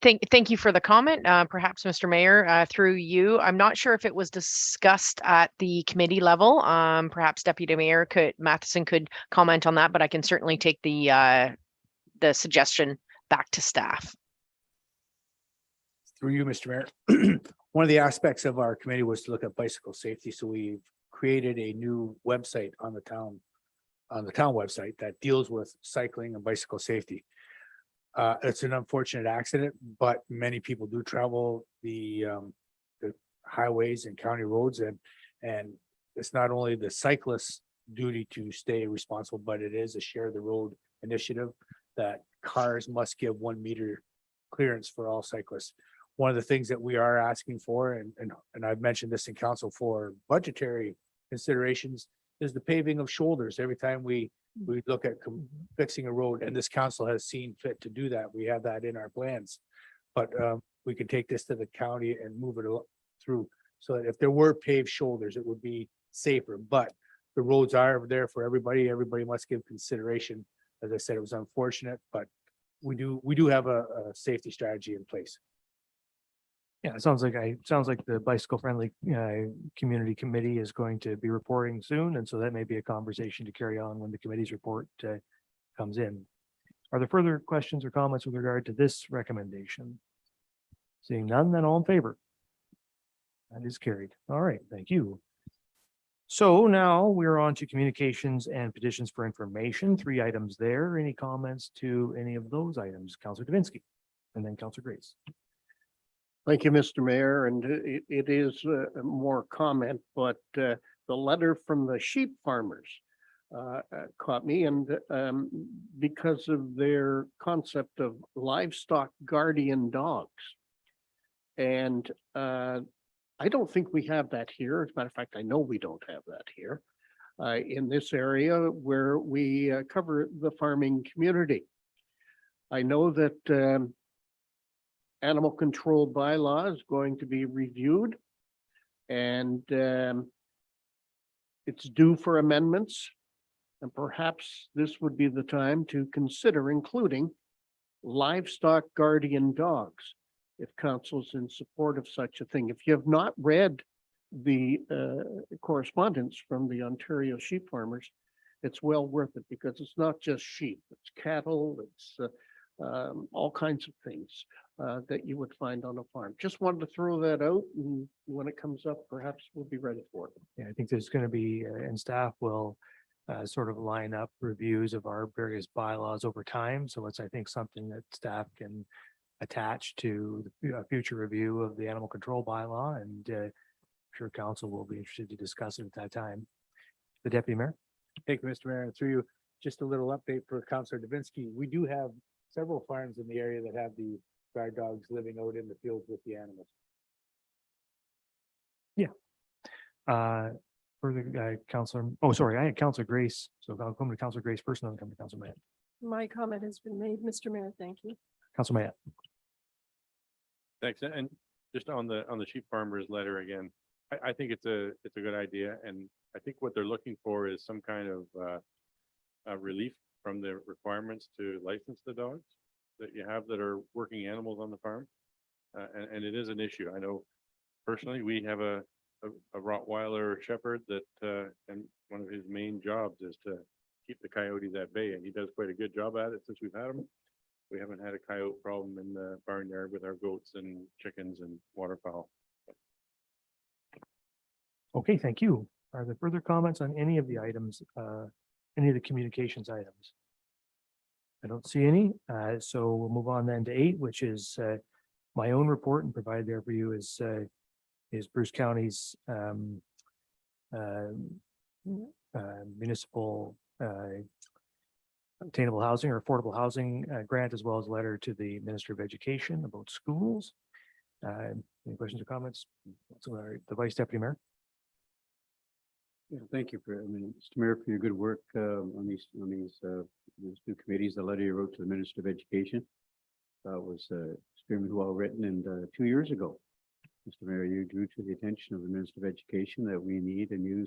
Thank you for the comment. Perhaps, Mr. Mayor, through you, I'm not sure if it was discussed at the committee level. Perhaps Deputy Mayor Matheson could comment on that, but I can certainly take the suggestion back to staff. Through you, Mr. Mayor. One of the aspects of our committee was to look at bicycle safety. So we've created a new website on the town website that deals with cycling and bicycle safety. It's an unfortunate accident, but many people do travel the highways and county roads, and it's not only the cyclist's duty to stay responsible, but it is a share the road initiative that cars must give 1 meter clearance for all cyclists. One of the things that we are asking for, and I've mentioned this in council for budgetary considerations, is the paving of shoulders. Every time we look at fixing a road, and this council has seen fit to do that, we have that in our plans. But we could take this to the county and move it through, so that if there were paved shoulders, it would be safer. But the roads are there for everybody. Everybody must give consideration. As I said, it was unfortunate, but we do have a safety strategy in place. Yeah, it sounds like the bicycle friendly community committee is going to be reporting soon. And so that may be a conversation to carry on when the committee's report comes in. Are there further questions or comments with regard to this recommendation? Seeing none, then all in favor? That is carried. All right, thank you. So now we're on to communications and petitions for information. 3 items there. Any comments to any of those items? Councillor Davinsky and then Councillor Grace. Thank you, Mr. Mayor, and it is more comment, but the letter from the sheep farmers caught me, and because of their concept of livestock guardian dogs. And I don't think we have that here. As a matter of fact, I know we don't have that here in this area where we cover the farming community. I know that animal control bylaw is going to be reviewed, and it's due for amendments. And perhaps this would be the time to consider including livestock guardian dogs, if council's in support of such a thing. If you have not read the correspondence from the Ontario sheep farmers, it's well worth it, because it's not just sheep, it's cattle, it's all kinds of things that you would find on a farm. Just wanted to throw that out, and when it comes up, perhaps we'll be ready for it. Yeah, I think there's going to be, and staff will sort of line up reviews of our various bylaws over time. So it's, I think, something that staff can attach to the future review of the animal control bylaw, and I'm sure council will be interested to discuss it at that time. The Deputy Mayor. Thank you, Mr. Mayor. And through you, just a little update for Councillor Davinsky. We do have several farms in the area that have the guard dogs living out in the fields with the animals. Yeah. Further, Councillor, oh, sorry, I had Councillor Grace. So I'll come to Councillor Grace first, and then come to Councillor Matt. My comment has been made, Mr. Mayor. Thank you. Councillor Matt. Thanks. And just on the sheep farmers letter again, I think it's a good idea. And I think what they're looking for is some kind of relief from the requirements to license the dogs that you have that are working animals on the farm. And it is an issue. I know personally, we have a Rottweiler shepherd that, and one of his main jobs is to keep the coyotes at bay, and he does quite a good job at it since we've had him. We haven't had a coyote problem in the barnyard with our goats and chickens and waterfowl. Okay, thank you. Are there further comments on any of the items, any of the communications items? I don't see any. So we'll move on then to 8, which is my own report, and provided there for you is Bruce County's municipal attainable housing or affordable housing grant, as well as a letter to the Minister of Education about schools. Any questions or comments? So, the Vice Deputy Mayor. Yeah, thank you for, Mr. Mayor, for your good work on these new committees. The letter you wrote to the Minister of Education was extremely well written. And 2 years ago, Mr. Mayor, you drew to the attention of the Minister of Education that we need a new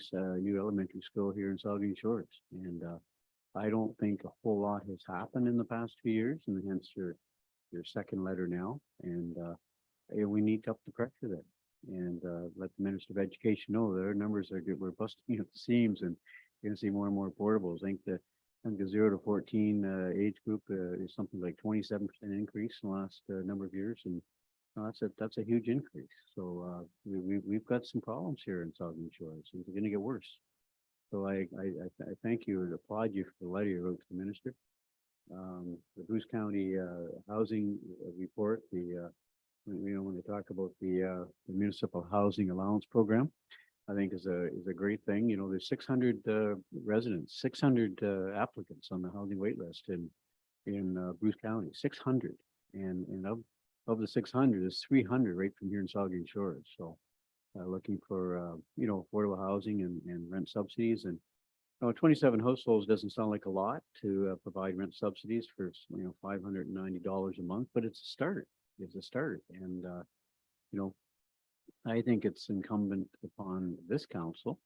elementary school here in Saugeen Shores. And I don't think a whole lot has happened in the past 2 years, and hence your second letter now. And we need to up the pressure there and let the Minister of Education know that our numbers are good. We're busting at the seams, and you're going to see more and more portables. I think the 0 to 14 age group is something like 27% increase in the last number of years, and that's a huge increase. So we've got some problems here in Saugeen Shores, and they're going to get worse. So I thank you and applaud you for the letter you wrote to the minister. The Bruce County housing report, when they talk about the municipal housing allowance program, I think is a great thing. There's 600 residents, 600 applicants on the housing wait list in Bruce County, 600, and of the 600, there's 300 right from here in Saugeen Shores. So looking for affordable housing and rent subsidies, and 27 households doesn't sound like a lot to provide rent subsidies for $590 a month, but it's a start. It's a start, and I think it's incumbent upon this council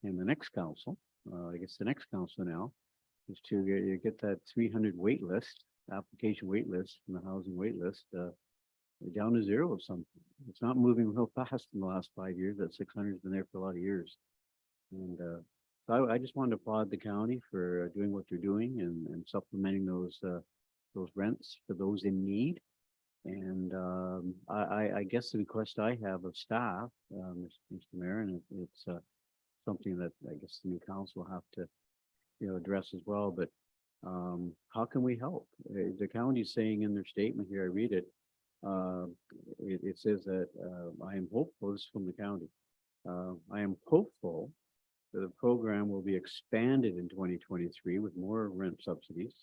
and the next council, I guess the next council now, is to get that 300 wait list, application wait list, and the housing wait list down to 0 of something. It's not moving real fast in the last 5 years. That 600 has been there for a lot of years, and so I just wanted to applaud the county for doing what they're doing and supplementing those rents for those in need. And I guess the request I have of staff, Mr. Mayor, and it's something that I guess the new council will have to address as well. But how can we help? The county is saying in their statement here, I read it. It says that I am hopeful. This is from the county. I am hopeful that the program will be expanded in 2023 with more rent subsidies,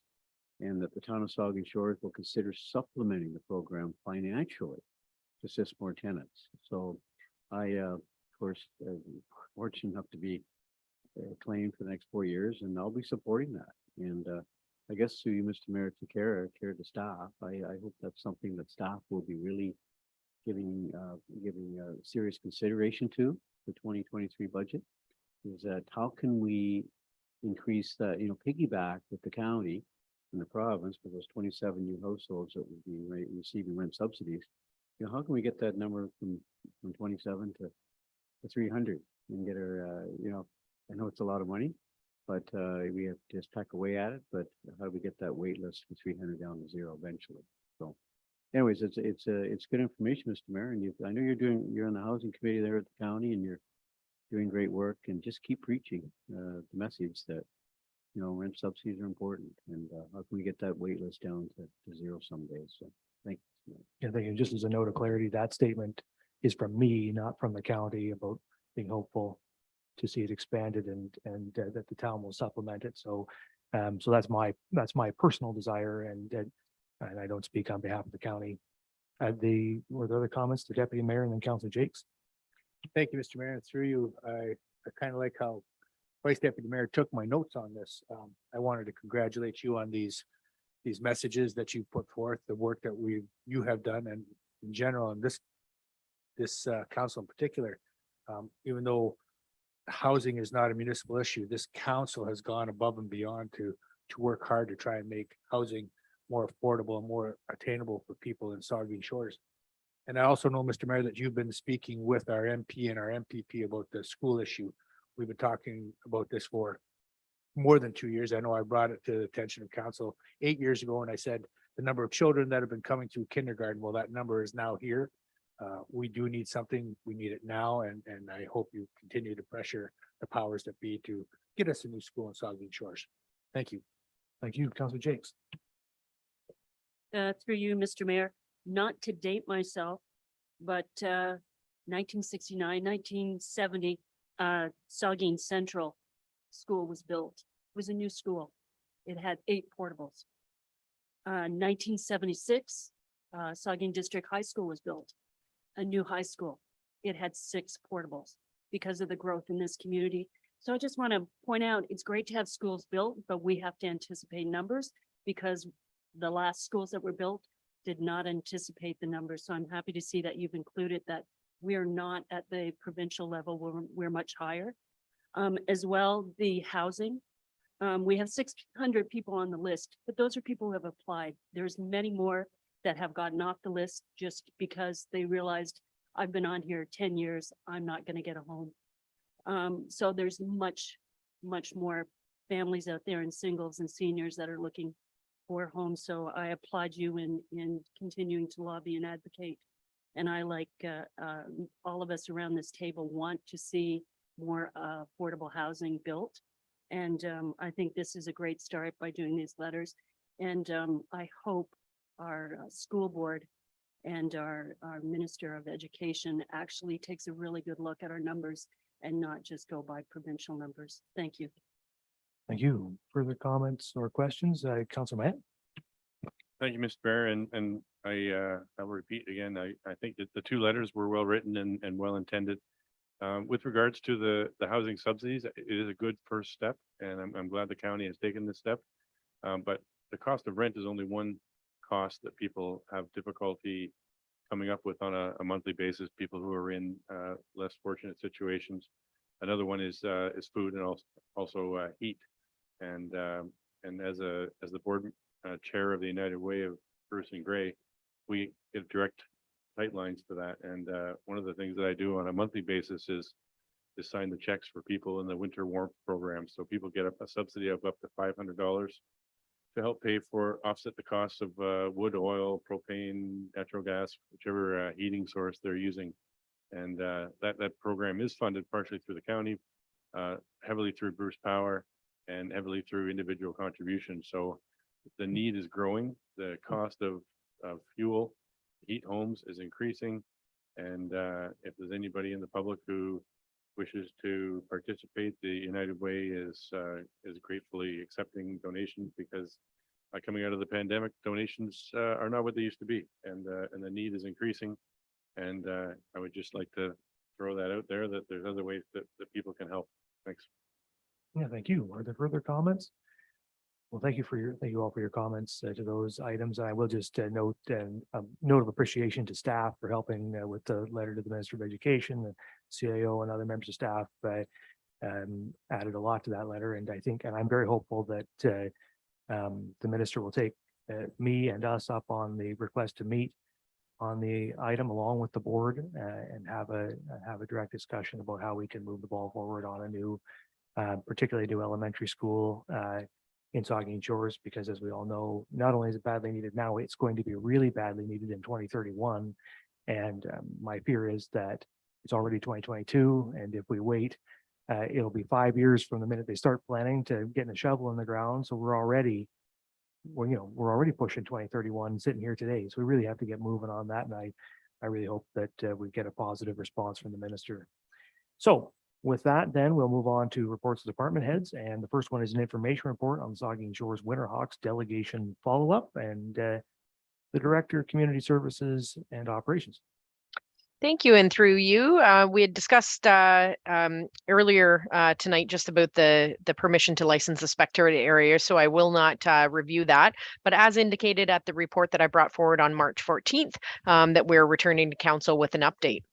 and that the town of Saugeen Shores will consider supplementing the program financially to assist more tenants. So I, of course, fortunate enough to be claimed for the next 4 years, and I'll be supporting that. And I guess through you, Mr. Mayor, to care to staff, I hope that's something that staff will be really giving serious consideration to the 2023 budget, is that how can we increase that, piggyback with the county in the province for those 27 new households that would be receiving rent subsidies. How can we get that number from 27 to 300 and get our, I know it's a lot of money, but we have to just peck away at it. But how do we get that wait list from 300 down to 0 eventually? So, anyways, it's good information, Mr. Mayor, and I know you're on the housing committee there at the county, and you're doing great work. And just keep preaching the message that rent subsidies are important, and how can we get that wait list down to 0 someday? So thank you. Yeah, thank you. Just as a note of clarity, that statement is from me, not from the county, about being hopeful to see it expanded and that the town will supplement it. So so that's my personal desire, and I don't speak on behalf of the county. Were there other comments to Deputy Mayor and then Councilor Jakes? Thank you, Mr. Mayor. Through you, I kind of like how Vice Deputy Mayor took my notes on this. I wanted to congratulate you on these messages that you put forth, the work that you have done, and in general, and this council in particular. Even though housing is not a municipal issue, this council has gone above and beyond to work hard to try and make housing more affordable and more attainable for people in Saugeen Shores. And I also know, Mr. Mayor, that you've been speaking with our MP and our MPP about the school issue. We've been talking about this for more than 2 years. I know I brought it to the attention of council 8 years ago, and I said the number of children that have been coming through kindergarten, well, that number is now here. We do need something. We need it now, and I hope you continue to pressure the powers that be to get us a new school in Saugeen Shores. Thank you. Thank you, Councilor Jakes. through you, Mr. Mayor, not to date myself, but 1969, 1970, Saugeen Central School was built. It was a new school. It had 8 portables. 1976, Saugeen District High School was built, a new high school. It had 6 portables because of the growth in this community. So I just want to point out, it's great to have schools built, but we have to anticipate numbers because the last schools that were built did not anticipate the numbers. So I'm happy to see that you've included that we are not at the provincial level, we're much higher. As well, the housing. We have 600 people on the list, but those are people who have applied. There's many more that have gotten off the list just because they realized I've been on here 10 years, I'm not going to get a home. So there's much more families out there and singles and seniors that are looking for homes. So I applaud you in continuing to lobby and advocate. And I, like all of us around this table, want to see more affordable housing built. And I think this is a great start by doing these letters. And I hope our school board and our Minister of Education actually takes a really good look at our numbers and not just go by provincial numbers. Thank you. Thank you. Further comments or questions? Councilor Matt? Thank you, Mr. Mayor, and I'll repeat again, I think that the 2 letters were well written and well intended. With regards to the housing subsidies, it is a good first step, and I'm glad the county has taken this step. But the cost of rent is only one cost that people have difficulty coming up with on a monthly basis, people who are in less fortunate situations. Another one is food and also heat. And as the board chair of the United Way of Bruce and Gray, we give direct tight lines to that. And one of the things that I do on a monthly basis is sign the checks for people in the winter warmth program. So people get a subsidy of up to $500 to help pay for offset the costs of wood, oil, propane, natural gas, whichever heating source they're using. And that program is funded partially through the county, heavily through Bruce Power, and heavily through individual contributions. So the need is growing. The cost of fuel, heat homes is increasing. And if there's anybody in the public who wishes to participate, the United Way is gratefully accepting donations, because coming out of the pandemic, donations are not what they used to be, and the need is increasing. And I would just like to throw that out there, that there's other ways that people can help. Thanks. Yeah, thank you. Are there further comments? Well, thank you all for your comments to those items. I will just note a note of appreciation to staff for helping with the letter to the Minister of Education, the CIO, and other members of staff added a lot to that letter. And I'm very hopeful that the minister will take me and us up on the request to meet on the item along with the board and have a direct discussion about how we can move the ball forward on a new, particularly new elementary school in Saugeen Shores, because as we all know, not only is it badly needed now, it's going to be really badly needed in 2031. And my fear is that it's already 2022, and if we wait, it'll be 5 years from the minute they start planning to getting a shovel in the ground. So we're already pushing 2031 sitting here today. So we really have to get moving on that. And I really hope that we get a positive response from the minister. So with that, then we'll move on to reports of department heads. And the first one is an information report on Saugeen Shores Winterhawks delegation follow-up, and the Director of Community Services and Operations. Thank you. And through you, we had discussed earlier tonight just about the permission to license the spectator area, so I will not review that. But as indicated at the report that I brought forward on March 14th, that we're returning to council with an update.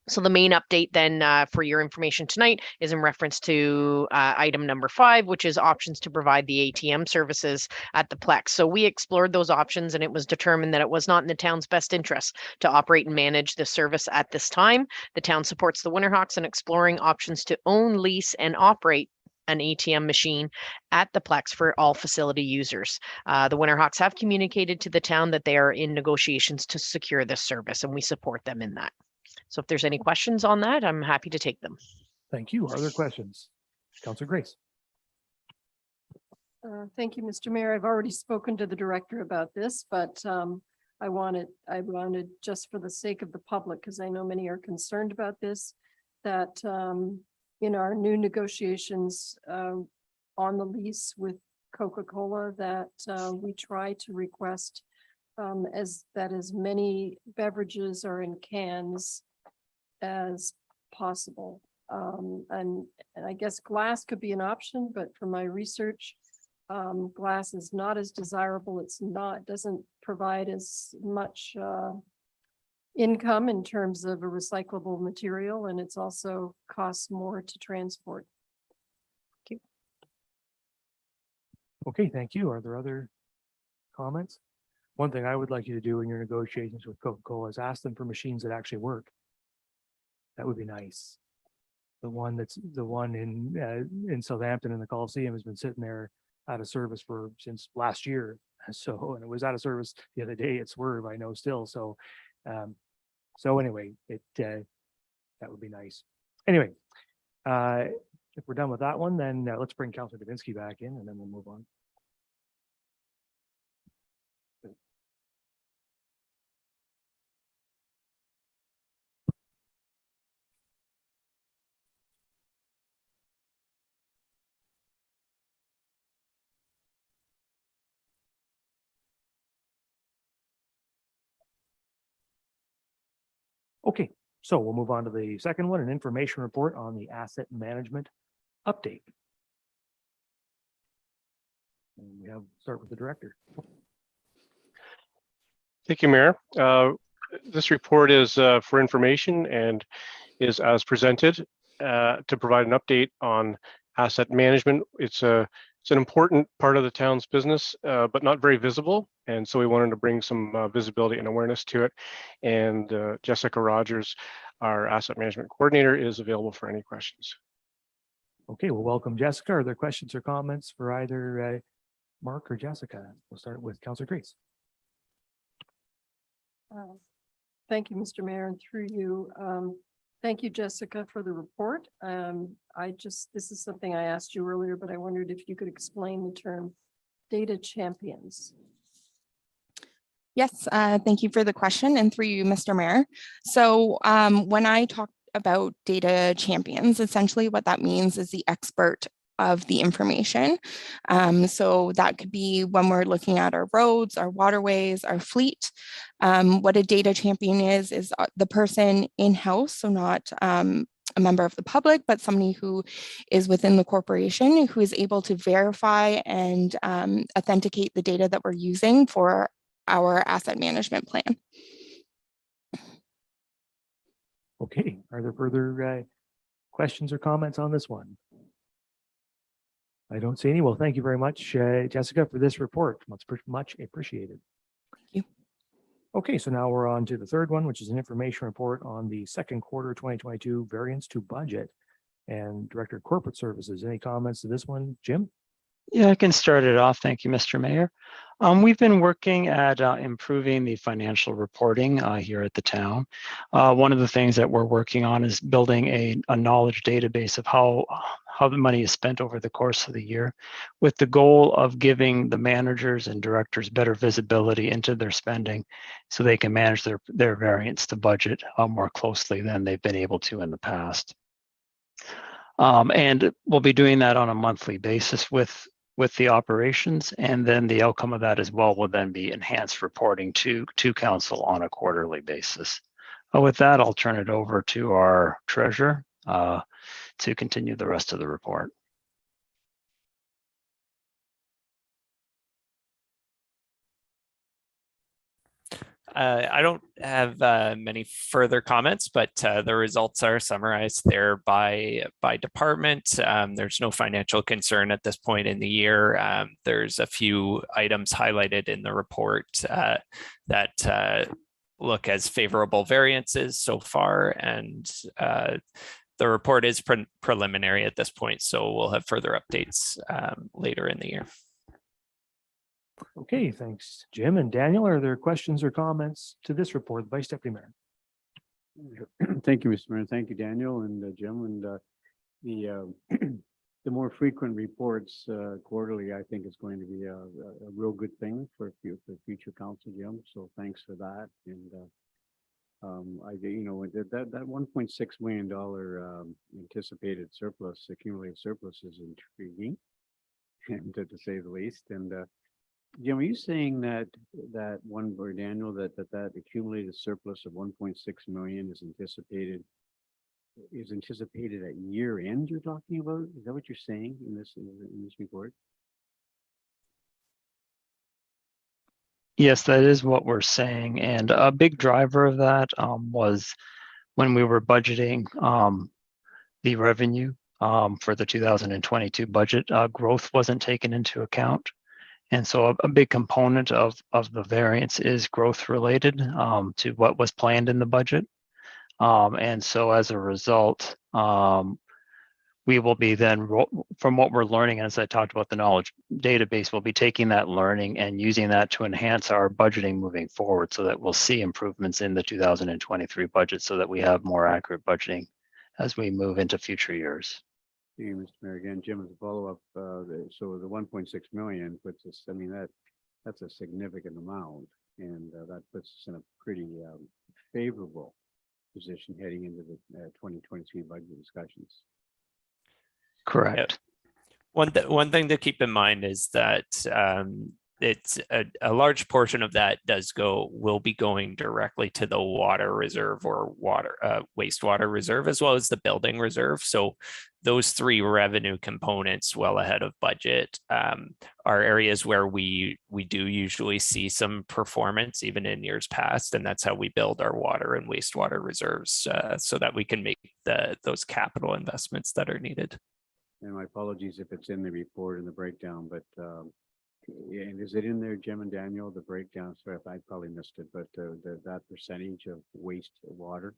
So the main update then for your information tonight is in reference to item number 5, which is options to provide the ATM services at the Plex. So we explored those options, and it was determined that it was not in the town's best interest to operate and manage the service at this time. The town supports the Winterhawks in exploring options to own, lease, and operate an ATM machine at the Plex for all facility users. The Winterhawks have communicated to the town that they are in negotiations to secure this service, and we support them in that. So if there's any questions on that, I'm happy to take them. Thank you. Are there questions? Councilor Grace. Thank you, Mr. Mayor. I've already spoken to the director about this, but I wanted just for the sake of the public, because I know many are concerned about this, that in our new negotiations on the lease with Coca-Cola, that we try to request as many beverages are in cans as possible. And I guess glass could be an option, but from my research, glass is not as desirable. Doesn't provide as much income in terms of a recyclable material, and it's also costs more to transport. Okay, thank you. Are there other comments? One thing I would like you to do in your negotiations with Coca-Cola is ask them for machines that actually work. That would be nice. The one in Southampton in the Coliseum has been sitting there out of service since last year. So, and it was out of service the other day at Swerve, I know still. So, anyway, that would be nice. Anyway, if we're done with that one, then let's bring Councilor Davinsky back in and then we'll move on. Okay, so we'll move on to the second one, an information report on the asset management update. And we have start with the director. Thank you, Mayor. This report is for information and is as presented to provide an update on asset management. It's an important part of the town's business, but not very visible. And so we wanted to bring some visibility and awareness to it. And Jessica Rogers, our asset management coordinator, is available for any questions. Okay, well, welcome, Jessica. Are there questions or comments for either Mark or Jessica? We'll start with Councilor Grace. Thank you, Mr. Mayor, and through you. Thank you, Jessica, for the report. This is something I asked you earlier, but I wondered if you could explain the term data champions. Yes, thank you for the question, and through you, Mr. Mayor. So when I talk about data champions, essentially what that means is the expert of the information. So that could be when we're looking at our roads, our waterways, our fleet. What a data champion is the person in-house, so not a member of the public, but somebody who is within the corporation who is able to verify and authenticate the data that we're using for our asset management plan. Okay, are there further questions or comments on this one? I don't see any. Well, thank you very much, Jessica, for this report. Much appreciated. Thank you. Okay, so now we're on to the third one, which is an information report on the second quarter 2022 variance to budget. And Director of Corporate Services, any comments to this one, Jim? Yeah, I can start it off. Thank you, Mr. Mayor. We've been working at improving the financial reporting here at the town. One of the things that we're working on is building a knowledge database of how the money is spent over the course of the year, with the goal of giving the managers and directors better visibility into their spending so they can manage their variance to budget more closely than they've been able to in the past. And we'll be doing that on a monthly basis with the operations, and then the outcome of that as well will then be enhanced reporting to council on a quarterly basis. With that, I'll turn it over to our treasurer to continue the rest of the report. I don't have many further comments, but the results are summarized there by department. There's no financial concern at this point in the year. There's a few items highlighted in the report that look as favorable variances so far, and the report is preliminary at this point, so we'll have further updates later in the year. Okay, thanks, Jim and Daniel. Are there questions or comments to this report, Vice Deputy Mayor? Thank you, Mr. Mayor. Thank you, Daniel and Jim. And the more frequent reports quarterly, I think is going to be a real good thing for future council, Jim. So thanks for that. And that $1.6 million anticipated surplus, accumulated surplus, is intriguing, and to say the least. And Jim, are you saying that one, or Daniel, that accumulated surplus of 1.6 million is anticipated at year end? You're talking about? Is that what you're saying in this report? Yes, that is what we're saying. And a big driver of that was when we were budgeting the revenue for the 2022 budget, growth wasn't taken into account. And so a big component of the variance is growth related to what was planned in the budget. And so as a result, we will be then, from what we're learning, as I talked about the knowledge database, we'll be taking that learning and using that to enhance our budgeting moving forward, so that we'll see improvements in the 2023 budget, so that we have more accurate budgeting as we move into future years. Thank you, Mr. Mayor. Again, Jim, as a follow-up, so the 1.6 million puts us, I mean, that's a significant amount, and that puts us in a pretty favorable position heading into the 2023 budget discussions. Correct. One thing to keep in mind is that it's a large portion of that will be going directly to the water reserve or wastewater reserve, as well as the building reserve. So those three revenue components, well ahead of budget, are areas where we do usually see some performance even in years past, and that's how we build our water and wastewater reserves, so that we can make those capital investments that are needed. And my apologies if it's in the report and the breakdown, but and is it in there, Jim and Daniel, the breakdown? Sorry if I probably missed it, but that percentage of waste water,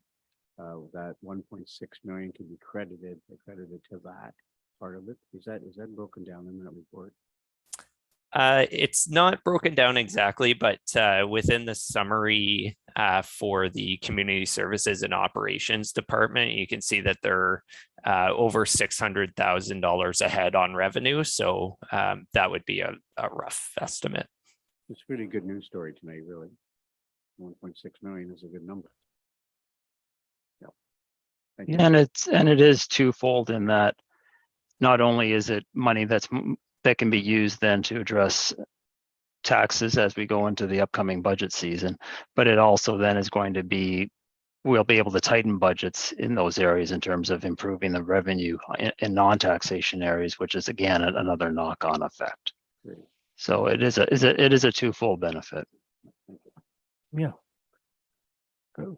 that 1.6 million can be credited to that part of it. Is that broken down in that report? It's not broken down exactly, but within the summary for the Community Services and Operations Department, you can see that they're over $600,000 ahead on revenue. So that would be a rough estimate. It's a really good news story tonight, really. 1.6 million is a good number. Yeah. Thank you. And it is twofold in that not only is it money that can be used then to address taxes as we go into the upcoming budget season, but it also then is going to be, we'll be able to tighten budgets in those areas in terms of improving the revenue in non-taxation areas, which is again another knock-on effect. Great. So it is a twofold benefit. Yeah.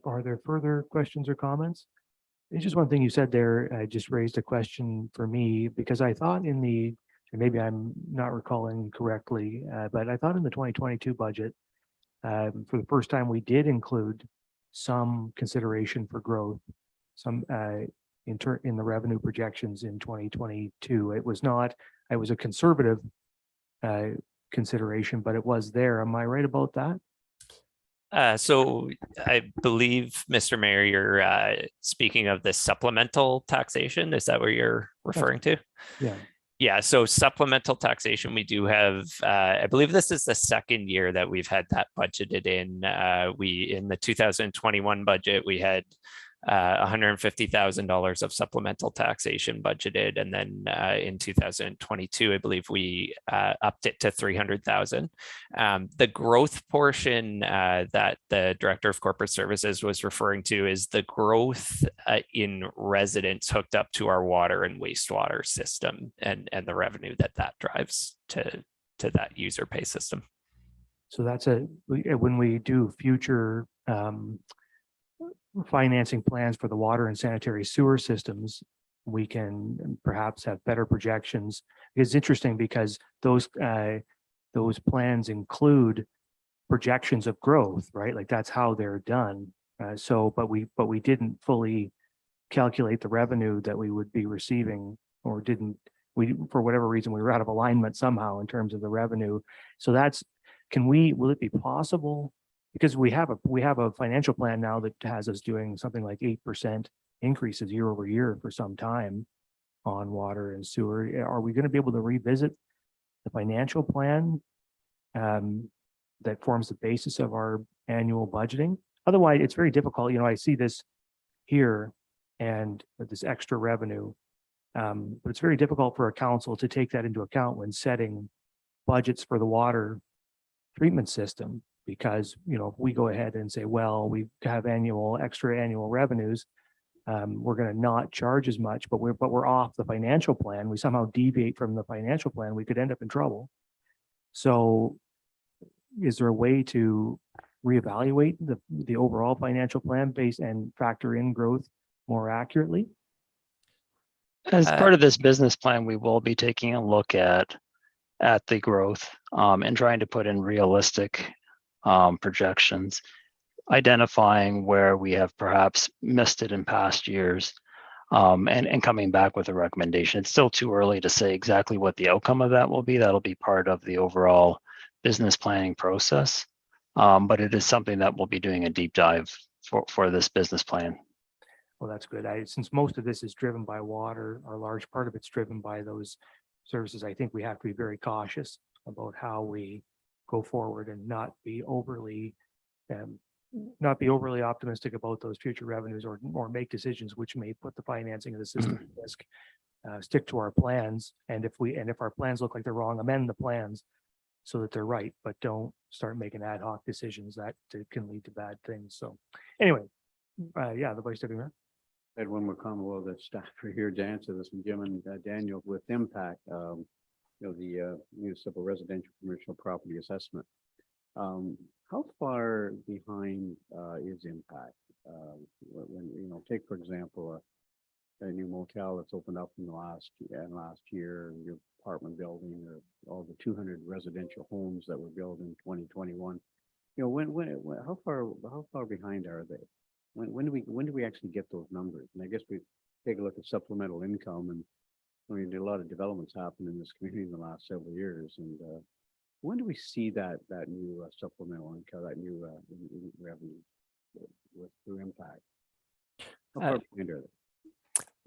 Are there further questions or comments? It's just one thing you said there, just raised a question for me, because I thought in the, and maybe I'm not recalling correctly, but I thought in the 2022 budget, for the first time, we did include some consideration for growth, some in the revenue projections in 2022. It was a conservative consideration, but it was there. Am I right about that? So I believe, Mr. Mayor, you're speaking of the supplemental taxation. Is that what you're referring to? Yeah. Yeah, so supplemental taxation, we do have, I believe this is the second year that we've had that budgeted in. In the 2021 budget, we had $150,000 of supplemental taxation budgeted. And then in 2022, I believe we upped it to $300,000. The growth portion that the Director of Corporate Services was referring to is the growth in residents hooked up to our water and wastewater system, and the revenue that drives to that user pay system. So that's when we do future financing plans for the water and sanitary sewer systems, we can perhaps have better projections. It's interesting because those plans include projections of growth, right? Like that's how they're done. But we didn't fully calculate the revenue that we would be receiving, or for whatever reason, we were out of alignment somehow in terms of the revenue. So will it be possible? Because we have a financial plan now that has us doing something like 8% increases year over year for some time. on water and sewer. Are we going to be able to revisit the financial plan that forms the basis of our annual budgeting? Otherwise, it's very difficult. You know, I see this here and with this extra revenue, but it's very difficult for a council to take that into account when setting budgets for the water treatment system, because, you know, if we go ahead and say, well, we have extra annual revenues, we're going to not charge as much, but we're off the financial plan. We somehow deviate from the financial plan, we could end up in trouble. So is there a way to reevaluate the overall financial plan base and factor in growth more accurately? As part of this business plan, we will be taking a look at the growth and trying to put in realistic projections, identifying where we have perhaps missed it in past years, and coming back with a recommendation. It's still too early to say exactly what the outcome of that will be. That'll be part of the overall business planning process. But it is something that we'll be doing a deep dive for this business plan. Well, that's good. Since most of this is driven by water, or a large part of it's driven by those services, I think we have to be very cautious about how we go forward and not be overly optimistic about those future revenues, or make decisions which may put the financing of the system at risk. Stick to our plans, and if our plans look like they're wrong, amend the plans so that they're right, but don't start making ad hoc decisions that can lead to bad things. So anyway, yeah, the Vice Deputy Mayor. I had one more comment while the staff are here to answer this from Jim and Daniel with impact, you know, the municipal residential commercial property assessment. How far behind is impact? When, you know, take for example, a new motel that's opened up in the last year, your apartment building, or all the 200 residential homes that were built in 2021. You know, how far behind are they? When do we actually get those numbers? And I guess we take a look at supplemental income, and I mean, a lot of developments happened in this community in the last several years. And when do we see that new supplemental income, that new revenue through impact? How far behind are they?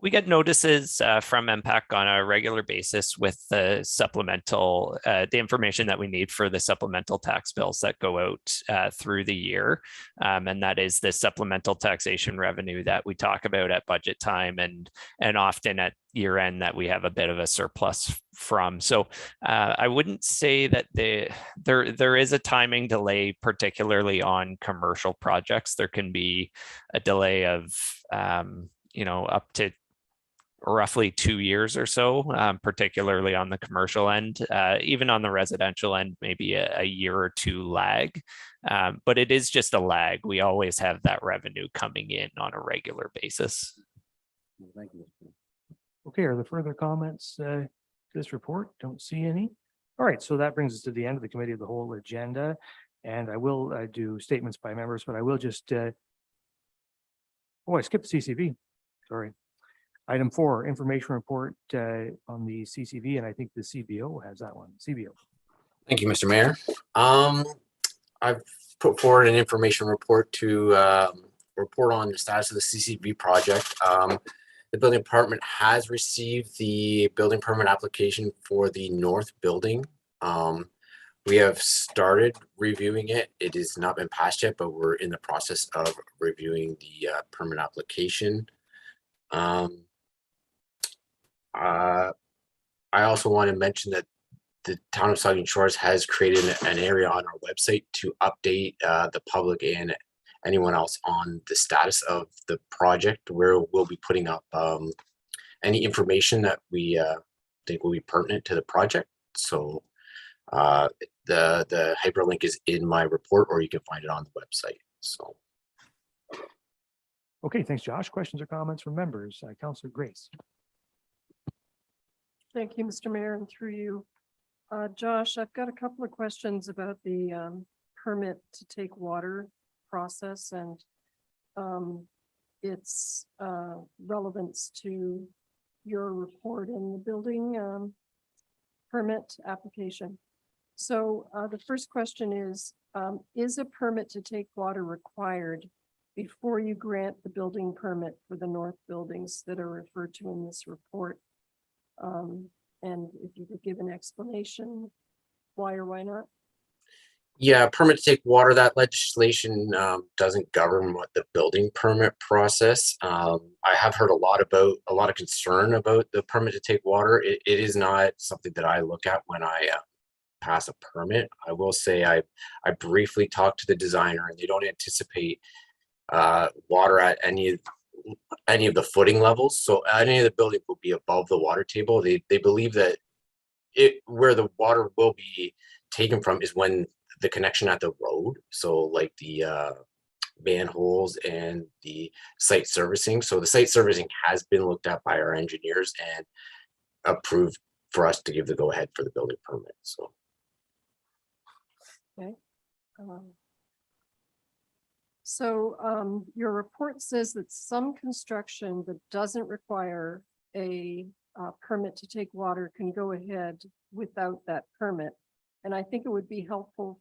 We get notices from MPAC on a regular basis with the supplemental, the information that we need for the supplemental tax bills that go out through the year. And that is the supplemental taxation revenue that we talk about at budget time, and often at year end that we have a bit of a surplus from. So I wouldn't say that there is a timing delay, particularly on commercial projects. There can be a delay of you know, up to roughly 2 years or so, particularly on the commercial end. Even on the residential end, maybe a year or two lag, but it is just a lag. We always have that revenue coming in on a regular basis. Thank you. Okay, are there further comments to this report? Don't see any. All right, so that brings us to the end of the committee of the whole agenda, and I will do statements by members, but I will just I skipped the CCV. Sorry. Item 4, information report on the CCV, and I think the CBO has that one. CBO. Thank you, Mr. Mayor. I've put forward an information report to report on the status of the CCV project. The building department has received the building permit application for the north building. We have started reviewing it. It has not been passed yet, but we're in the process of reviewing the permit application. I also want to mention that the town of Saugeen Shores has created an area on our website to update the public and anyone else on the status of the project, where we'll be putting up any information that we think will be pertinent to the project. So the hyperlink is in my report, or you can find it on the website. So. Okay, thanks, Josh. Questions or comments from members? Councillor Grace. Thank you, Mr. Mayor, and through you. Josh, I've got a couple of questions about the permit to take water process and its relevance to your report in the building permit application. So the first question is a permit to take water required before you grant the building permit for the north buildings that are referred to in this report? And if you could give an explanation, why or why not? Yeah, permit to take water, that legislation doesn't govern what the building permit process. I have heard a lot of concern about the permit to take water. It is not something that I look at when I pass a permit. I will say I briefly talked to the designer, and they don't anticipate water at any of the footing levels. So any of the building will be above the water table. They believe that where the water will be taken from is when the connection at the road. So like the manholes and the site servicing. So the site servicing has been looked at by our engineers and approved for us to give the go ahead for the building permit. So. Okay. So your report says that some construction that doesn't require a permit to take water can go ahead without that permit. And I think it would be helpful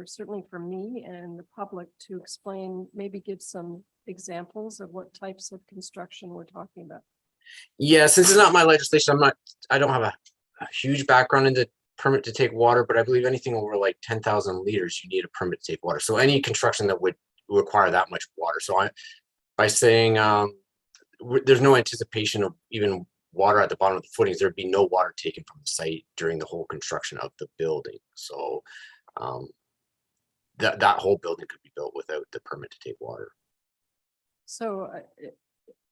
certainly for me and the public to explain, maybe give some examples of what types of construction we're talking about. Yeah, since it's not my legislation, I don't have a huge background in the permit to take water, but I believe anything over like 10,000 liters, you need a permit to take water. So any construction that would require that much water. So by saying there's no anticipation of even water at the bottom of the footings, there'd be no water taken from the site during the whole construction of the building. So that whole building could be built without the permit to take water. So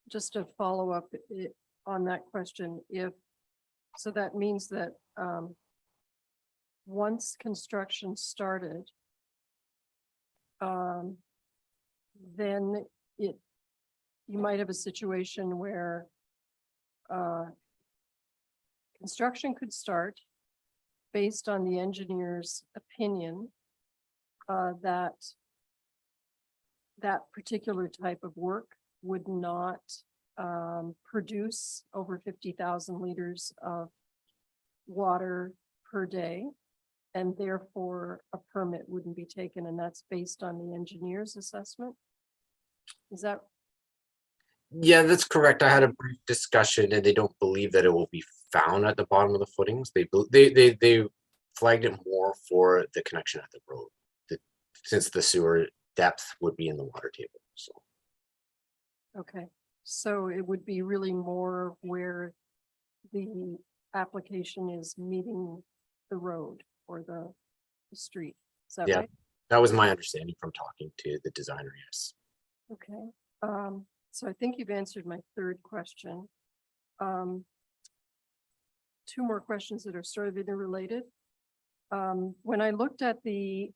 just to follow up on that question, so that means that once construction started, then you might have a situation where construction could start based on the engineer's opinion that particular type of work would not produce over 50,000 liters of water per day, and therefore a permit wouldn't be taken, and that's based on the engineer's assessment. Is that? Yeah, that's correct. I had a brief discussion, and they don't believe that it will be found at the bottom of the footings. They flagged it more for the connection at the road, since the sewer depth would be in the water table. So. Okay, so it would be really more where the application is meeting the road or the street. Is that right? That was my understanding from talking to the designer. Yes. Okay. So I think you've answered my third question. Two more questions that are sort of interrelated. When I looked at the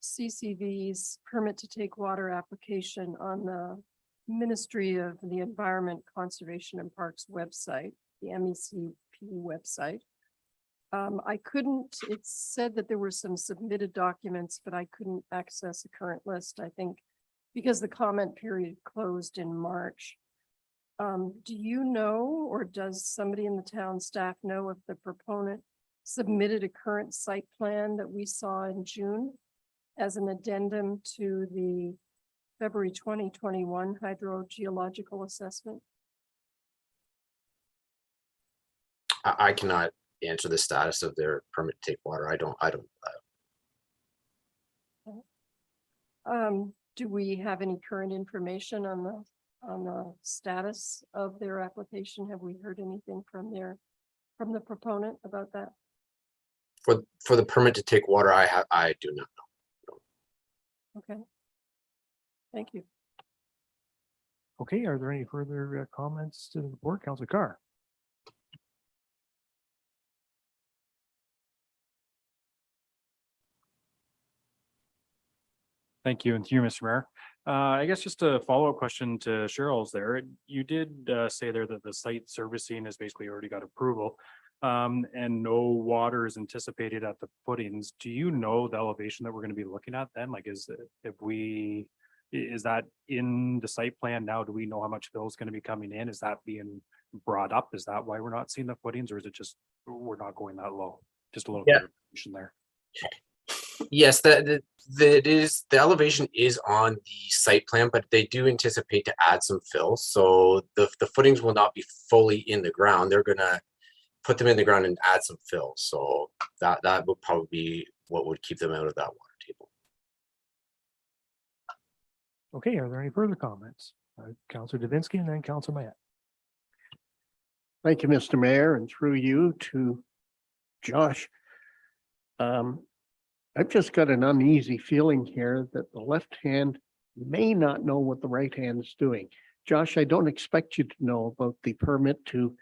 CCV's permit to take water application on the Ministry of the Environment, Conservation and Parks website, the MECP website, it said that there were some submitted documents, but I couldn't access a current list, I think, because the comment period closed in March. Do you know, or does somebody in the town staff know if the proponent submitted a current site plan that we saw in June as an addendum to the February 2021 hydrogeological assessment? I cannot answer the status of their permit to take water. I don't. Do we have any current information on the status of their application? Have we heard anything from the proponent about that? For the permit to take water, I do not know. Okay. Thank you. Okay, are there any further comments to the board? Councilor Carr? Thank you, and to you, Mr. Mayor. I guess just a follow-up question to Cheryl's there. You did say there that the site servicing has basically already got approval, and no water is anticipated at the footings. Do you know the elevation that we're going to be looking at then? Like, is that in the site plan now? Do we know how much fill is going to be coming in? Is that being brought up? Is that why we're not seeing the footings, or is it just we're not going that low? Just a little clarification there. Yes, the elevation is on the site plan, but they do anticipate to add some fill. So the footings will not be fully in the ground. They're gonna put them in the ground and add some fill. So that would probably be what would keep them out of that water table. Okay, are there any further comments? Councillor Davinsky and then Councillor Mayette. Thank you, Mr. Mayor, and through you to Josh. I've just got an uneasy feeling here that the left hand may not know what the right hand is doing. Josh, I don't expect you to know about the permit to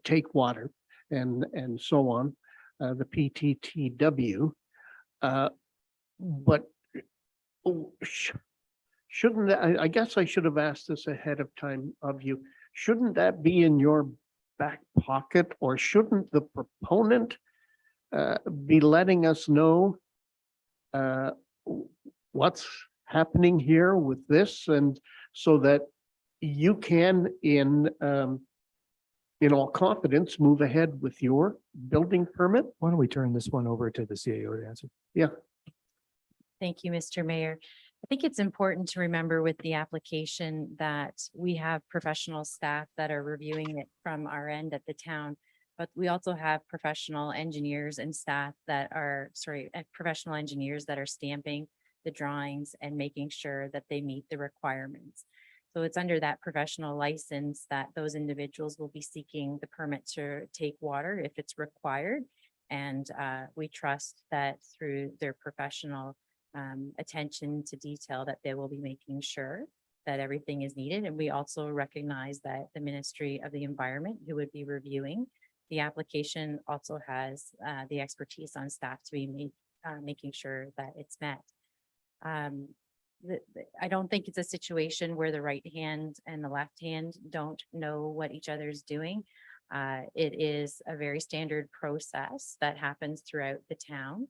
take water and so on, the PTTW. But shouldn't I guess I should have asked this ahead of time of you. Shouldn't that be in your back pocket, or shouldn't the proponent be letting us know what's happening here with this, and so that you can in all confidence move ahead with your building permit? Why don't we turn this one over to the CAO to answer? Yeah. Thank you, Mr. Mayor. I think it's important to remember with the application that we have professional staff that are reviewing it from our end at the town, but we also have professional engineers and staff that are, professional engineers that are stamping the drawings and making sure that they meet the requirements. So it's under that professional license that those individuals will be seeking the permit to take water if it's required. And we trust that through their professional attention to detail that they will be making sure that everything is needed. And we also recognize that the Ministry of the Environment, who would be reviewing the application, also has the expertise on staff to be making sure that it's met. I don't think it's a situation where the right hand and the left hand don't know what each other's doing. It is a very standard process that happens throughout the town.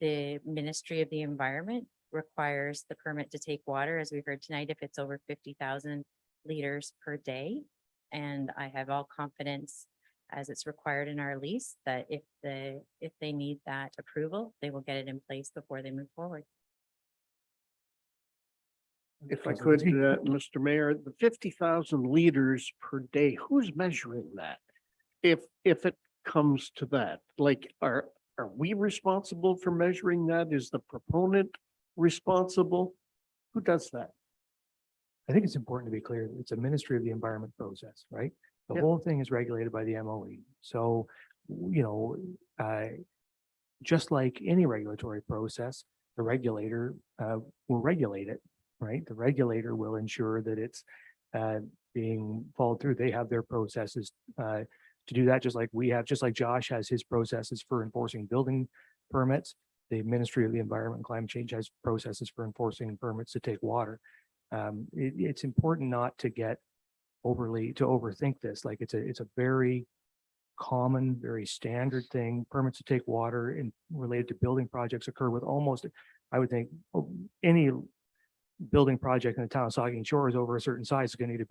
The Ministry of the Environment requires the permit to take water, as we've heard tonight, if it's over 50,000 liters per day. And I have all confidence, as it's required in our lease, that if they need that approval, they will get it in place before they move forward. If I could, Mr. Mayor, the 50,000 liters per day, who's measuring that? If it comes to that, like, are we responsible for measuring that? Is the proponent responsible? Who does that? I think it's important to be clear. It's a Ministry of the Environment process, right? The whole thing is regulated by the MOE. So, just like any regulatory process, the regulator will regulate it, right? The regulator will ensure that it's being followed through. They have their processes to do that, just like we have, just like Josh has his processes for enforcing building permits. The Ministry of the Environment and Climate Change has processes for enforcing permits to take water. It's important not to get overthink this. Like it's a very common, very standard thing. Permits to take water and related to building projects occur with almost, I would think, any building project in the town of Saugeen Shores over a certain size is going to need a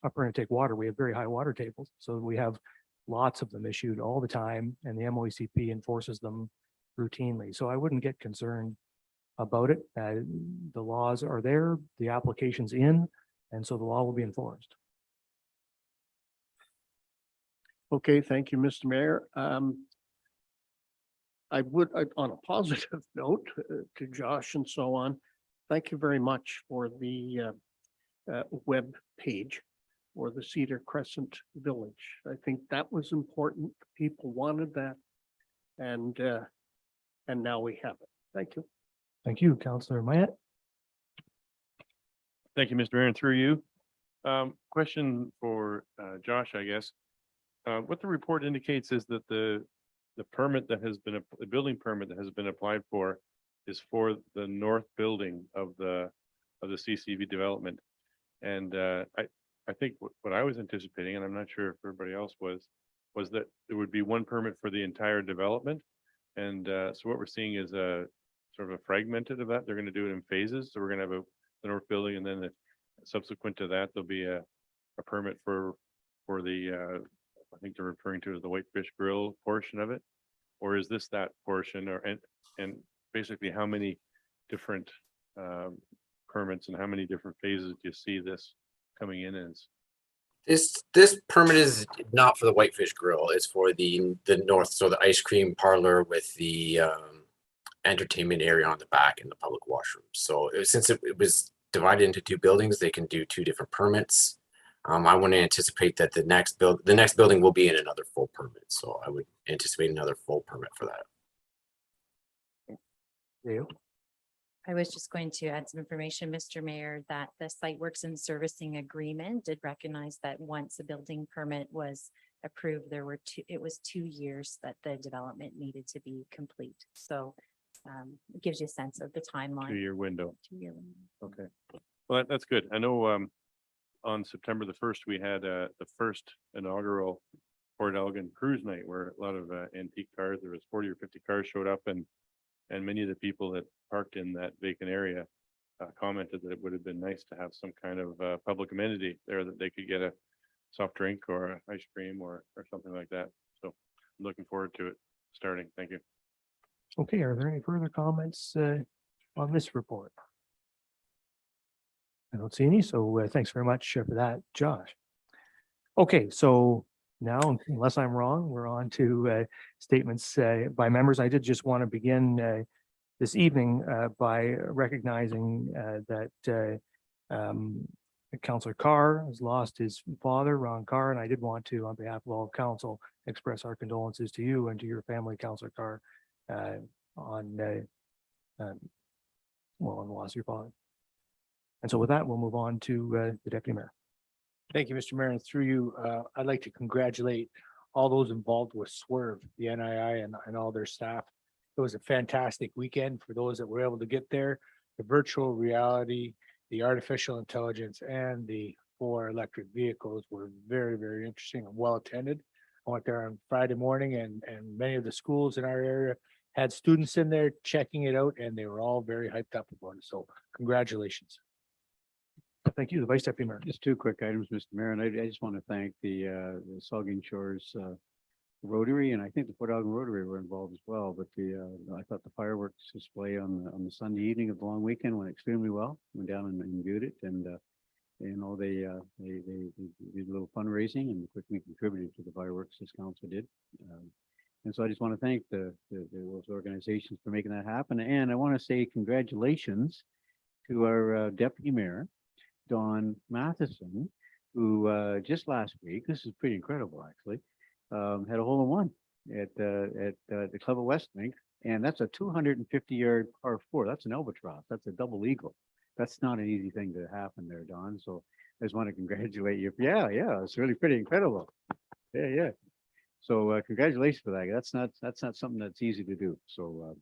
permit to take water. We have very high water tables, so we have lots of them issued all the time, and the MOECP enforces them routinely. So I wouldn't get concerned about it. The laws are there, the application's in, and so the law will be enforced. Okay, thank you, Mr. Mayor. I would, on a positive note, to Josh and so on, thank you very much for the web page for the Cedar Crescent Village. I think that was important. People wanted that, and now we have it. Thank you. Thank you, Councillor Mayette. Thank you, Mr. Mayor, and through you. Question for Josh, I guess. What the report indicates is that the permit that has been, the building permit that has been applied for is for the north building of the CCV development. And I think what I was anticipating, and I'm not sure if everybody else was that there would be one permit for the entire development. And so what we're seeing is a sort of a fragmented of that. They're going to do it in phases. So we're going to have the north building, and then subsequent to that, there'll be a permit for the I think they're referring to as the Whitefish Grill portion of it. Or is this that portion? Or and basically how many different permits and how many different phases do you see this coming in as? This permit is not for the Whitefish Grill. It's for the north, so the ice cream parlor with the entertainment area on the back and the public washroom. So since it was divided into two buildings, they can do two different permits. I want to anticipate that the next building will be in another full permit. So I would anticipate another full permit for that. Leo? I was just going to add some information, Mr. Mayor, that the site works and servicing agreement did recognize that once a building permit was approved, it was 2 years that the development needed to be complete. So it gives you a sense of the timeline. 2-year window. 2-year window. Okay. Well, that's good. I know on September the 1st, we had the first inaugural Port Elgin Cruise Night where a lot of antique cars, there was 40 or 50 cars showed up, and many of the people that parked in that vacant area commented that it would have been nice to have some kind of public amenity there that they could get a soft drink or a ice cream or something like that. So I'm looking forward to it starting. Thank you. Okay, are there any further comments on this report? I don't see any, so thanks very much for that, Josh. Okay, so now, unless I'm wrong, we're on to statements by members. I did just want to begin this evening by recognizing that Councillor Carr has lost his father, Ron Carr, and I did want to, on behalf of all of council, express our condolences to you and to your family, Councillor Carr, on the loss of your father. And so with that, we'll move on to the Deputy Mayor. Thank you, Mr. Mayor, and through you, I'd like to congratulate all those involved with Swerve, the NII and all their staff. It was a fantastic weekend for those that were able to get there. The virtual reality, the artificial intelligence, and the 4 electric vehicles were very, very interesting and well attended. I went there on Friday morning and many of the schools in our area had students in there checking it out, and they were all very hyped up about it. So congratulations. Thank you, the Vice Deputy Mayor. Just 2 quick items, Mr. Mayor, and I just want to thank the Saugeen Shores Rotary, and I think the Port Elgin Rotary were involved as well. But I thought the fireworks display on the Sunday evening of the long weekend went extremely well. Went down and viewed it, and you know they did a little fundraising and quickly contributed to the fireworks as council did. And so I just want to thank those organizations for making that happen. And I want to say congratulations to our Deputy Mayor, Don Matheson, who just last week, this is pretty incredible actually, had a hole-in-one at the Club of Westlink, and that's a 250-yard par 4. That's an albatross. That's a double eagle. That's not an easy thing to happen there, Don. So I just want to congratulate you. Yeah, it's really pretty incredible. Yeah. So congratulations for that. That's not something that's easy to do. So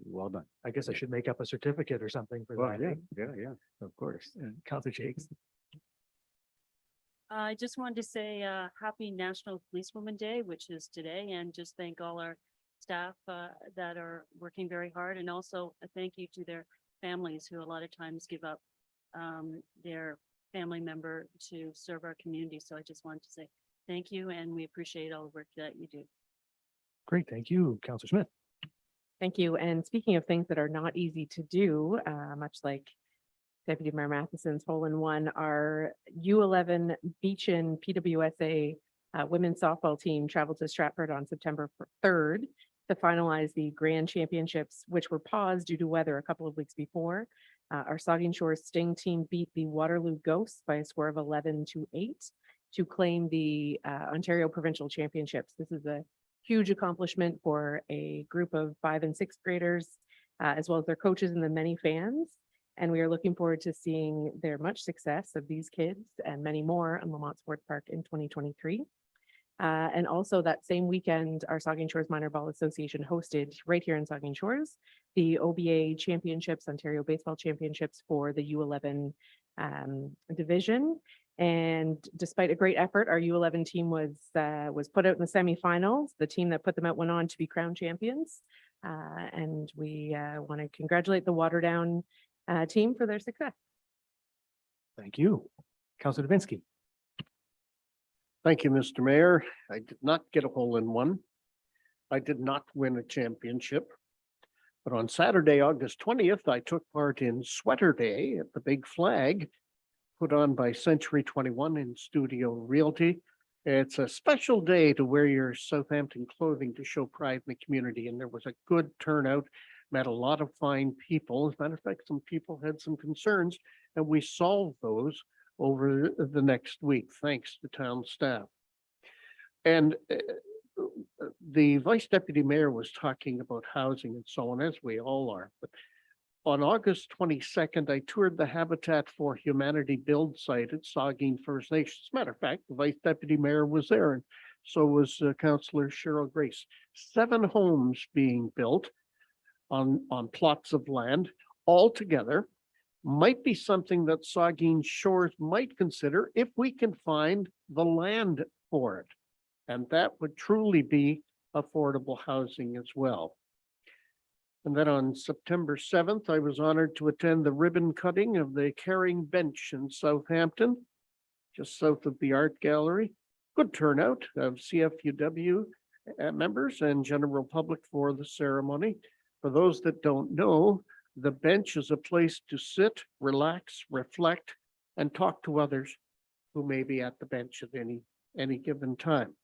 well done. I guess I should make up a certificate or something for Well, that. yeah, of course. Councillor Shakes. I just wanted to say happy National Policewoman Day, which is today, and just thank all our staff that are working very hard, and also a thank you to their families who a lot of times give up their family member to serve our community. So I just wanted to say thank you, and we appreciate all the work that you do. Great, thank you, Councillor Smith. Thank you. And speaking of things that are not easy to do, much like Deputy Mayor Matheson's hole-in-one, our U11 Beachin PWSA women's softball team traveled to Stratford on September 3rd to finalize the Grand Championships, which were paused due to weather a couple of weeks before. Our Saugeen Shores Sting team beat the Waterloo Ghosts by a score of 11-8 to claim the Ontario Provincial Championships. This is a huge accomplishment for a group of 5th and 6th graders, as well as their coaches and the many fans. And we are looking forward to seeing their much success of these kids and many more on Lamont Sports Park in 2023. And also that same weekend, our Saugeen Shores Minor Ball Association hosted right here in Saugeen Shores, the OBA Championships, Ontario Baseball Championships for the U11 division. And despite a great effort, our U11 team was put out in the semifinals. The team that put them out went on to be crowned champions. And we want to congratulate the Waterdown team for their success. Thank you. Councillor Davinsky. Thank you, Mr. Mayor. I did not get a hole-in-one. I did not win a championship, But on Saturday, August 20th, I took part in Sweater Day at the Big Flag, put on by Century 21 in Studio Realty. It's a special day to wear your Southampton clothing to show pride in the community, and there was a good turnout. Met a lot of fine people. As a matter of fact, some people had some concerns, and we solved those over the next week, thanks to town staff. And the Vice Deputy Mayor was talking about housing and so on, as we all are. But on August 22nd, I toured the Habitat for Humanity build site at Saugeen First Nation. As a matter of fact, the Vice Deputy Mayor was there, and so was Councillor Cheryl Grace. 7 homes being built on plots of land all together. Might be something that Saugeen Shores might consider if we can find the land for it. And that would truly be affordable housing as well. And then on September 7th, I was honored to attend the ribbon cutting of the Caring Bench in Southampton, just south of the Art Gallery. Good turnout of CFUW members and general public for the ceremony. For those that don't know, the bench is a place to sit, relax, reflect, and talk to others who may be at the bench at any given time.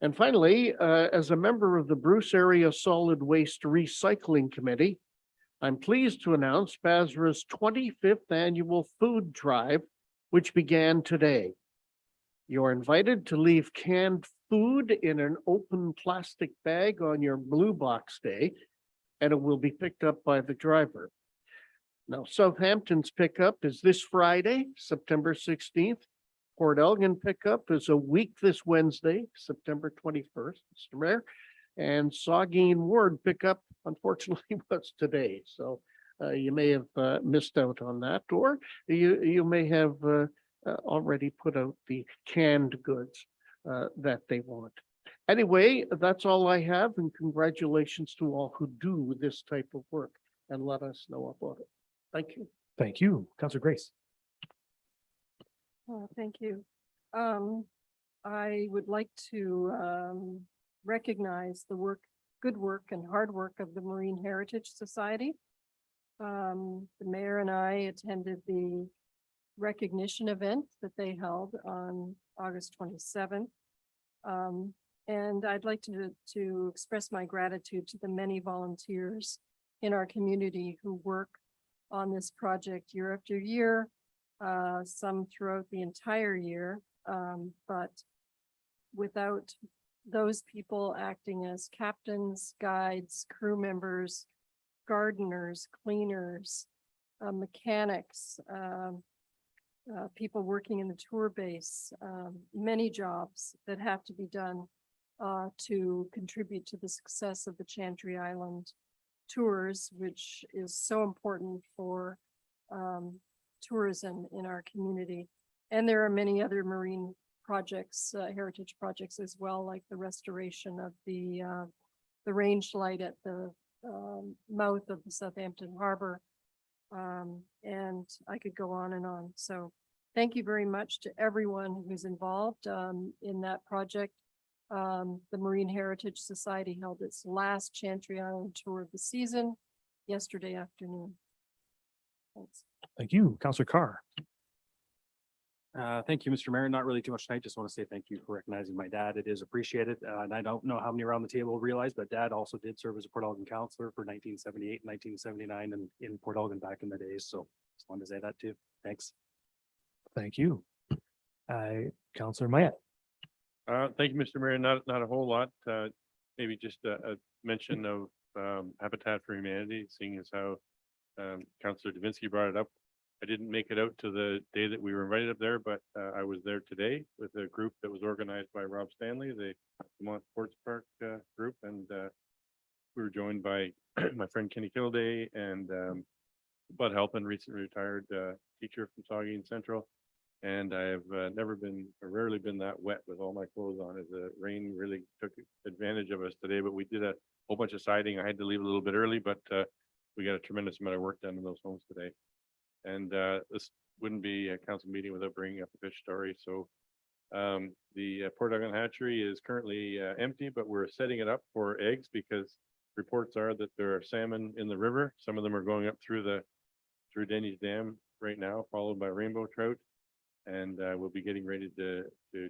And finally, as a member of the Bruce Area Solid Waste Recycling Committee, I'm pleased to announce Basra's 25th annual food drive, which began today. You're invited to leave canned food in an open plastic bag on your Blue Box Day, and it will be picked up by the driver. Now, Southampton's pickup is this Friday, September 16th. Port Elgin pickup is a week this Wednesday, September 21st, Mr. Mayor. And Saugeen Ward pickup, unfortunately, was today. So you may have missed out on that, or you may have already put out the canned goods that they want. Anyway, that's all I have, and congratulations to all who do this type of work and let us know about it. Thank you. Thank you, Councillor Grace. Thank you. I would like to recognize the good work and hard work of the Marine Heritage Society. The mayor and I attended the recognition event that they held on August 27th. And I'd like to express my gratitude to the many volunteers in our community who work on this project year after year, some throughout the entire year. But without those people acting as captains, guides, crew members, gardeners, cleaners, mechanics, people working in the tour base, many jobs that have to be done to contribute to the success of the Chantry Island tours, which is so important for tourism in our community. And there are many other marine projects, heritage projects as well, like the restoration of the range light at the mouth of the Southampton Harbor. And I could go on and on. So thank you very much to everyone who's involved in that project. The Marine Heritage Society held its last Chantry Island tour of the season yesterday afternoon. Thanks. Thank you, Councillor Carr. Thank you, Mr. Mayor. Not really too much tonight. Just want to say thank you for recognizing my dad. It is appreciated. And I don't know how many around the table realize, but Dad also did serve as a Port Elgin councillor for 1978, 1979, and in Port Elgin back in the days. So just wanted to say that too. Thanks. Thank you. Councillor Mayette. Thank you, Mr. Mayor. Not a whole lot. Maybe just a mention of Habitat for Humanity, seeing as how Councillor Davinsky brought it up. I didn't make it out to the day that we were invited up there, but I was there today with a group that was organized by Rob Stanley, the Vermont Sports Park group, and we were joined by my friend Kenny Kilday and Bud Halpin, recently retired teacher from Saugeen Central. And I have rarely been that wet with all my clothes on, as the rain really took advantage of us today. But we did a whole bunch of siding. I had to leave a little bit early, but we got a tremendous amount of work done in those homes today. And this wouldn't be a council meeting without bringing up a fish story. So the Port Elgin hatchery is currently empty, but we're setting it up for eggs because reports are that there are salmon in the river. Some of them are going up through Denny's Dam right now, followed by rainbow trout. And we'll be getting ready to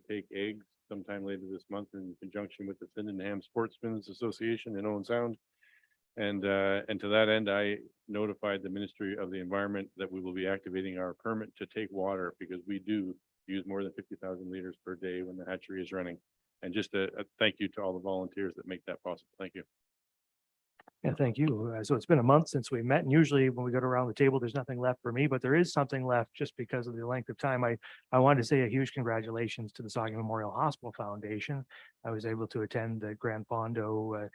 take eggs sometime later this month in conjunction with the Sydenham Sportsmen's Association in Owen Sound. And to that end, I notified the Ministry of the Environment that we will be activating our permit to take water because we do use more than 50,000 liters per day when the hatchery is running. And just a thank you to all the volunteers that make that possible. Thank you. Yeah, thank you. So it's been a month since we met, and usually when we go around the table, there's nothing left for me, but there is something left just because of the length of time. I wanted to say a huge congratulations to the Saugeen Memorial Hospital Foundation. I was able to attend the Grand Fondo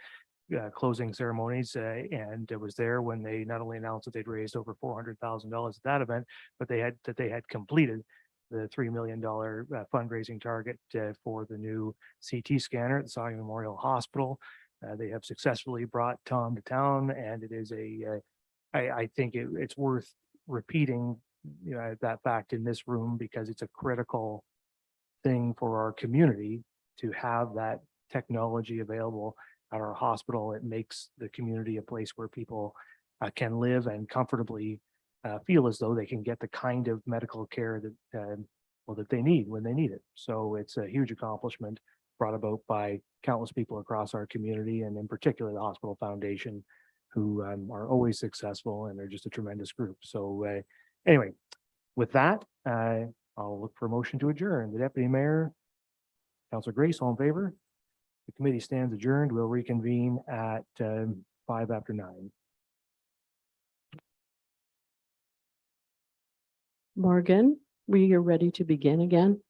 closing ceremonies and it was there when they not only announced that they'd raised over $400,000 at that event, but they had completed the $3 million fundraising target for the new CT scanner at the Saugeen Memorial Hospital. They have successfully brought Tom to town, and it is I think it's worth repeating, you know, that fact in this room because it's a critical thing for our community to have that technology available at our hospital. It makes the community a place where people can live and comfortably feel as though they can get the kind of medical care that they need when they need it. So it's a huge accomplishment brought about by countless people across our community, and in particular the Hospital Foundation, who are always successful and they're just a tremendous group. So anyway, with that, I'll look for a motion to adjourn. The Deputy Mayor, Councillor Grace, all in favor? The committee stands adjourned. We'll reconvene at 9:05. Morgan, we are ready to begin again.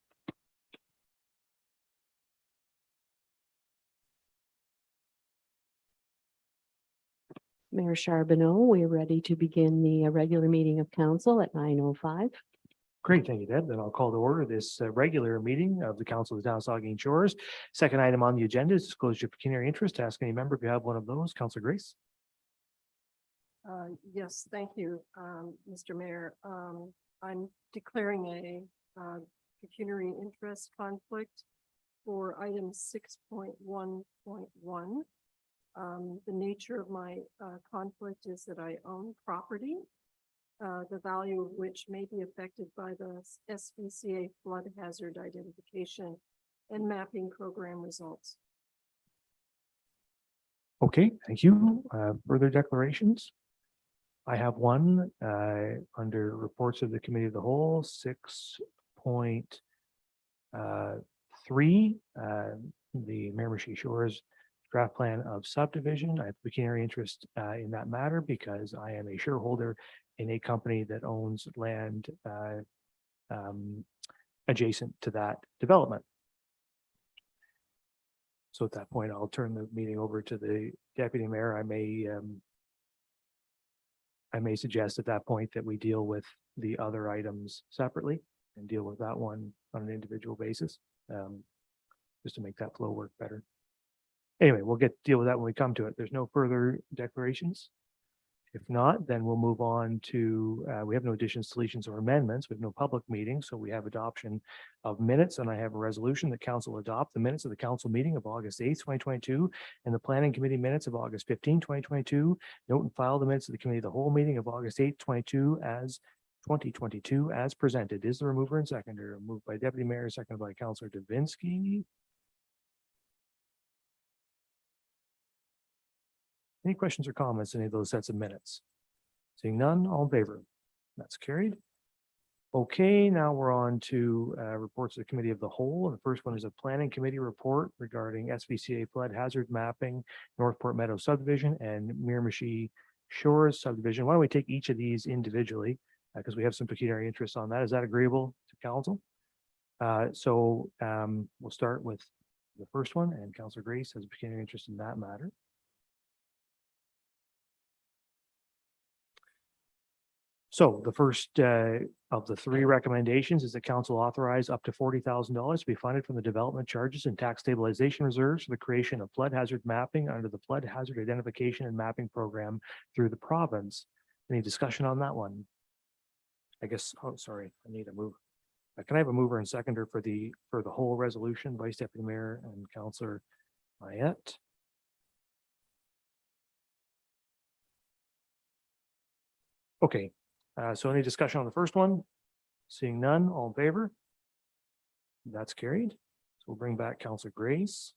Mayor Charbonneau, we're ready to begin the regular meeting of council at 9:05. Great, thank you, Deb. Then I'll call to order this regular meeting of the Council of the Town of Saugeen Shores. Second item on the agenda is disclosure of pecuniary interest. Ask any member if you have one of those. Councillor Grace. Yes, thank you, Mr. Mayor. I'm declaring a pecuniary interest conflict for item 6.1.1. The nature of my conflict is that I own property, the value of which may be affected by the SPCA flood hazard identification and mapping program results. Okay, thank you. Further declarations? I have one under reports of the Committee of the Whole, 6.3. The Miramichi Shores draft plan of subdivision. I have pecuniary interest in that matter because I am a shareholder in a company that owns land adjacent to that development. So at that point, I'll turn the meeting over to the Deputy Mayor. I may suggest at that point that we deal with the other items separately and deal with that one on an individual basis, just to make that flow work better. Anyway, we'll deal with that when we come to it. There's no further declarations. If not, then we'll move on to, we have no additions, deletions, or amendments. We have no public meeting, so we have adoption of minutes, and I have a resolution that council adopt the minutes of the council meeting of August 8th, 2022, and the planning committee minutes of August 15th, 2022. Note and file the minutes of the committee of the whole meeting of August 8th, 2022 as presented. Is there a mover and seconder? Moved by Deputy Mayor, seconded by Councillor Davinsky. Any questions or comments, any of those sets of minutes? Seeing none, all in favor? That's carried. Okay, now we're on to reports of the Committee of the Whole. And the first one is a Planning Committee report regarding SVCA flood hazard mapping, Northport Meadow subdivision, and Miramichi Shores subdivision. Why don't we take each of these individually because we have some pecuniary interest on that. Is that agreeable to council? So we'll start with the first one, and Councillor Grace has a pecuniary interest in that matter. So the first of the three recommendations is that council authorize up to $40,000 to be funded from the development charges and tax stabilization reserves for the creation of flood hazard mapping under the flood hazard identification and mapping program through the province. Any discussion on that one? I guess, oh, sorry, I need a move. Can I have a mover and seconder for the whole resolution, Vice Deputy Mayor and Councillor Mayette? Okay, so any discussion on the first one? Seeing none, all in favor? That's carried. So we'll bring back Councillor Grace.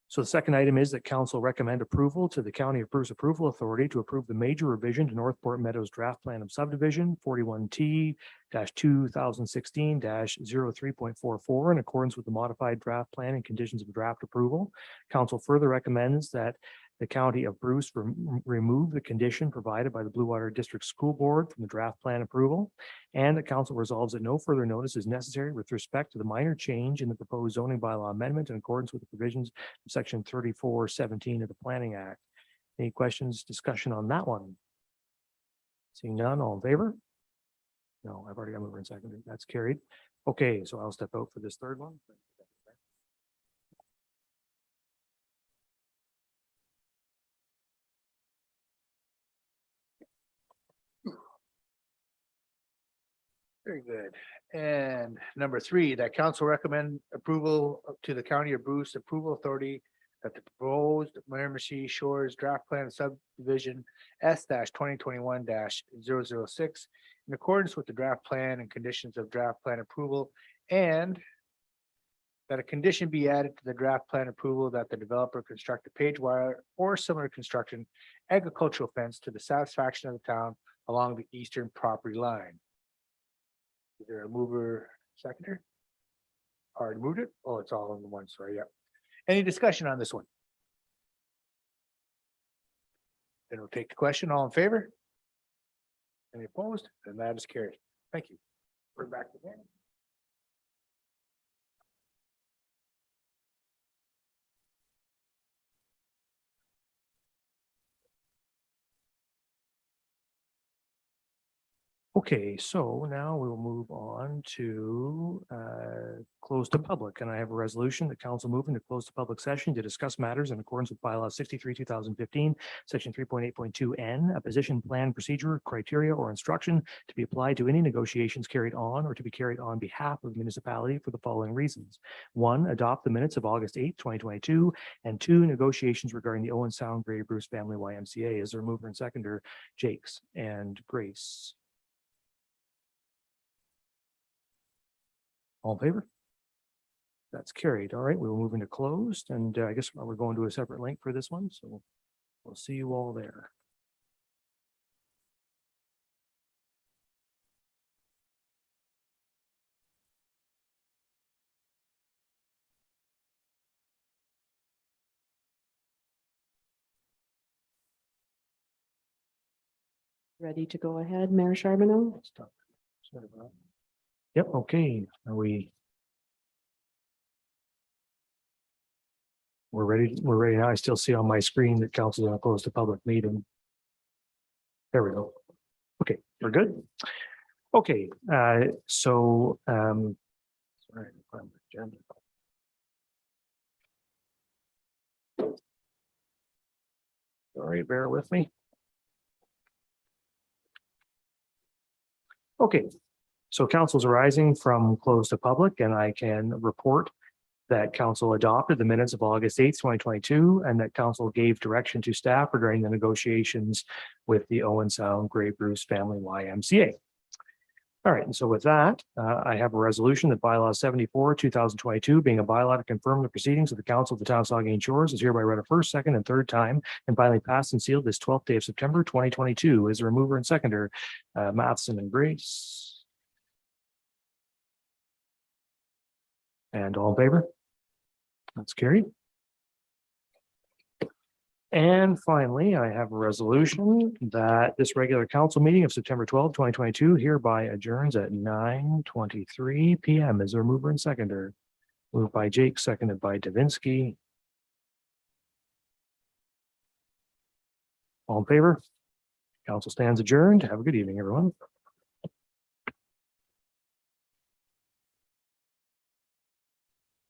So the second item is that council recommend approval to the County of Bruce Approval Authority to approve the major revision to Northport Meadows draft plan of subdivision 41T-2016-03.44 in accordance with the modified draft plan and conditions of draft approval. Council further recommends that the County of Bruce remove the condition provided by the Blue Water District School Board from the draft plan approval, and the council resolves that no further notice is necessary with respect to the minor change in the proposed zoning bylaw amendment in accordance with the provisions of section 3417 of the Planning Act. Any questions, discussion on that one? Seeing none, all in favor? No, I've already got mover and seconder. That's carried. Okay, so I'll step out for this third one. Very good. And number 3, that council recommend approval to the County of Bruce Approval Authority that the proposed Miramichi Shores draft plan subdivision S-2021-006 in accordance with the draft plan and conditions of draft plan approval, and that a condition be added to the draft plan approval that the developer construct a page wire or similar construction agricultural fence to the satisfaction of the town along the eastern property line. Is there a mover, seconder? Already moved it? Oh, it's all in the one, sorry, yeah. Any discussion on this one? Then we'll take the question. All in favor? Any opposed? Then that is carried. Thank you. We're back again. Okay, so now we'll move on to close to public, and I have a resolution that council moving to close to public session to discuss matters in accordance with bylaw 63/2015, section 3.8.2N, a position plan procedure, criteria, or instruction to be applied to any negotiations carried on or to be carried on behalf of the municipality for the following reasons. 1, adopt the minutes of August 8th, 2022, and 2, negotiations regarding the Owen Sound Grey Bruce Family YMCA. Is there a mover and seconder? Jakes and Grace. All in favor? That's carried. All right, we will move into closed, and I guess we're going to a separate link for this one, so we'll see you all there. Ready to go ahead, Mayor Charbonneau? Yep, okay. We're ready. We're ready now. I still see on my screen that council is going to close the public meeting. There we go. Okay, we're good. Okay, sorry. Sorry, bear with me. Okay, so council's arising from close to public, and I can report that council adopted the minutes of August 8th, 2022, and that council gave direction to staff regarding the negotiations with the Owen Sound Grey Bruce Family YMCA. All right, and so with that, I have a resolution that bylaw 74/2022, being a bylaw to confirm the proceedings of the council of the town of Saugeen Shores, is hereby read a first, second, and third time and finally passed and sealed this 12th day of September 2022. Is there a mover and seconder? Matheson and Grace. And all in favor? That's carried. And finally, I have a resolution that this regular council meeting of September 12, 2022 hereby adjourns at 9:23 p.m. Is there a mover and seconder? Moved by Jake, seconded by Davinsky. All in favor? Council stands adjourned. Have a good evening, everyone.